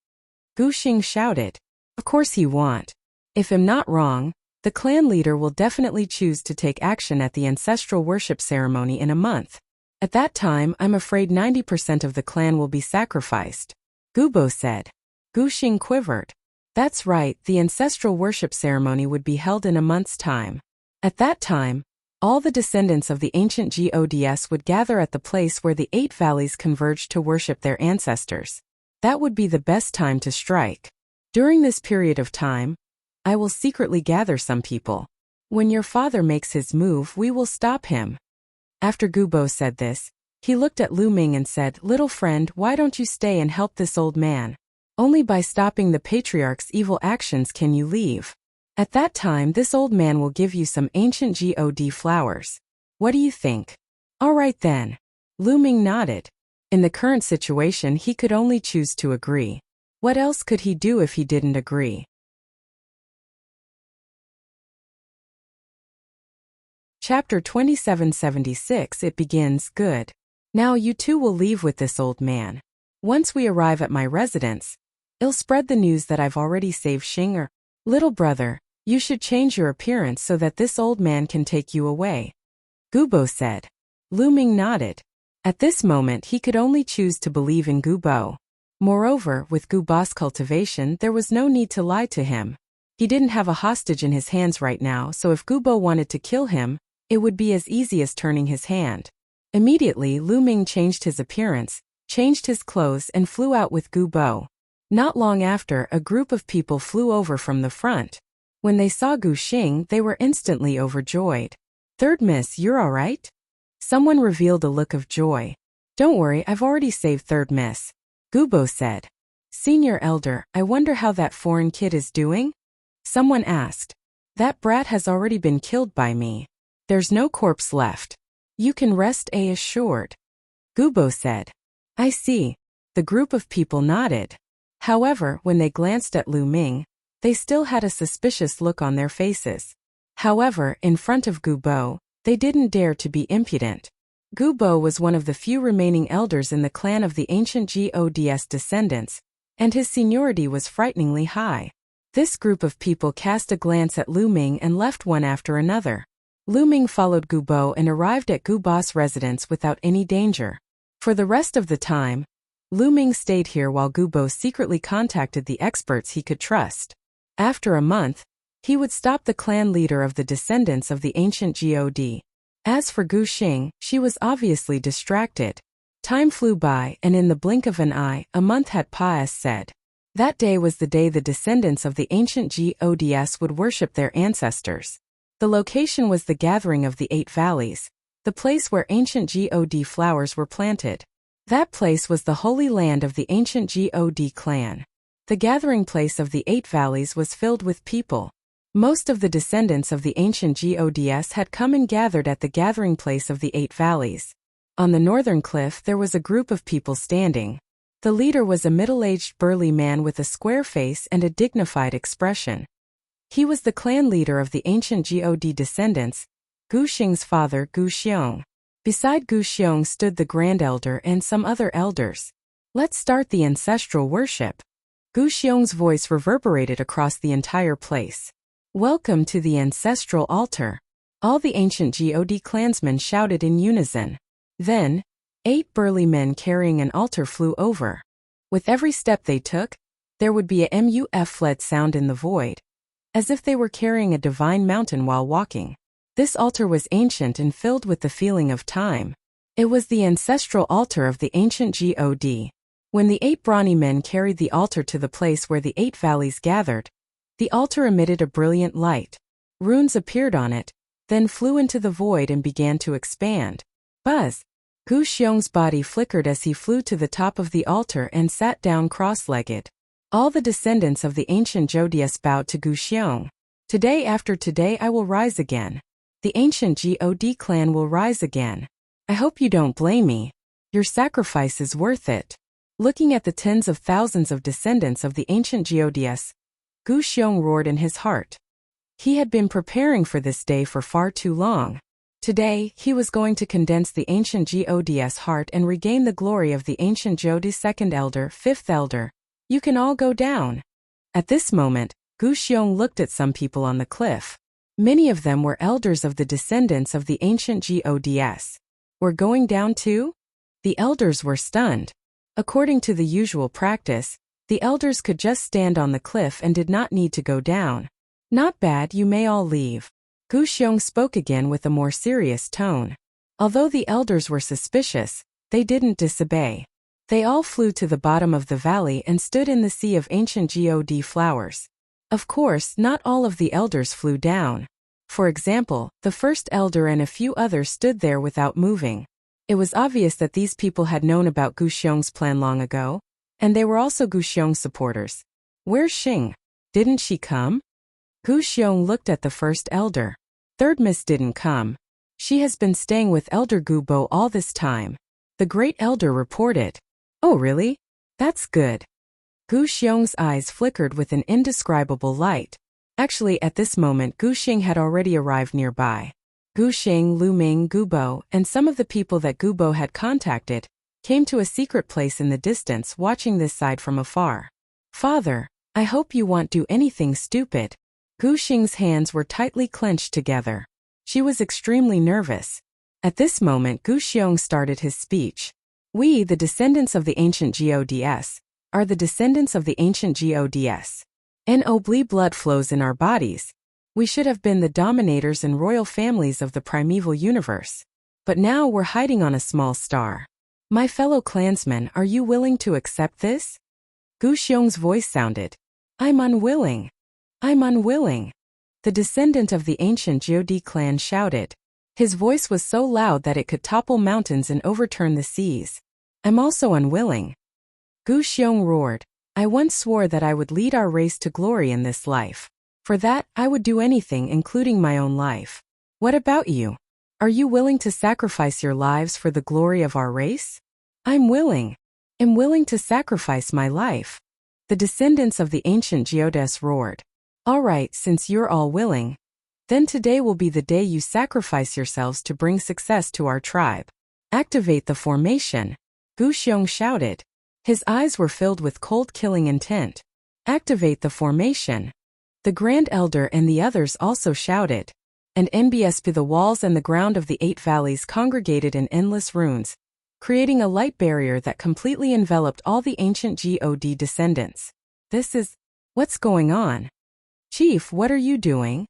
Guxing shouted. Of course he won't. If I'm not wrong, the clan leader will definitely choose to take action at the ancestral worship ceremony in a month. At that time, I'm afraid 90% of the clan will be sacrificed. Gubo said. Guxing quivered. That's right, the ancestral worship ceremony would be held in a month's time. At that time, all the descendants of the ancient gods would gather at the place where the 8 valleys converged to worship their ancestors. That would be the best time to strike. During this period of time, I will secretly gather some people. When your father makes his move, we will stop him. After Gubo said this, he looked at Lu Ming and said, Little friend, why don't you stay and help this old man? Only by stopping the patriarch's evil actions can you leave. At that time, this old man will give you some ancient god flowers. What do you think? All right then. Lu Ming nodded. In the current situation, he could only choose to agree. What else could he do if he didn't agree? Chapter 2776. It begins. Good. Now you two will leave with this old man. Once we arrive at my residence, I'll spread the news that I've already saved Xing. Little brother, you should change your appearance so that this old man can take you away. Gubo said. Lu Ming nodded. At this moment he could only choose to believe in Gubo. Moreover, with Gubo's cultivation there was no need to lie to him. He didn't have a hostage in his hands right now, so if Gubo wanted to kill him, it would be as easy as turning his hand. Immediately Lu Ming changed his appearance, changed his clothes and flew out with Gubo. Not long after, a group of people flew over from the front. When they saw Guxing, they were instantly overjoyed. Third Miss, you're all right? Someone revealed a look of joy. Don't worry, I've already saved Third Miss. Gubo said. Senior Elder, I wonder how that foreign kid is doing? Someone asked. That brat has already been killed by me. There's no corpse left. You can rest assured. Gubo said. I see. The group of people nodded. However, when they glanced at Lu Ming, they still had a suspicious look on their faces. However, in front of Gubo, they didn't dare to be impudent. Gubo was one of the few remaining elders in the clan of the ancient gods descendants, and his seniority was frighteningly high. This group of people cast a glance at Lu Ming and left one after another. Lu Ming followed Gu Bo and arrived at Gu Ba's residence without any danger. For the rest of the time, Lu Ming stayed here while Gu Bo secretly contacted the experts he could trust. After a month, he would stop the clan leader of the descendants of the ancient God. As for Gu Xing, she was obviously distracted. Time flew by, and in the blink of an eye, a month had passed. That day was the day the descendants of the ancient gods would worship their ancestors. The location was the gathering of the 8 valleys, the place where ancient god flowers were planted. That place was the holy land of the ancient god clan. The gathering place of the 8 valleys was filled with people. Most of the descendants of the ancient gods had come and gathered at the gathering place of the 8 valleys. On the northern cliff there was a group of people standing. The leader was a middle-aged burly man with a square face and a dignified expression. He was the clan leader of the ancient god descendants, Gu Xing's father Gu Xiong. Beside Gu Xiong stood the Grand Elder and some other elders. Let's start the ancestral worship. Gu Xiong's voice reverberated across the entire place. Welcome to the ancestral altar. All the ancient god clansmen shouted in unison. Then, 8 burly men carrying an altar flew over. With every step they took, there would be a muffled sound in the void, as if they were carrying a divine mountain while walking. This altar was ancient and filled with the feeling of time. It was the ancestral altar of the ancient god. When the 8 brawny men carried the altar to the place where the 8 valleys gathered, the altar emitted a brilliant light. Runes appeared on it, then flew into the void and began to expand. Buzz! Gu Xiong's body flickered as he flew to the top of the altar and sat down cross-legged. All the descendants of the ancient gods bowed to Gu Xiong. Today after today I will rise again. The ancient god clan will rise again. I hope you don't blame me. Your sacrifice is worth it. Looking at the tens of thousands of descendants of the ancient gods, Gu Xiong roared in his heart. He had been preparing for this day for far too long. Today, he was going to condense the ancient god's heart and regain the glory of the ancient god's 2nd elder, 5th elder. You can all go down. At this moment, Gu Xiong looked at some people on the cliff. Many of them were elders of the descendants of the ancient gods. Were going down too? The elders were stunned. According to the usual practice, the elders could just stand on the cliff and did not need to go down. Not bad, you may all leave. Gu Xiong spoke again with a more serious tone. Although the elders were suspicious, they didn't disobey. They all flew to the bottom of the valley and stood in the sea of ancient god flowers. Of course, not all of the elders flew down. For example, the 1st elder and a few others stood there without moving. It was obvious that these people had known about Gu Xiong's plan long ago, and they were also Gu Xiong's supporters. Where's Xing? Didn't she come? Gu Xiong looked at the 1st elder. 3rd Miss didn't come. She has been staying with Elder Gu Bo all this time. The great elder reported. Oh really? That's good. Gu Xiong's eyes flickered with an indescribable light. Actually, at this moment Gu Xing had already arrived nearby. Gu Xing, Lu Ming, Gu Bo, and some of the people that Gu Bo had contacted, came to a secret place in the distance watching this side from afar. Father, I hope you won't do anything stupid. Gu Xing's hands were tightly clenched together. She was extremely nervous. At this moment Gu Xiong started his speech. We, the descendants of the ancient gods, are the descendants of the ancient gods. Noble blood flows in our bodies. We should have been the dominators and royal families of the primeval universe. But now we're hiding on a small star. My fellow clansmen, are you willing to accept this? Gu Xiong's voice sounded. I'm unwilling. I'm unwilling. The descendant of the ancient god clan shouted. His voice was so loud that it could topple mountains and overturn the seas. I'm also unwilling. Gu Xiong roared. I once swore that I would lead our race to glory in this life. For that, I would do anything, including my own life. What about you? Are you willing to sacrifice your lives for the glory of our race? I'm willing. I'm willing to sacrifice my life. The descendants of the ancient gods roared. All right, since you're all willing, then today will be the day you sacrifice yourselves to bring success to our tribe. Activate the formation. Gu Xiong shouted. His eyes were filled with cold killing intent. Activate the formation. The Grand Elder and the others also shouted. and NBSP the walls and the ground of the 8 valleys congregated in endless runes, creating a light barrier that completely enveloped all the ancient God descendants. What's going on? Chief, what are you doing?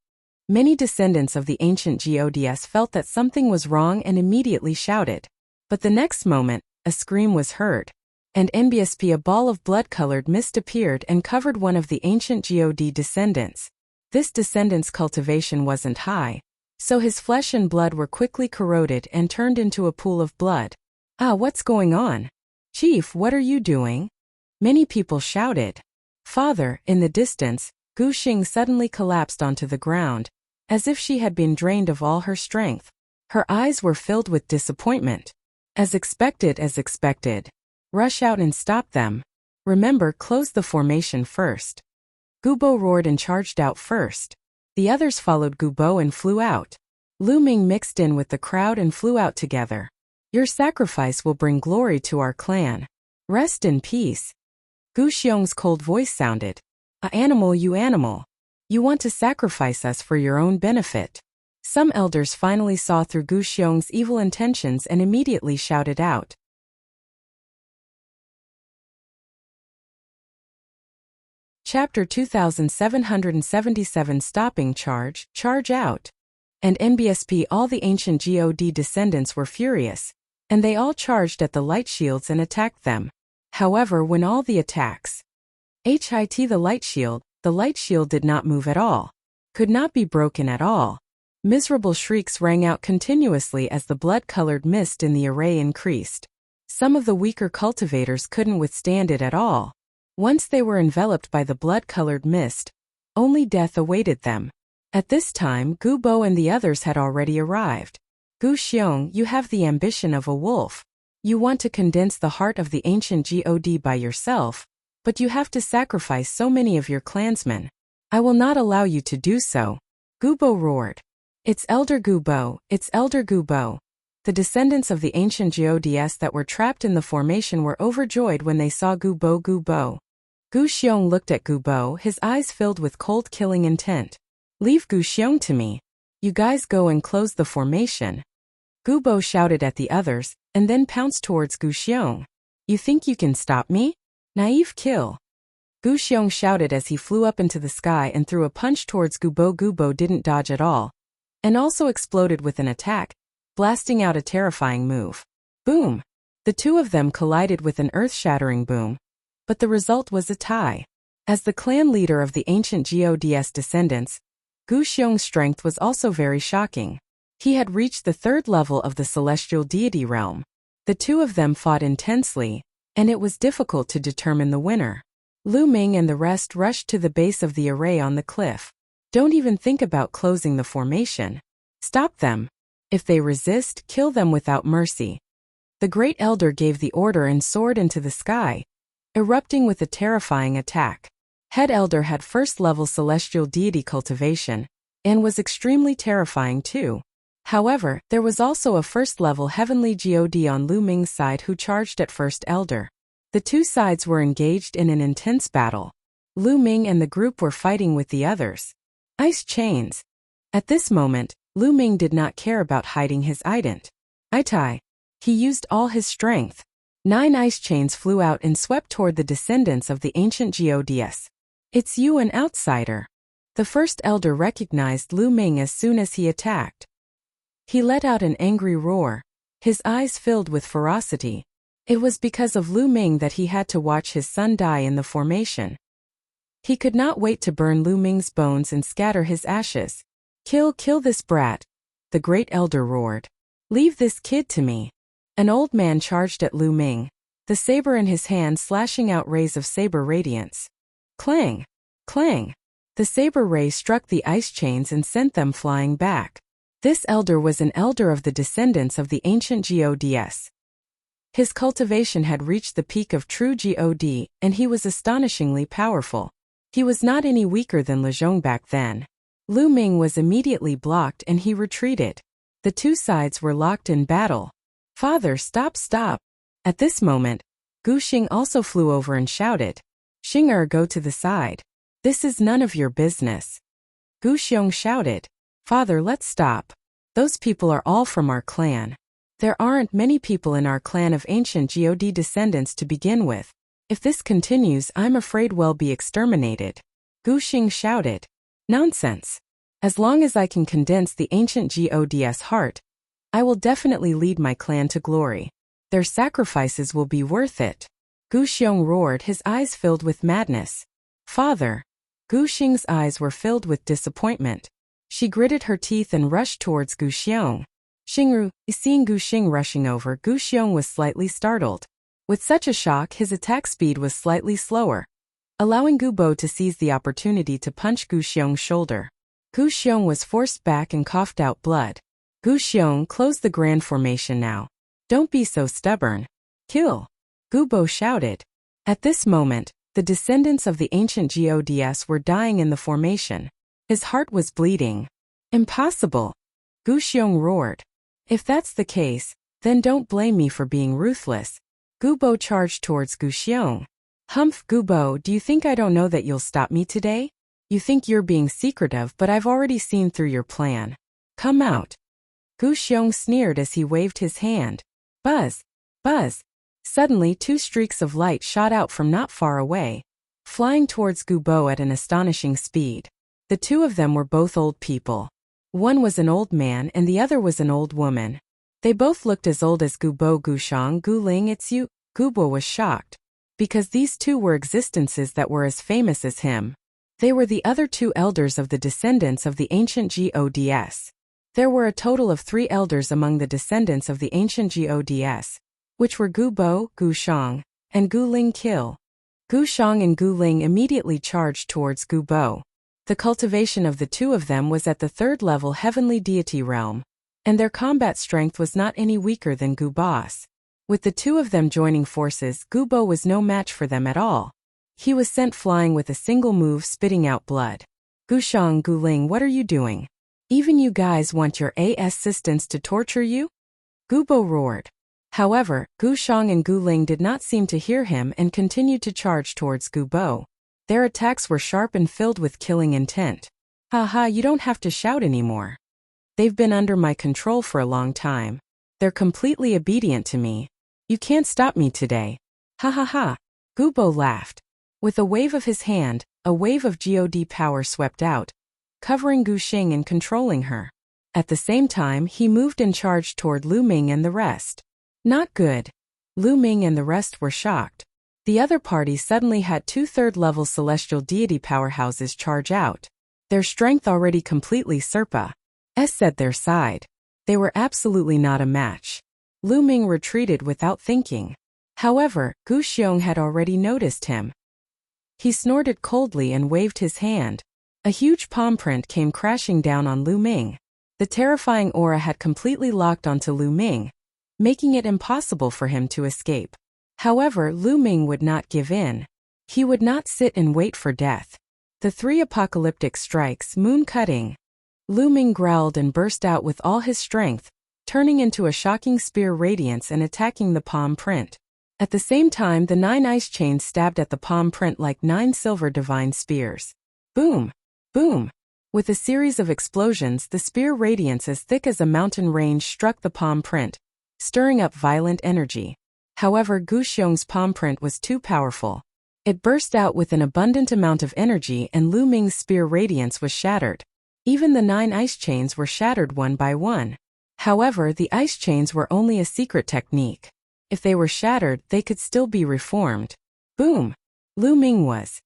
Many descendants of the ancient gods felt that something was wrong and immediately shouted. But the next moment, a scream was heard, and NBSP a ball of blood-colored mist appeared and covered one of the ancient God descendants. This descendant's cultivation wasn't high, so his flesh and blood were quickly corroded and turned into a pool of blood. What's going on? Chief, what are you doing? Many people shouted. Father, in the distance, Gu Xing suddenly collapsed onto the ground, as if she had been drained of all her strength. Her eyes were filled with disappointment. As expected. Rush out and stop them. Remember, close the formation first. Gubo roared and charged out first. The others followed Gubo and flew out. Lu Ming mixed in with the crowd and flew out together. Your sacrifice will bring glory to our clan. Rest in peace. Gu Xiong's cold voice sounded. Animal. You want to sacrifice us for your own benefit. Some elders finally saw through Gu Xiong's evil intentions and immediately shouted out. Chapter 2777 Stopping Charge out. And NBSP all the ancient God descendants were furious, and they all charged at the light shields and attacked them. However, when all the attacks hit the light shield did not move at all, could not be broken at all. Miserable shrieks rang out continuously as the blood-colored mist in the array increased. Some of the weaker cultivators couldn't withstand it at all. Once they were enveloped by the blood-colored mist, only death awaited them. At this time, Gu Bo and the others had already arrived. Gu Xiong, you have the ambition of a wolf. You want to condense the heart of the ancient God by yourself, but you have to sacrifice so many of your clansmen. I will not allow you to do so. Gu Bo roared. It's Elder Gu Bo. The descendants of the ancient gods that were trapped in the formation were overjoyed when they saw Gu Bo. Gu Xiong looked at Gu Bo, his eyes filled with cold killing intent. Leave Gu Xiong to me. You guys go and close the formation. Gu Bo shouted at the others, and then pounced towards Gu Xiong. You think you can stop me? Naive kill. Gu Xiong shouted as he flew up into the sky and threw a punch towards Gu Bo. Gu Bo didn't dodge at all, and also exploded with an attack, blasting out a terrifying move. Boom! The two of them collided with an earth-shattering boom, but the result was a tie. As the clan leader of the ancient gods descendants, Gu Xiong's strength was also very shocking. He had reached the 3rd level of the celestial deity realm. The two of them fought intensely, and it was difficult to determine the winner. Lu Ming and the rest rushed to the base of the array on the cliff. Don't even think about closing the formation. Stop them. If they resist, kill them without mercy. The Great Elder gave the order and soared into the sky, erupting with a terrifying attack. Head Elder had 1st level celestial deity cultivation, and was extremely terrifying too. However, there was also a 1st level heavenly god on Lu Ming's side who charged at 1st Elder. The two sides were engaged in an intense battle. Lu Ming and the group were fighting with the others. Ice chains. At this moment, Lu Ming did not care about hiding his ident. Itai. He used all his strength. 9 ice chains flew out and swept toward the descendants of the ancient gods. It's you, an outsider. The 1st Elder recognized Lu Ming as soon as he attacked. He let out an angry roar, his eyes filled with ferocity. It was because of Lu Ming that he had to watch his son die in the formation. He could not wait to burn Lu Ming's bones and scatter his ashes. Kill this brat, the Great Elder roared. Leave this kid to me. An old man charged at Lu Ming, the saber in his hand slashing out rays of saber radiance. Clang! Clang! The saber ray struck the ice chains and sent them flying back. This elder was an elder of the descendants of the ancient gods. His cultivation had reached the peak of true god, and he was astonishingly powerful. He was not any weaker than Lezhong back then. Lu Ming was immediately blocked and he retreated. The two sides were locked in battle. Father, stop! At this moment, Gu Xing also flew over and shouted, Xing, go to the side. This is none of your business. Gu Xiong shouted, Father, let's stop. Those people are all from our clan. There aren't many people in our clan of ancient God descendants to begin with. If this continues, I'm afraid we'll be exterminated. Gu Xing shouted. Nonsense. As long as I can condense the ancient God's heart, I will definitely lead my clan to glory. Their sacrifices will be worth it. Gu Xiong roared, his eyes filled with madness. Father. Gu Xing's eyes were filled with disappointment. She gritted her teeth and rushed towards Gu Xiong. Xingru, seeing Gu Xing rushing over, Gu Xiong was slightly startled. With such a shock, his attack speed was slightly slower, allowing Gu Bo to seize the opportunity to punch Gu Xiong's shoulder. Gu Xiong was forced back and coughed out blood. Gu Xiong, close the grand formation now. Don't be so stubborn. Kill. Gu Bo shouted. At this moment, the descendants of the ancient Gods were dying in the formation. His heart was bleeding. Impossible. Gu Xiong roared. If that's the case, then don't blame me for being ruthless. Gu Bo charged towards Gu Xiong. Humph, Gu Bo, do you think I don't know that you'll stop me today? You think you're being secretive, but I've already seen through your plan. Come out. Gu Xiong sneered as he waved his hand. Buzz. Buzz. Suddenly 2 streaks of light shot out from not far away, flying towards Gu Bo at an astonishing speed. The 2 of them were both old people. One was an old man and the other was an old woman. They both looked as old as Gu Bo. Gu Shang, Gu Ling, it's you. Gu Bo was shocked, because these 2 were existences that were as famous as him. They were the other 2 elders of the descendants of the ancient Gods. There were a total of 3 elders among the descendants of the ancient Gods, which were Gu Bo, Gu Shang, and Gu Ling. Kill. Gu Shang and Gu Ling immediately charged towards Gu Bo. The cultivation of the 2 of them was at the 3rd level heavenly deity realm, and their combat strength was not any weaker than Gu Bo's. With the 2 of them joining forces, Gu Bo was no match for them at all. He was sent flying with a single move, spitting out blood. Gu Shang, Gu Ling, what are you doing? Even you guys want your assistants to torture you? Gu Bo roared. However, Gu Shang and Gu Ling did not seem to hear him and continued to charge towards Gu Bo. Their attacks were sharp and filled with killing intent. Haha, you don't have to shout anymore. They've been under my control for a long time. They're completely obedient to me. You can't stop me today. Ha ha ha. Gu Bo laughed. With a wave of his hand, a wave of God power swept out, covering Gu Xing and controlling her. At the same time, he moved and charged toward Lu Ming and the rest. Not good. Lu Ming and the rest were shocked. The other party suddenly had 2 3rd-level celestial deity powerhouses charge out. Their strength already completely surpassed their side. They were absolutely not a match. Lu Ming retreated without thinking. However, Gu Xiong had already noticed him. He snorted coldly and waved his hand. A huge palm print came crashing down on Lu Ming. The terrifying aura had completely locked onto Lu Ming, making it impossible for him to escape. However, Lu Ming would not give in. He would not sit and wait for death. The 3 apocalyptic strikes, moon-cutting. Lu Ming growled and burst out with all his strength, turning into a shocking spear radiance and attacking the palm print. At the same time, the 9 ice chains stabbed at the palm print like 9 silver divine spears. Boom! Boom! With a series of explosions, the spear radiance as thick as a mountain range struck the palm print, stirring up violent energy. However, Gu Xiong's palm print was too powerful. It burst out with an abundant amount of energy and Lu Ming's spear radiance was shattered. Even the 9 ice chains were shattered one by one. However, the ice chains were only a secret technique. If they were shattered, they could still be reformed. Boom! Lu Ming was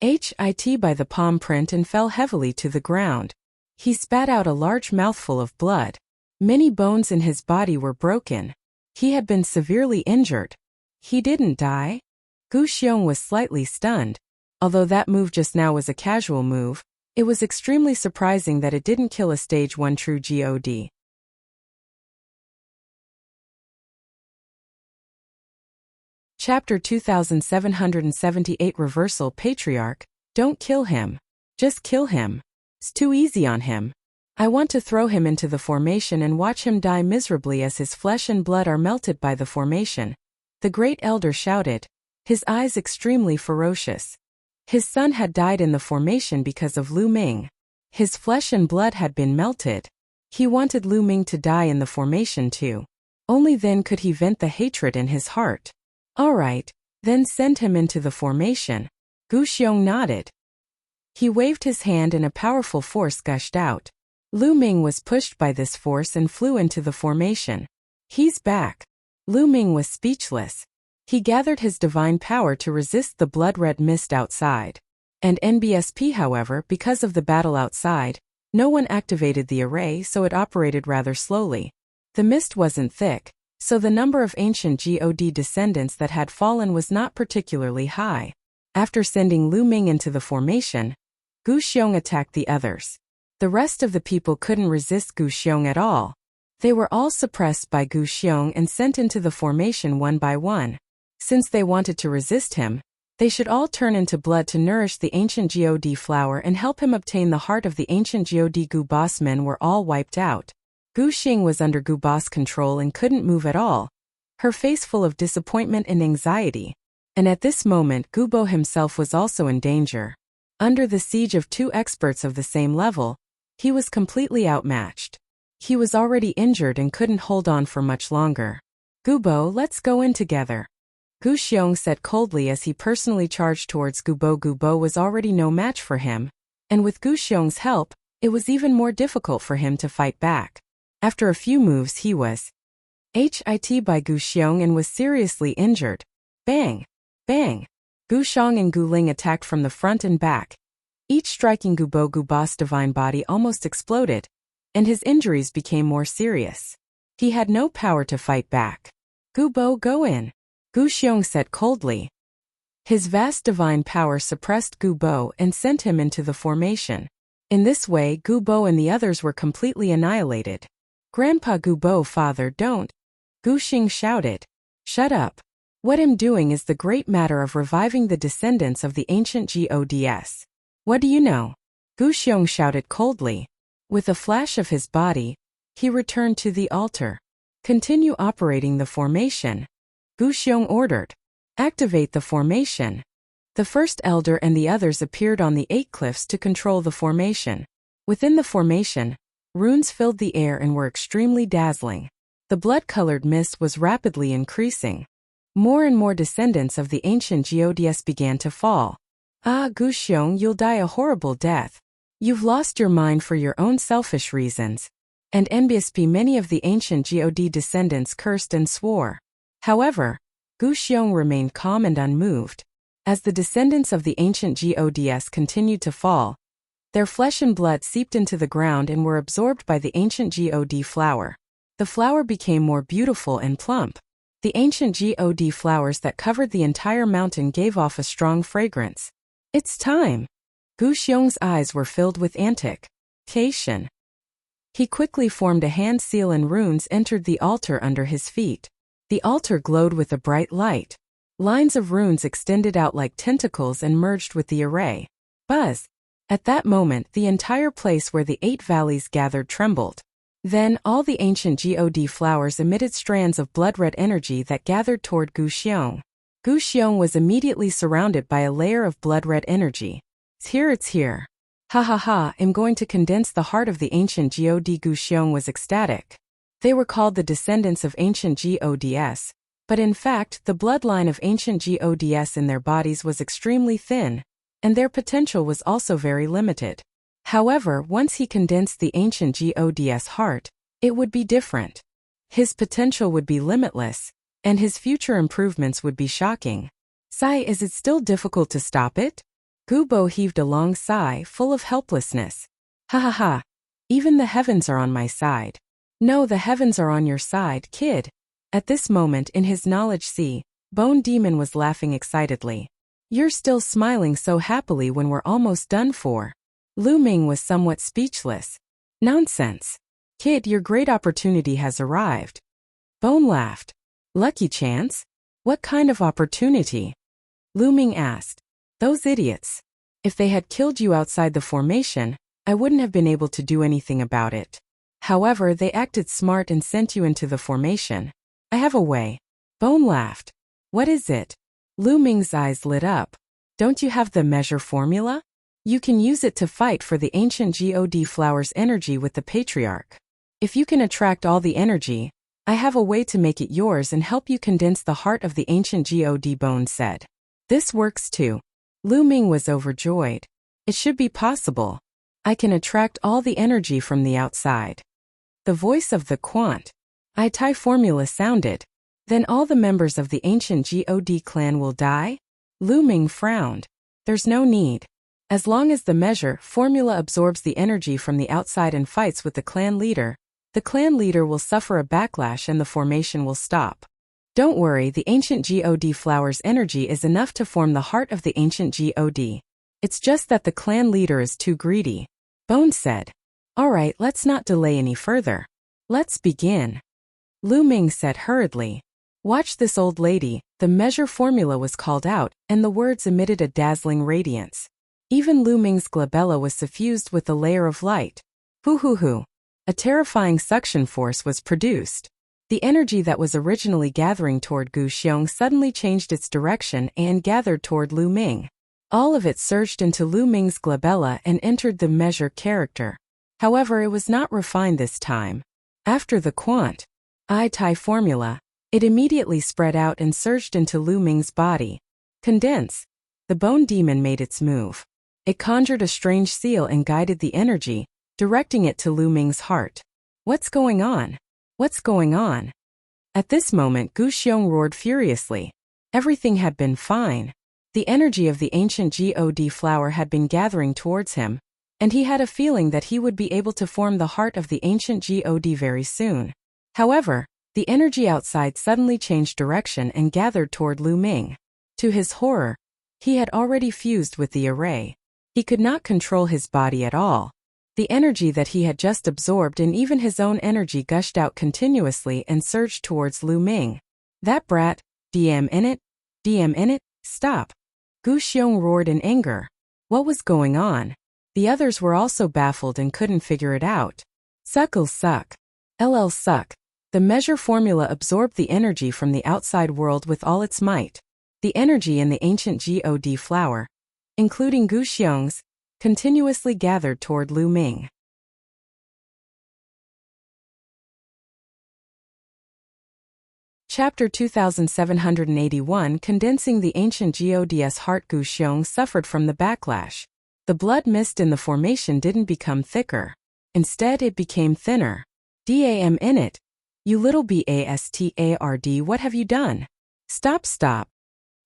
hit by the palm print and fell heavily to the ground. He spat out a large mouthful of blood. Many bones in his body were broken. He had been severely injured. He didn't die. Gu Xiong was slightly stunned. Although that move just now was a casual move, it was extremely surprising that it didn't kill a stage 1 true God. Chapter 2778 Reversal. Patriarch, don't kill him. Just kill him. It's too easy on him. I want to throw him into the formation and watch him die miserably as his flesh and blood are melted by the formation. The great elder shouted, his eyes extremely ferocious. His son had died in the formation because of Lu Ming. His flesh and blood had been melted. He wanted Lu Ming to die in the formation too. Only then could he vent the hatred in his heart. All right, then send him into the formation. Gu Xiong nodded. He waved his hand and a powerful force gushed out. Lu Ming was pushed by this force and flew into the formation. He's back. Lu Ming was speechless. He gathered his divine power to resist the blood-red mist outside. And NBSP, however, because of the battle outside, no one activated the array, so it operated rather slowly. The mist wasn't thick, so the number of ancient God descendants that had fallen was not particularly high. After sending Lu Ming into the formation, Gu Xiong attacked the others. The rest of the people couldn't resist Gu Xiong at all. They were all suppressed by Gu Xiong and sent into the formation one by one. Since they wanted to resist him, they should all turn into blood to nourish the ancient God flower and help him obtain the heart of the ancient God. Gu Boss men were all wiped out. Gu Xing was under Gu Boss control and couldn't move at all, her face full of disappointment and anxiety. And at this moment Gu Bo himself was also in danger. Under the siege of two experts of the same level, he was completely outmatched. He was already injured and couldn't hold on for much longer. Gu Bo, let's go in together. Gu Xiong said coldly as he personally charged towards Gu Bo. Gu Bo was already no match for him, and with Gu Xiong's help, it was even more difficult for him to fight back. After a few moves he was hit by Gu Xiong and was seriously injured. Bang! Bang! Gu Xiong and Gu Ling attacked from the front and back, each striking Gu Bo. Gu Bo's divine body almost exploded, and his injuries became more serious. He had no power to fight back. Gu Bo, go in, Gu Xiong said coldly. His vast divine power suppressed Gu Bo and sent him into the formation. In this way Gu Bo and the others were completely annihilated. Grandpa Gu Bo, father, don't! Gu Xing shouted. Shut up. What I'm doing is the great matter of reviving the descendants of the ancient gods. What do you know? Gu Xiong shouted coldly. With a flash of his body, he returned to the altar. Continue operating the formation, Gu Xiong ordered. Activate the formation. The first elder and the others appeared on the 8 cliffs to control the formation. Within the formation, runes filled the air and were extremely dazzling. The blood-colored mist was rapidly increasing. More and more descendants of the ancient gods began to fall. Ah, Gu Xiong, you'll die a horrible death. You've lost your mind for your own selfish reasons. And enviously many of the ancient god descendants cursed and swore. However, Gu Xiong remained calm and unmoved. As the descendants of the ancient gods continued to fall, their flesh and blood seeped into the ground and were absorbed by the ancient god flower. The flower became more beautiful and plump. The ancient god flowers that covered the entire mountain gave off a strong fragrance. It's time! Gu Xiong's eyes were filled with anticipation. He quickly formed a hand seal and runes entered the altar under his feet. The altar glowed with a bright light. Lines of runes extended out like tentacles and merged with the array. Buzz! At that moment the entire place where the 8 valleys gathered trembled. Then all the ancient god flowers emitted strands of blood-red energy that gathered toward Gu Xiong. Gu Xiong was immediately surrounded by a layer of blood-red energy. It's here. Ha ha ha, I'm going to condense the heart of the ancient god. Gu Xiong was ecstatic. They were called the descendants of ancient gods, but in fact the bloodline of ancient gods in their bodies was extremely thin, and their potential was also very limited. However, once he condensed the ancient god's heart, it would be different. His potential would be limitless, and his future improvements would be shocking. Sigh, is it still difficult to stop it? Gu Bo heaved a long sigh, full of helplessness. Ha ha ha. Even the heavens are on my side. No, the heavens are on your side, kid. At this moment in his knowledge sea, Bone Demon was laughing excitedly. You're still smiling so happily when we're almost done for. Lu Ming was somewhat speechless. Nonsense. Kid, your great opportunity has arrived. Bone laughed. Lucky chance? What kind of opportunity? Lu Ming asked. Those idiots. If they had killed you outside the formation, I wouldn't have been able to do anything about it. However, they acted smart and sent you into the formation. I have a way. Bone laughed. What is it? Lu Ming's eyes lit up. Don't you have the measure formula? You can use it to fight for the ancient God flower's energy with the patriarch. If you can attract all the energy, I have a way to make it yours and help you condense the heart of the ancient God, Bone said. This works too. Lu Ming was overjoyed. It should be possible. I can attract all the energy from the outside. The voice of the Quant I Tai formula sounded. Then all the members of the ancient God clan will die? Lu Ming frowned. There's no need. As long as the measure formula absorbs the energy from the outside and fights with the clan leader will suffer a backlash and the formation will stop. Don't worry, the ancient God flower's energy is enough to form the heart of the ancient God. It's just that the clan leader is too greedy. Bone said. Alright, let's not delay any further. Let's begin. Lu Ming said hurriedly. Watch this, old lady. The measure formula was called out, and the words emitted a dazzling radiance. Even Lu Ming's glabella was suffused with a layer of light. Hoo. A terrifying suction force was produced. The energy that was originally gathering toward Gu Xiong suddenly changed its direction and gathered toward Lu Ming. All of it surged into Lu Ming's glabella and entered the measure character. However, it was not refined this time. After the Quant I Tai formula, it immediately spread out and surged into Lu Ming's body. Condense. The bone demon made its move. It conjured a strange seal and guided the energy, directing it to Lu Ming's heart. What's going on? What's going on? At this moment, Gu Xiong roared furiously. Everything had been fine. The energy of the ancient God flower had been gathering towards him, and he had a feeling that he would be able to form the heart of the ancient God very soon. However, the energy outside suddenly changed direction and gathered toward Lu Ming. To his horror, he had already fused with the array. He could not control his body at all. The energy that he had just absorbed and even his own energy gushed out continuously and surged towards Lu Ming. That brat, DM in it, stop. Gu Xiong roared in anger. What was going on? The others were also baffled and couldn't figure it out. Suckle suck. LL suck. The measure formula absorbed the energy from the outside world with all its might. The energy in the ancient God flower, including Gu Xiong's, continuously gathered toward Lu Ming. Chapter 2781 Condensing the Ancient God's Heart. Gu Xiong suffered from the backlash. The blood mist in the formation didn't become thicker. Instead, it became thinner. Dam in it. You little bastard, what have you done? Stop.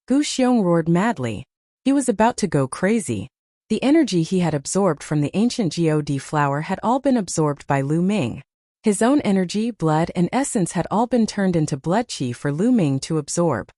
Gu Xiong roared madly. He was about to go crazy. The energy he had absorbed from the ancient God flower had all been absorbed by Lu Ming. His own energy, blood, and essence had all been turned into blood qi for Lu Ming to absorb.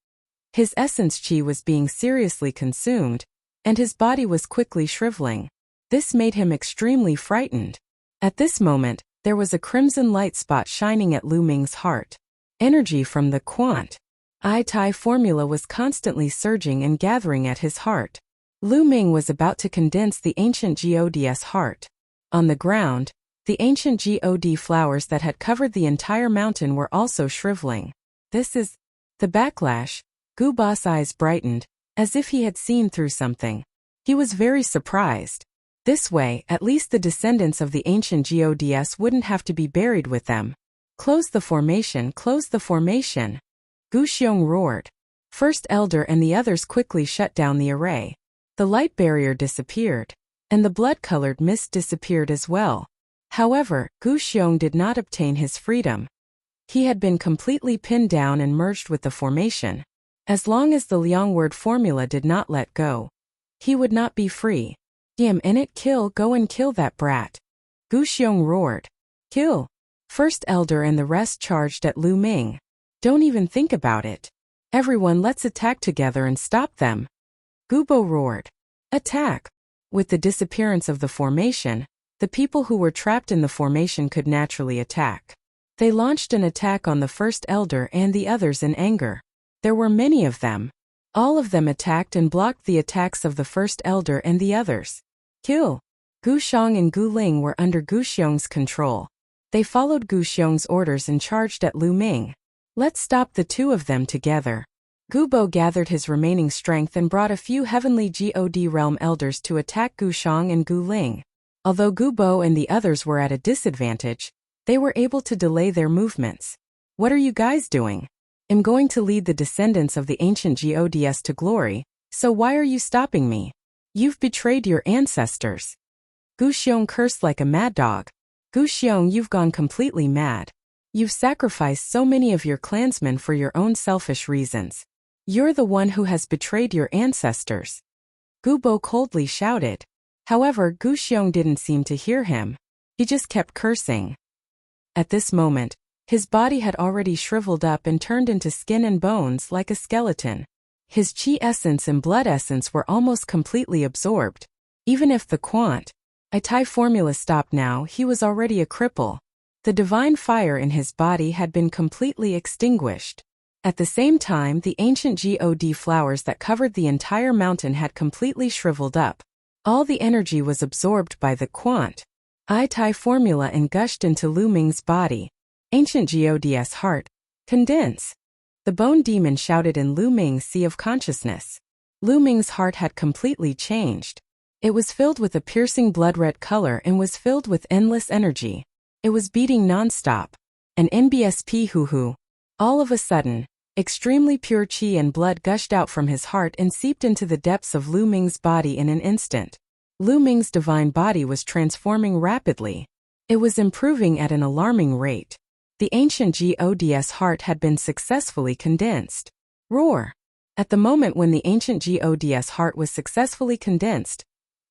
His essence qi was being seriously consumed, and his body was quickly shriveling. This made him extremely frightened. At this moment, there was a crimson light spot shining at Lu Ming's heart. Energy from the Quant I Tai formula was constantly surging and gathering at his heart. Lu Ming was about to condense the ancient God's heart. On the ground, the ancient God flowers that had covered the entire mountain were also shriveling. This is the backlash. Gu Ba's eyes brightened, as if he had seen through something. He was very surprised. This way, at least the descendants of the ancient Gods wouldn't have to be buried with them. Close the formation. Gu Xiong roared. First Elder and the others quickly shut down the array. The light barrier disappeared, and the blood-colored mist disappeared as well. However, Gu Xiong did not obtain his freedom. He had been completely pinned down and merged with the formation. As long as the Liang word formula did not let go, he would not be free. Damn in it, go and kill that brat. Gu Xiong roared. Kill. First Elder and the rest charged at Lu Ming. Don't even think about it. Everyone, let's attack together and stop them. Gubo roared. Attack. With the disappearance of the formation, the people who were trapped in the formation could naturally attack. They launched an attack on the First Elder and the others in anger. There were many of them. All of them attacked and blocked the attacks of the First Elder and the others. Kill. Gu Xiong and Gu Ling were under Gu Xiong's control. They followed Gu Xiong's orders and charged at Lu Ming. Let's stop the two of them together. Gubo gathered his remaining strength and brought a few heavenly God realm elders to attack Gu Shang and Gu Ling. Although Gubo and the others were at a disadvantage, they were able to delay their movements. What are you guys doing? I'm going to lead the descendants of the ancient gods to glory, so why are you stopping me? You've betrayed your ancestors. Gu Xiong cursed like a mad dog. Gu Xiong, you've gone completely mad. You've sacrificed so many of your clansmen for your own selfish reasons. You're the one who has betrayed your ancestors. Gubo coldly shouted. However, Gu Xiong didn't seem to hear him. He just kept cursing. At this moment, his body had already shriveled up and turned into skin and bones like a skeleton. His chi essence and blood essence were almost completely absorbed. Even if the quant I formula stopped now, he was already a cripple. The divine fire in his body had been completely extinguished. At the same time, the ancient God flowers that covered the entire mountain had completely shriveled up. All the energy was absorbed by the quant I formula and gushed into Lu Ming's body. Ancient God's heart. Condense. The bone demon shouted in Lu Ming's sea of consciousness. Lu Ming's heart had completely changed. It was filled with a piercing blood-red color and was filled with endless energy. It was beating non-stop. An NBSP hoo-hoo. All of a sudden, extremely pure chi and blood gushed out from his heart and seeped into the depths of Lu Ming's body in an instant. Lu Ming's divine body was transforming rapidly. It was improving at an alarming rate. The ancient God's heart had been successfully condensed. Roar! At the moment when the ancient God's heart was successfully condensed,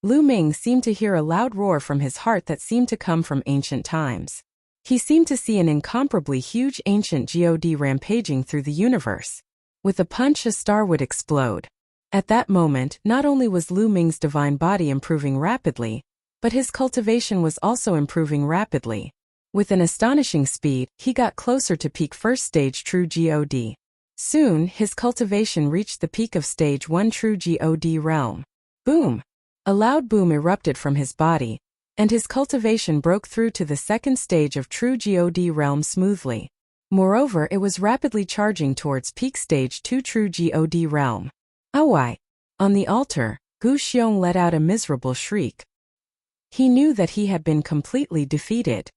Lu Ming seemed to hear a loud roar from his heart that seemed to come from ancient times. He seemed to see an incomparably huge ancient God rampaging through the universe. With a punch, a star would explode. At that moment, not only was Lu Ming's divine body improving rapidly, but his cultivation was also improving rapidly. With an astonishing speed, he got closer to peak first stage true God. Soon, his cultivation reached the peak of stage 1 true God realm. Boom! A loud boom erupted from his body, and his cultivation broke through to the second stage of true God realm smoothly. Moreover, it was rapidly charging towards peak stage 2 true God realm. Awai! On the altar, Gu Xiong let out a miserable shriek. He knew that he had been completely defeated.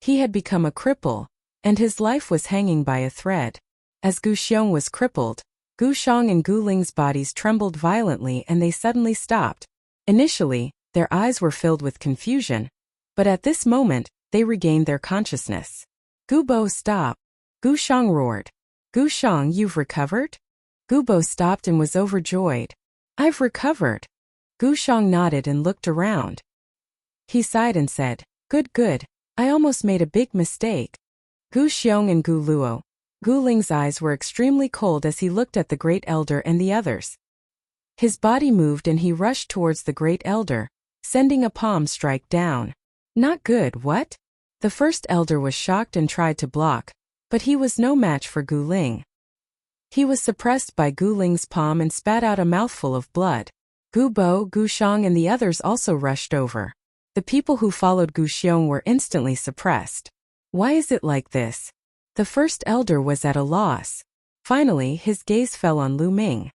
He had become a cripple, and his life was hanging by a thread. As Gu Xiong was crippled, Gu Shang and Gu Ling's bodies trembled violently and they suddenly stopped. Initially, their eyes were filled with confusion, but at this moment, they regained their consciousness. Gubo, stop! Gu Shang roared. Gu Shang, you've recovered? Gubo stopped and was overjoyed. I've recovered. Gu Shang nodded and looked around. He sighed and said, Good. I almost made a big mistake. Gu Xiong and Gu Luo. Gu Ling's eyes were extremely cold as he looked at the Great Elder and the others. His body moved and he rushed towards the Great Elder, sending a palm strike down. Not good, what? The first Elder was shocked and tried to block, but he was no match for Gu Ling. He was suppressed by Gu Ling's palm and spat out a mouthful of blood. Gu Bo, Gu Shang and the others also rushed over. The people who followed Gu Xiong were instantly suppressed. Why is it like this? The first Elder was at a loss. Finally, his gaze fell on Lu Ming.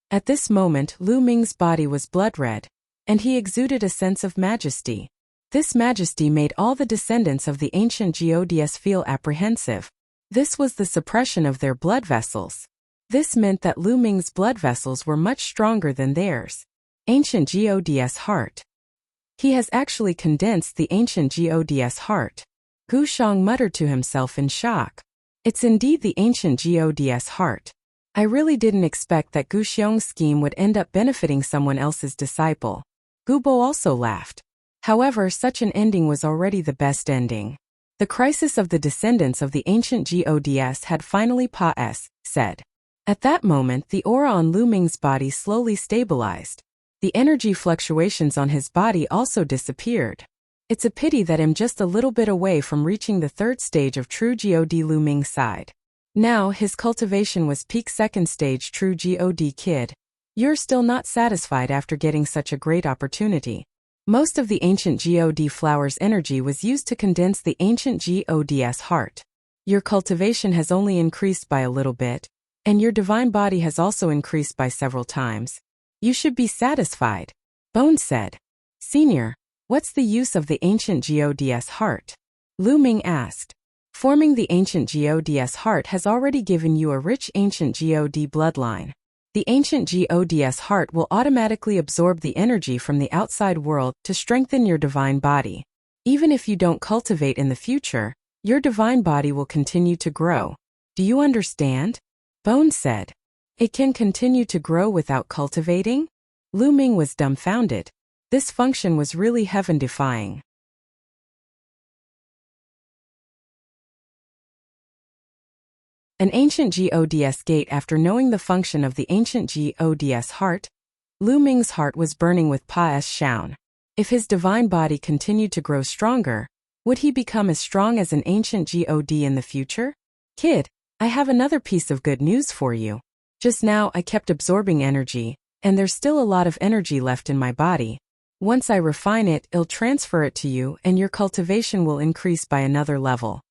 At this moment, Lu Ming's body was blood-red, and he exuded a sense of majesty. This majesty made all the descendants of the ancient gods feel apprehensive. This was the suppression of their blood vessels. This meant that Lu Ming's blood vessels were much stronger than theirs. Ancient gods heart. He has actually condensed the ancient gods heart. Gu Shang muttered to himself in shock. It's indeed the ancient gods heart. I really didn't expect that Gu Xiong's scheme would end up benefiting someone else's disciple. Gubo also laughed. However, such an ending was already the best ending. The crisis of the descendants of the ancient gods had finally said. At that moment, the aura on Lu Ming's body slowly stabilized. The energy fluctuations on his body also disappeared. It's a pity that I'm just a little bit away from reaching the third stage of true God Lu Ming's side. Now his cultivation was peak second stage true God kid. You're still not satisfied after getting such a great opportunity. Most of the ancient God flower's energy was used to condense the ancient God's heart. Your cultivation has only increased by a little bit. And your divine body has also increased by several times. You should be satisfied. Bone said. Senior, what's the use of the ancient God's heart? Lu Ming asked. Forming the ancient God's heart has already given you a rich ancient God bloodline. The ancient God's heart will automatically absorb the energy from the outside world to strengthen your divine body. Even if you don't cultivate in the future, your divine body will continue to grow. Do you understand? Bone said. It can continue to grow without cultivating? Lu Ming was dumbfounded. This function was really heaven-defying. An ancient God's gate. After knowing the function of the ancient God's heart, Lu Ming's heart was burning with Pa-S Shaun. If his divine body continued to grow stronger, would he become as strong as an ancient God in the future? Kid, I have another piece of good news for you. Just now I kept absorbing energy, and there's still a lot of energy left in my body. Once I refine it, I'll transfer it to you and your cultivation will increase by another level.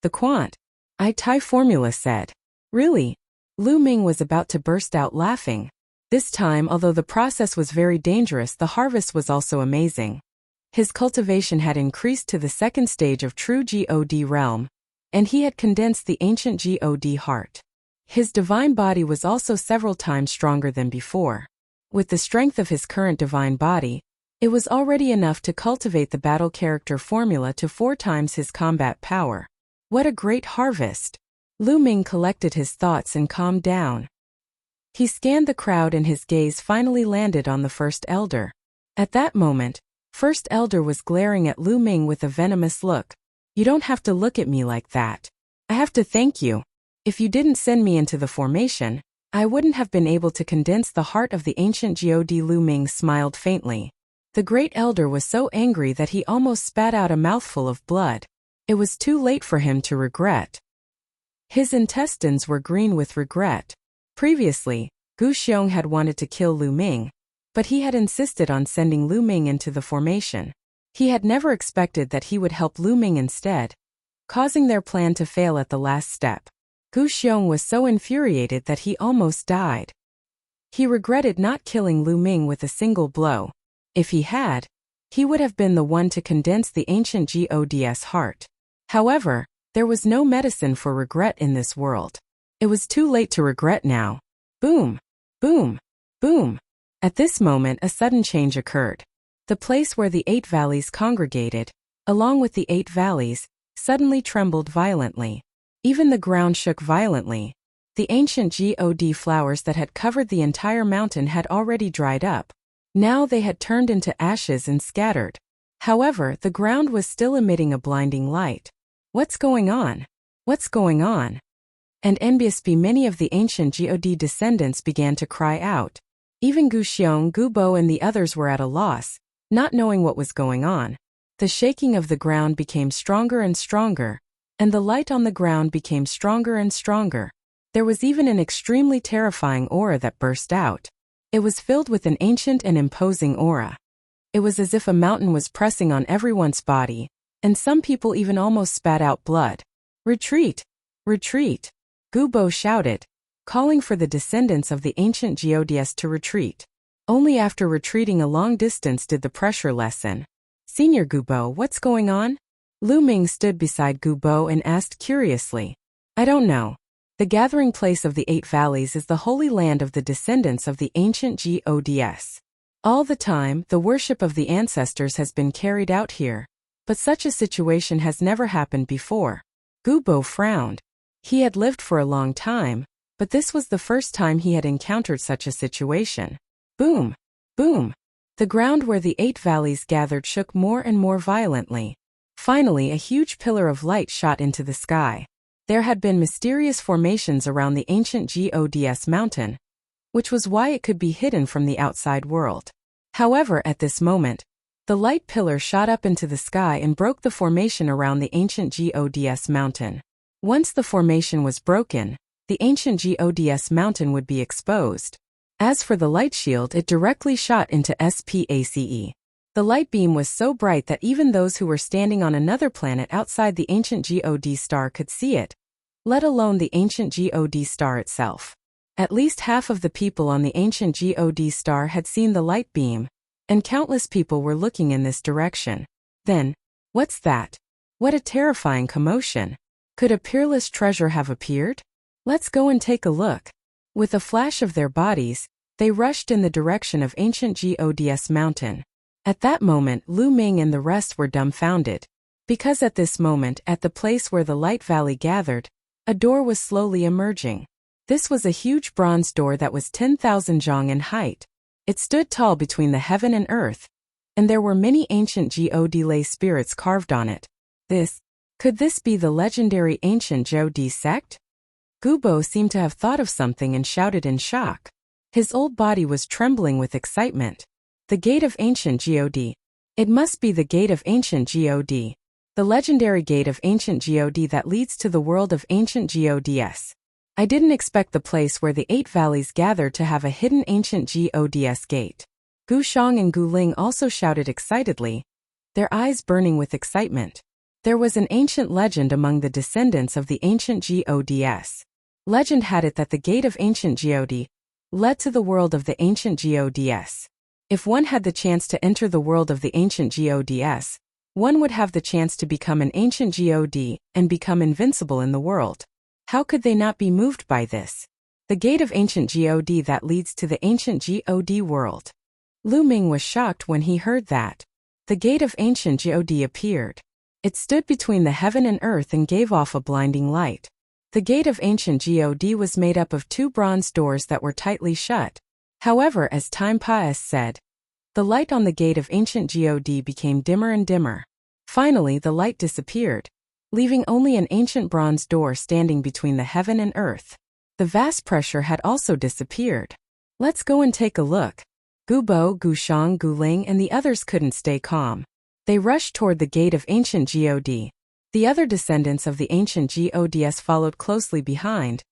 The Quant I-Tai formula said. Really? Lu Ming was about to burst out laughing. This time, although the process was very dangerous, the harvest was also amazing. His cultivation had increased to the second stage of true God realm, and he had condensed the ancient God heart. His divine body was also several times stronger than before. With the strength of his current divine body, it was already enough to cultivate the battle character formula to 4 times his combat power. What a great harvest! Lu Ming collected his thoughts and calmed down. He scanned the crowd and his gaze finally landed on the First Elder. At that moment, First Elder was glaring at Lu Ming with a venomous look. You don't have to look at me like that. I have to thank you. If you didn't send me into the formation, I wouldn't have been able to condense the heart of the ancient God. Lu Ming smiled faintly. The Great Elder was so angry that he almost spat out a mouthful of blood. It was too late for him to regret. His intestines were green with regret. Previously, Gu Xiong had wanted to kill Lu Ming, but he had insisted on sending Lu Ming into the formation. He had never expected that he would help Lu Ming instead, causing their plan to fail at the last step. Gu Xiong was so infuriated that he almost died. He regretted not killing Lu Ming with a single blow. If he had, he would have been the one to condense the ancient God's heart. However, there was no medicine for regret in this world. It was too late to regret now. Boom! Boom! Boom! At this moment a sudden change occurred. The place where the 8 valleys congregated, along with the 8 valleys, suddenly trembled violently. Even the ground shook violently. The ancient God flowers that had covered the entire mountain had already dried up. Now they had turned into ashes and scattered. However, the ground was still emitting a blinding light. What's going on? What's going on? And enviously many of the ancient God descendants began to cry out. Even Gu Xiong, Gu Bo and the others were at a loss, not knowing what was going on. The shaking of the ground became stronger and stronger, and the light on the ground became stronger and stronger. There was even an extremely terrifying aura that burst out. It was filled with an ancient and imposing aura. It was as if a mountain was pressing on everyone's body, and some people even almost spat out blood. Retreat! Retreat! Gu Bo shouted, calling for the descendants of the ancient Gods to retreat. Only after retreating a long distance did the pressure lessen. Senior Gu Bo, what's going on? Lu Ming stood beside Gu Bo and asked curiously. I don't know. The gathering place of the 8 valleys is the holy land of the descendants of the ancient Gods. All the time, the worship of the ancestors has been carried out here. But such a situation has never happened before. Gu Bo frowned. He had lived for a long time, but this was the first time he had encountered such a situation. Boom! Boom! The ground where the 8 valleys gathered shook more and more violently. Finally, a huge pillar of light shot into the sky. There had been mysterious formations around the ancient Gods mountain, which was why it could be hidden from the outside world. However, at this moment, the light pillar shot up into the sky and broke the formation around the ancient Gods mountain. Once the formation was broken, the ancient Gods mountain would be exposed. As for the light shield, it directly shot into Space. The light beam was so bright that even those who were standing on another planet outside the ancient God star could see it. let alone the ancient God star itself. At least half of the people on the ancient God star had seen the light beam, and countless people were looking in this direction. Then, what's that? What a terrifying commotion. Could a peerless treasure have appeared? Let's go and take a look. With a flash of their bodies, they rushed in the direction of ancient God's mountain. At that moment, Lu Ming and the rest were dumbfounded. Because at this moment, at the place where the light valley gathered, a door was slowly emerging. This was a huge bronze door that was 10,000 zhang in height. It stood tall between the heaven and earth, and there were many ancient God lay spirits carved on it. Could this be the legendary ancient God sect? Gubo seemed to have thought of something and shouted in shock. His old body was trembling with excitement. The gate of ancient God. It must be the gate of ancient God. The legendary gate of ancient God that leads to the world of ancient Gods. I didn't expect the place where the 8 valleys gathered to have a hidden ancient Gods gate. Gu Shang and Gu Ling also shouted excitedly, their eyes burning with excitement. There was an ancient legend among the descendants of the ancient Gods. Legend had it that the gate of ancient God led to the world of the ancient Gods. If one had the chance to enter the world of the ancient Gods, one would have the chance to become an ancient God and become invincible in the world. How could they not be moved by this? The gate of ancient God that leads to the ancient God world. Lu Ming was shocked when he heard that. The gate of ancient God appeared. It stood between the heaven and earth and gave off a blinding light. The gate of ancient God was made up of 2 bronze doors that were tightly shut. However, as time passed, the light on the gate of ancient God became dimmer and dimmer. Finally, the light disappeared, leaving only an ancient bronze door standing between the heaven and earth. The vast pressure had also disappeared. Let's go and take a look. Gubo, Gu Shang, Gu Ling and the others couldn't stay calm. They rushed toward the gate of ancient God. The other descendants of the ancient Gods followed closely behind,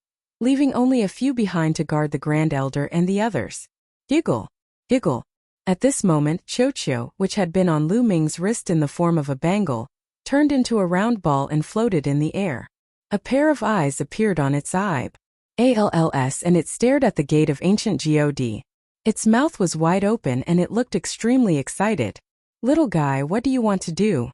leaving only a few behind to guard the Grand Elder and the others. Giggle, giggle. At this moment, Qiu, which had been on Lu Ming's wrist in the form of a bangle, turned into a round ball and floated in the air. A pair of eyes appeared on its eye. ALLS, and it stared at the gate of ancient God. Its mouth was wide open and it looked extremely excited. Little guy, what do you want to do?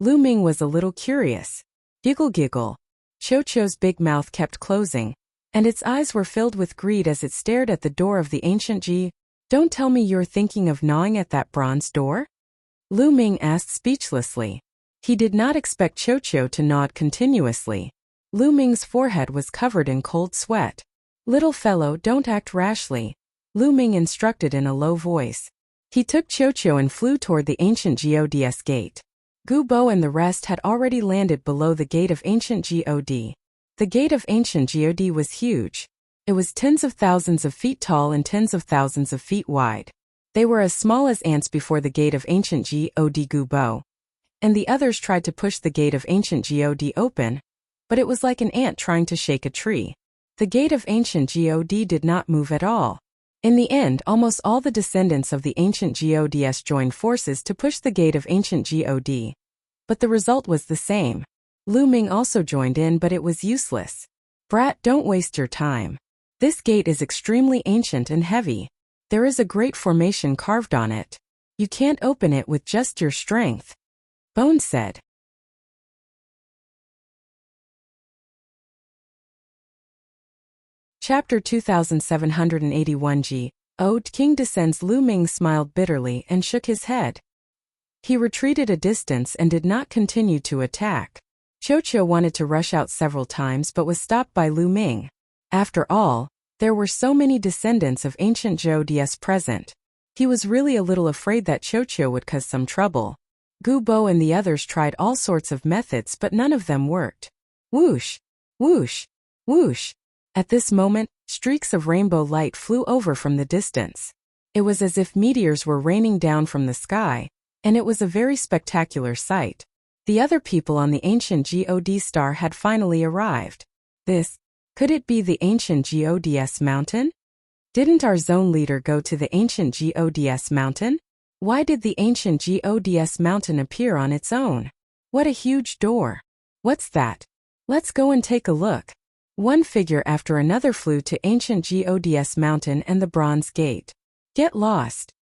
Lu Ming was a little curious. Giggle giggle. Qiu's big mouth kept closing, and its eyes were filled with greed as it stared at the door of the ancient G. Don't tell me you're thinking of gnawing at that bronze door? Lu Ming asked speechlessly. He did not expect Qiu to nod continuously. Lu Ming's forehead was covered in cold sweat. Little fellow, don't act rashly, Lu Ming instructed in a low voice. He took Qiu and flew toward the ancient Gods gate. Gu Bo and the rest had already landed below the gate of ancient God. The gate of ancient God was huge. It was tens of thousands of feet tall and tens of thousands of feet wide. They were as small as ants before the gate of ancient God. Gu Bo and the others tried to push the gate of ancient God open, but it was like an ant trying to shake a tree. The gate of ancient God did not move at all. In the end, almost all the descendants of the ancient Gods joined forces to push the gate of ancient God. But the result was the same. Lu Ming also joined in, but it was useless. Brat, don't waste your time. This gate is extremely ancient and heavy. There is a great formation carved on it. You can't open it with just your strength. Bone said. Chapter 2781 G. Ode King descends. Lu Ming smiled bitterly and shook his head. He retreated a distance and did not continue to attack. Qiu wanted to rush out several times but was stopped by Lu Ming. After all, there were so many descendants of ancient Gods present. He was really a little afraid that Qiu would cause some trouble. Gu Bo and the others tried all sorts of methods but none of them worked. Whoosh! Whoosh! Whoosh! At this moment, streaks of rainbow light flew over from the distance. It was as if meteors were raining down from the sky, and it was a very spectacular sight. The other people on the ancient God star had finally arrived. Could it be the ancient Gods mountain? Didn't our zone leader go to the ancient Gods mountain? Why did the ancient Gods mountain appear on its own? What a huge door! What's that? Let's go and take a look. One figure after another flew to ancient Gods mountain and the bronze gate. Get lost!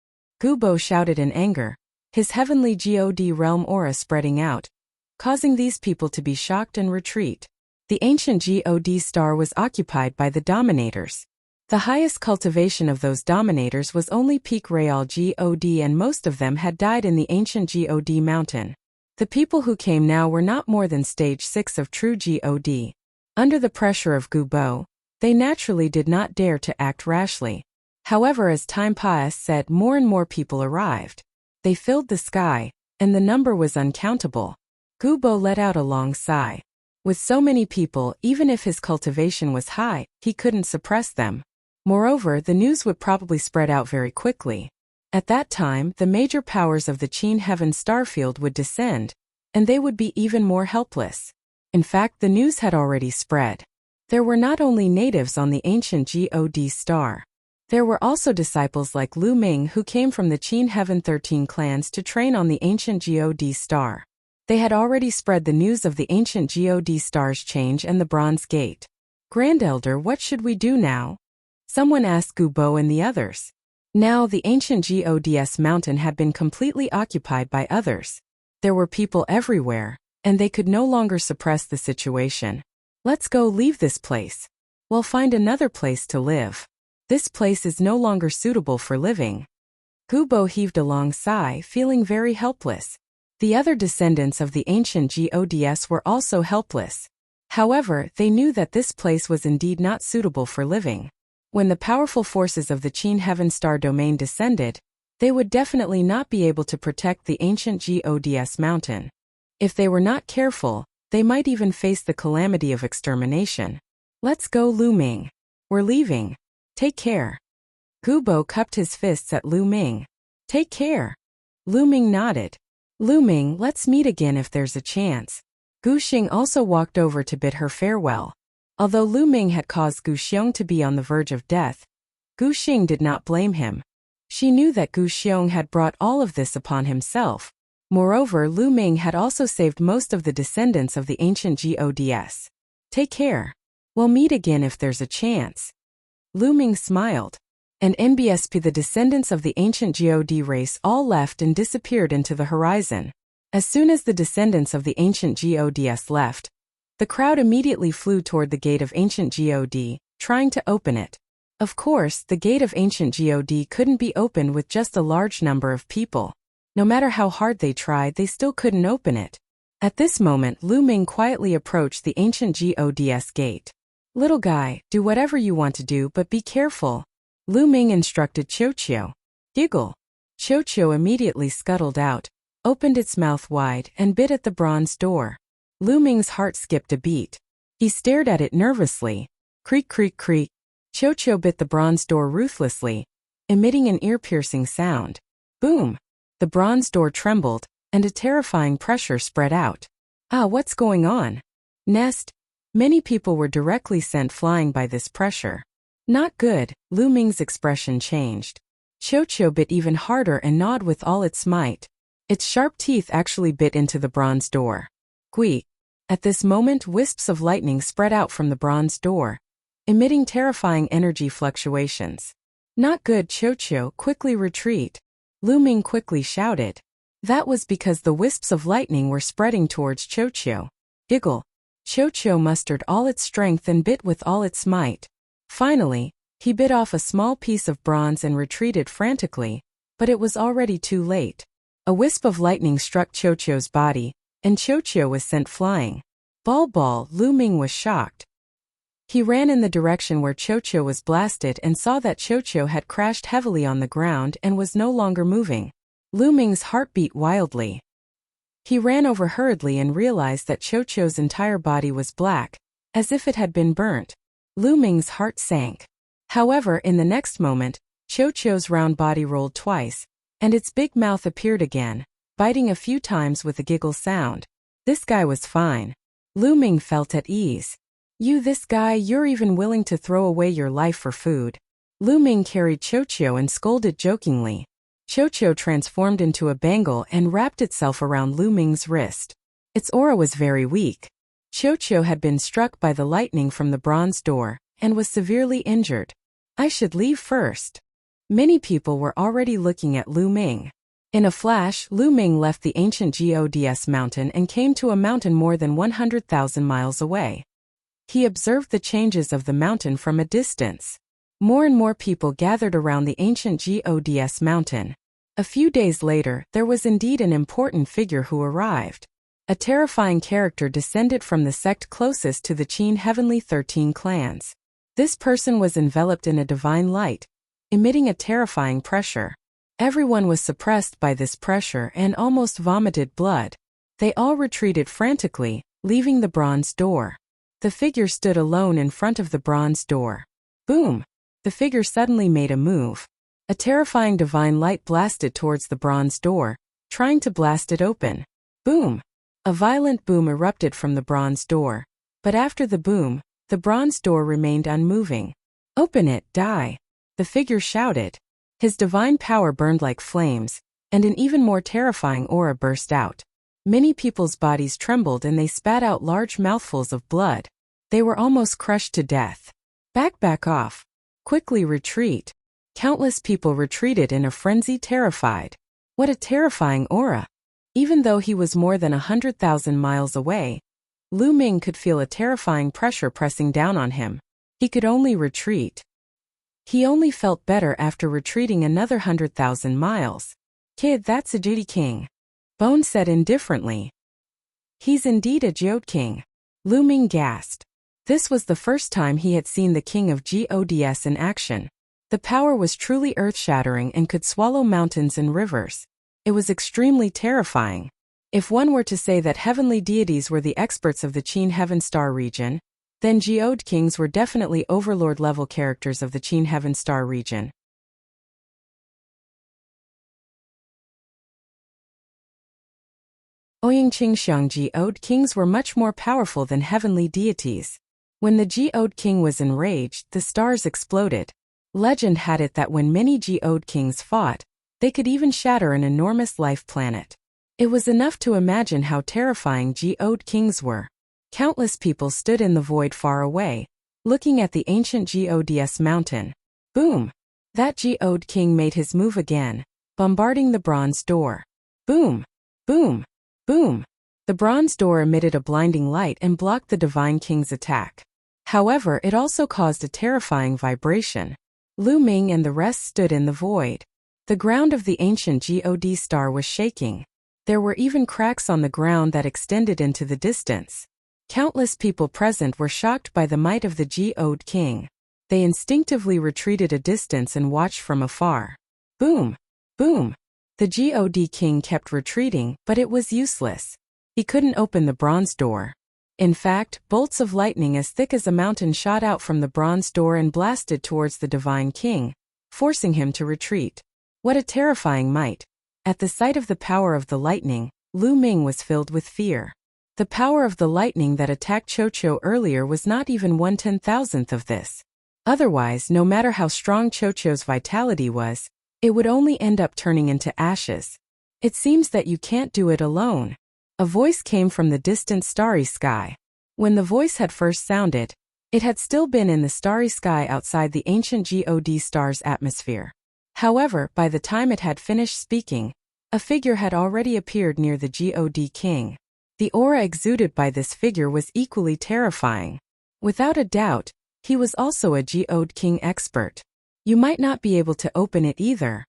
Gubo shouted in anger, his heavenly God realm aura spreading out, causing these people to be shocked and retreat. The ancient God star was occupied by the dominators. The highest cultivation of those dominators was only peak Real God, and most of them had died in the ancient God mountain. The people who came now were not more than stage 6 of true God. Under the pressure of Gubo, they naturally did not dare to act rashly. However, as time passed, more and more people arrived. They filled the sky, and the number was uncountable. Gubo let out a long sigh. With so many people, even if his cultivation was high, he couldn't suppress them. Moreover, the news would probably spread out very quickly. At that time, the major powers of the Qin Heaven starfield would descend, and they would be even more helpless. In fact, the news had already spread. There were not only natives on the ancient God star. There were also disciples like Lu Ming who came from the Qin Heaven 13 clans to train on the ancient God star. They had already spread the news of the ancient God star's change and the Bronze Gate. Grand Elder, what should we do now? Someone asked Gubo and the others. Now the ancient Gods mountain had been completely occupied by others. There were people everywhere, and they could no longer suppress the situation. Let's go leave this place. We'll find another place to live. This place is no longer suitable for living. Gubo heaved a long sigh, feeling very helpless. The other descendants of the ancient Gods were also helpless. However, they knew that this place was indeed not suitable for living. When the powerful forces of the Qin Heaven Star domain descended, they would definitely not be able to protect the ancient Gods mountain. If they were not careful, they might even face the calamity of extermination. Let's go, Lu Ming. We're leaving. Take care. Gubo cupped his fists at Lu Ming. Take care. Lu Ming nodded. Lu Ming, let's meet again if there's a chance. Gu Xing also walked over to bid her farewell. Although Lu Ming had caused Gu Xiong to be on the verge of death, Gu Xing did not blame him. She knew that Gu Xiong had brought all of this upon himself. Moreover, Lu Ming had also saved most of the descendants of the ancient Gods. Take care. We'll meet again if there's a chance. Lu Ming smiled. And NBSP, the descendants of the ancient God race, all left and disappeared into the horizon. As soon as the descendants of the ancient Gods left, the crowd immediately flew toward the gate of ancient God, trying to open it. Of course, the gate of ancient God couldn't be opened with just a large number of people. No matter how hard they tried, they still couldn't open it. At this moment, Lu Ming quietly approached the ancient Gods gate. Little guy, do whatever you want to do, but be careful. Lu Ming instructed Qiu. Giggle. Qiu immediately scuttled out, opened its mouth wide, and bit at the bronze door. Lu Ming's heart skipped a beat. He stared at it nervously. Creak, creak, creak. Qiu bit the bronze door ruthlessly, emitting an ear-piercing sound. Boom! The bronze door trembled, and a terrifying pressure spread out. Ah, what's going on? Nest. Many people were directly sent flying by this pressure. Not good. Lu Ming's expression changed. Qiu bit even harder and gnawed with all its might. Its sharp teeth actually bit into the bronze door. Gui. At this moment, wisps of lightning spread out from the bronze door, emitting terrifying energy fluctuations. Not good, Qiu, quickly retreat. Lu Ming quickly shouted. That was because the wisps of lightning were spreading towards Qiu. Giggle. Qiu mustered all its strength and bit with all its might. Finally, he bit off a small piece of bronze and retreated frantically, but it was already too late. A wisp of lightning struck Qiu's body, and Qiu was sent flying. Ball, Lu Ming was shocked. He ran in the direction where Qiu was blasted and saw that Qiu had crashed heavily on the ground and was no longer moving. Lu Ming's heart beat wildly. He ran over hurriedly and realized that Qiu's entire body was black, as if it had been burnt. Lu Ming's heart sank. However, in the next moment, Qiu's round body rolled twice, and its big mouth appeared again, biting a few times with a giggle sound. This guy was fine. Lu Ming felt at ease. This guy, you're even willing to throw away your life for food. Lu Ming carried Qiu and scolded jokingly. Qiu transformed into a bangle and wrapped itself around Lu Ming's wrist. Its aura was very weak. Chocho had been struck by the lightning from the bronze door and was severely injured. I should leave first. Many people were already looking at Lu Ming. In a flash, Lu Ming left the ancient Gods mountain and came to a mountain more than 100,000 miles away. He observed the changes of the mountain from a distance. More and more people gathered around the ancient Gods mountain. A few days later, there was indeed an important figure who arrived. A terrifying character descended from the sect closest to the Qin heavenly 13 clans. This person was enveloped in a divine light, emitting a terrifying pressure. Everyone was suppressed by this pressure and almost vomited blood. They all retreated frantically, leaving the bronze door. The figure stood alone in front of the bronze door. Boom! The figure suddenly made a move. A terrifying divine light blasted towards the bronze door, trying to blast it open. Boom! A violent boom erupted from the bronze door. But after the boom, the bronze door remained unmoving. Open it, die! The figure shouted. His divine power burned like flames, and an even more terrifying aura burst out. Many people's bodies trembled and they spat out large mouthfuls of blood. They were almost crushed to death. Back off. Quickly retreat. Countless people retreated in a frenzy, terrified. What a terrifying aura! Even though he was more than 100,000 miles away, Lu Ming could feel a terrifying pressure pressing down on him. He could only retreat. He only felt better after retreating another 100,000 miles. Kid, that's a Jedi king. Bone said indifferently. He's indeed a Geode king. Lu Ming gasped. This was the first time he had seen the king of Gods in action. The power was truly earth-shattering and could swallow mountains and rivers. It was extremely terrifying. If one were to say that heavenly deities were the experts of the Qin Heaven Star region, then Geode kings were definitely overlord-level characters of the Qin Heaven Star region. Ouyingqing Xiang Geode kings were much more powerful than heavenly deities. When the Geode king was enraged, the stars exploded. Legend had it that when many Geode kings fought, they could even shatter an enormous life planet. It was enough to imagine how terrifying Geode kings were. Countless people stood in the void far away, looking at the ancient Gods mountain. Boom! That Geode king made his move again, bombarding the bronze door. Boom! Boom! Boom! The bronze door emitted a blinding light and blocked the divine king's attack. However, it also caused a terrifying vibration. Lu Ming and the rest stood in the void. The ground of the ancient God star was shaking. There were even cracks on the ground that extended into the distance. Countless people present were shocked by the might of the Geode king. They instinctively retreated a distance and watched from afar. Boom! Boom! The God king kept retreating, but it was useless. He couldn't open the bronze door. In fact, bolts of lightning as thick as a mountain shot out from the bronze door and blasted towards the divine king, forcing him to retreat. What a terrifying might! At the sight of the power of the lightning, Lu Ming was filled with fear. The power of the lightning that attacked Chocho earlier was not even 1/10,000th of this. Otherwise, no matter how strong Chocho's vitality was, it would only end up turning into ashes. It seems that you can't do it alone. A voice came from the distant starry sky. When the voice had first sounded, it had still been in the starry sky outside the ancient God star's atmosphere. However, by the time it had finished speaking, a figure had already appeared near the God king. The aura exuded by this figure was equally terrifying. Without a doubt, he was also a Geode king expert. You might not be able to open it either.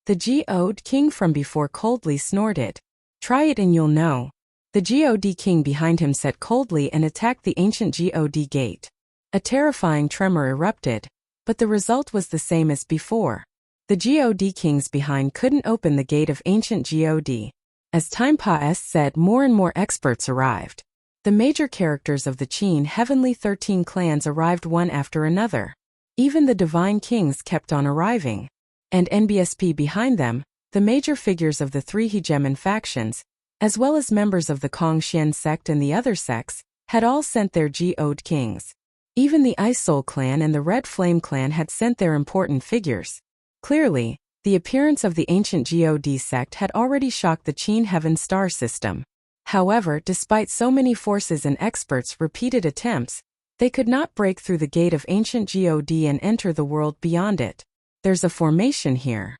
The Geode king from before coldly snorted. Try it and you'll know. The God king behind him said coldly and attacked the ancient God gate. A terrifying tremor erupted, but the result was the same as before. The God kings behind couldn't open the gate of ancient God. As time passed, more and more experts arrived. The major characters of the Qin heavenly 13 clans arrived one after another. Even the divine kings kept on arriving. And NBSP behind them, the major figures of the three hegemon factions, as well as members of the Kongxian sect and the other sects, had all sent their Geode kings. Even the Ice Soul clan and the Red Flame clan had sent their important figures. Clearly, the appearance of the ancient God sect had already shocked the Qin Heaven star system. However, despite so many forces and experts' repeated attempts, they could not break through the gate of ancient God and enter the world beyond it. There's a formation here.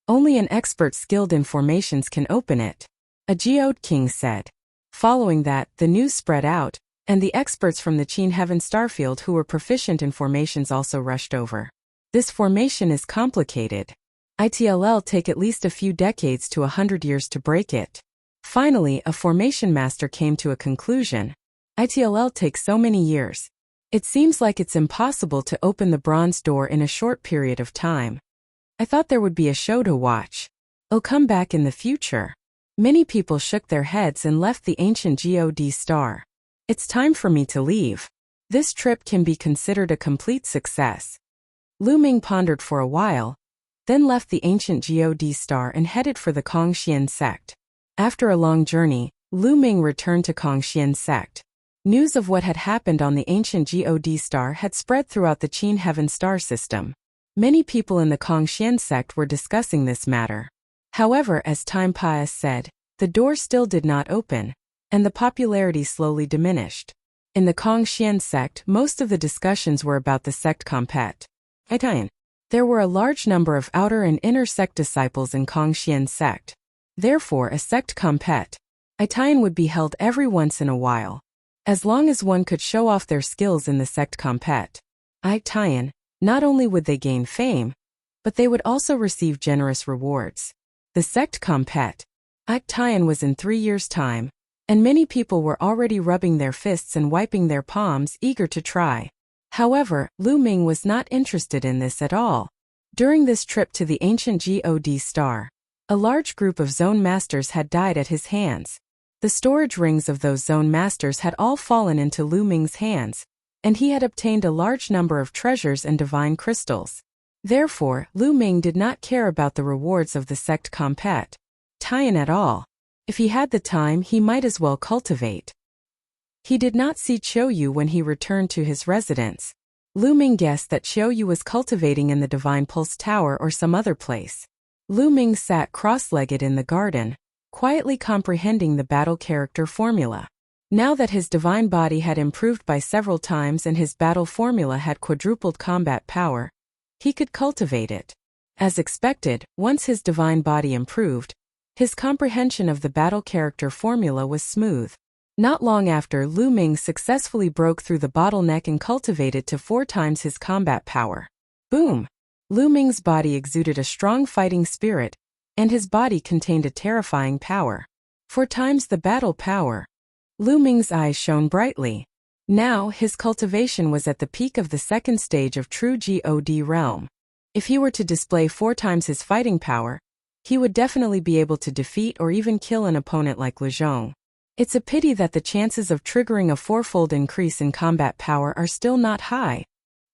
Only an expert skilled in formations can open it, a geode king said. Following that, the news spread out, and the experts from the Qin Heaven starfield who were proficient in formations also rushed over. This formation is complicated. It'll take at least a few decades to 100 years to break it. Finally, a formation master came to a conclusion. It'll take so many years. It seems like it's impossible to open the bronze door in a short period of time. I thought there would be a show to watch. I'll come back in the future. Many people shook their heads and left the ancient God star. It's time for me to leave. This trip can be considered a complete success. Lu Ming pondered for a while, then left the ancient God star and headed for the Kongxian sect. After a long journey, Lu Ming returned to Kongxian sect. News of what had happened on the ancient God star had spread throughout the Qin Heaven star system. Many people in the Kongxian sect were discussing this matter. However, as time passed, the door still did not open, and the popularity slowly diminished. In the Kongxian sect, most of the discussions were about the sect compet. There were a large number of outer and inner sect disciples in Kongxian sect. Therefore, a sect compet would be held every once in a while. As long as one could show off their skills in the sect compet, not only would they gain fame, but they would also receive generous rewards. The sect compet was in 3 years' time, and many people were already rubbing their fists and wiping their palms, eager to try. However, Lu Ming was not interested in this at all. During this trip to the ancient God star, a large group of zone masters had died at his hands. The storage rings of those zone masters had all fallen into Lu Ming's hands, and he had obtained a large number of treasures and divine crystals. Therefore, Lu Ming did not care about the rewards of the sect compet at all. If he had the time, he might as well cultivate. He did not see Qiuyu when he returned to his residence. Lu Ming guessed that Qiuyu was cultivating in the Divine Pulse Tower or some other place. Lu Ming sat cross-legged in the garden, quietly comprehending the battle character formula. Now that his divine body had improved by several times and his battle formula had quadrupled combat power, he could cultivate it. As expected, once his divine body improved, his comprehension of the battle character formula was smooth. Not long after, Lu Ming successfully broke through the bottleneck and cultivated to 4 times his combat power. Boom! Lu Ming's body exuded a strong fighting spirit, and his body contained a terrifying power. 4 times the battle power. Lu Ming's eyes shone brightly. Now, his cultivation was at the peak of the second stage of true God realm. If he were to display 4 times his fighting power, he would definitely be able to defeat or even kill an opponent like Li Zhong. It's a pity that the chances of triggering a 4-fold increase in combat power are still not high.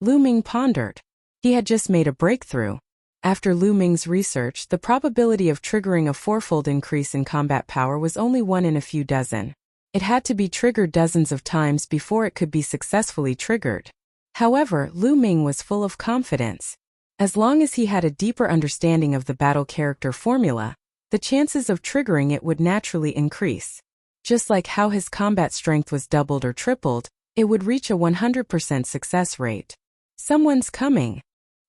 Lu Ming pondered. He had just made a breakthrough. After Lu Ming's research, the probability of triggering a 4-fold increase in combat power was only 1 in a few dozen. It had to be triggered dozens of times before it could be successfully triggered. However, Lu Ming was full of confidence. As long as he had a deeper understanding of the battle character formula, the chances of triggering it would naturally increase. Just like how his combat strength was doubled or tripled, it would reach a 100% success rate. Someone's coming.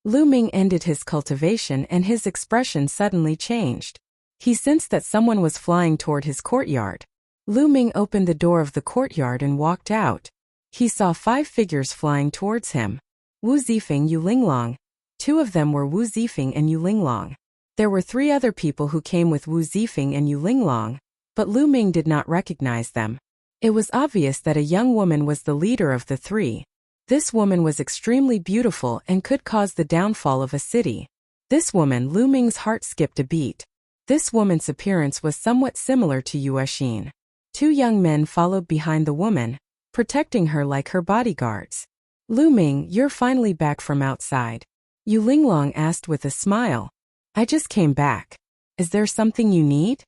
Lu Ming ended his cultivation and his expression suddenly changed. He sensed that someone was flying toward his courtyard. Lu Ming opened the door of the courtyard and walked out. He saw 5 figures flying towards him. Wu Zifeng, Yu Linglong. 2 of them were Wu Zifeng and Yu Linglong. There were 3 other people who came with Wu Zifeng and Yu Linglong, but Lu Ming did not recognize them. It was obvious that a young woman was the leader of the 3. This woman was extremely beautiful and could cause the downfall of a city. This woman, Lu Ming's heart skipped a beat. This woman's appearance was somewhat similar to Yue Xin. 2 young men followed behind the woman, protecting her like her bodyguards. Lu Ming, you're finally back from outside. Yu Linglong asked with a smile. I just came back. Is there something you need?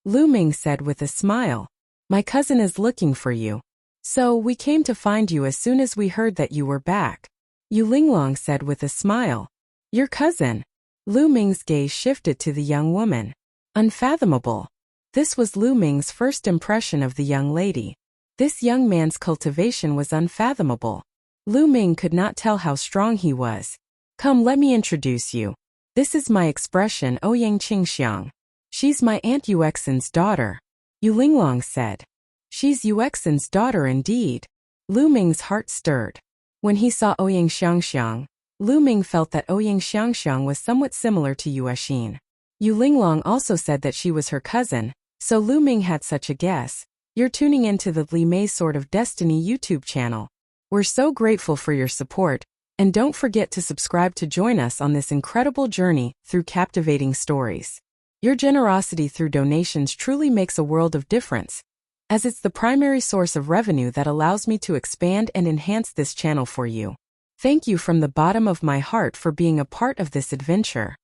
Lu Ming said with a smile. My cousin is looking for you. So we came to find you as soon as we heard that you were back. Yu Linglong said with a smile. Your cousin? Lu Ming's gaze shifted to the young woman. Unfathomable. This was Lu Ming's first impression of the young lady. This young man's cultivation was unfathomable. Lu Ming could not tell how strong he was. Come, let me introduce you. This is my expression, Ouyang Qingxiang. She's my Aunt Yuexin's daughter. Yu Linglong said. She's Yuexin's daughter indeed. Lu Ming's heart stirred. When he saw Ouyang Xiangxiang, Lu Ming felt that Ouyang Xiangxiang was somewhat similar to Yuexin. Yu Linglong also said that she was her cousin, so Lu Ming had such a guess. You're tuning into the Li Mei Sword of Destiny YouTube channel. We're so grateful for your support, and don't forget to subscribe to join us on this incredible journey through captivating stories. Your generosity through donations truly makes a world of difference, as it's the primary source of revenue that allows me to expand and enhance this channel for you. Thank you from the bottom of my heart for being a part of this adventure.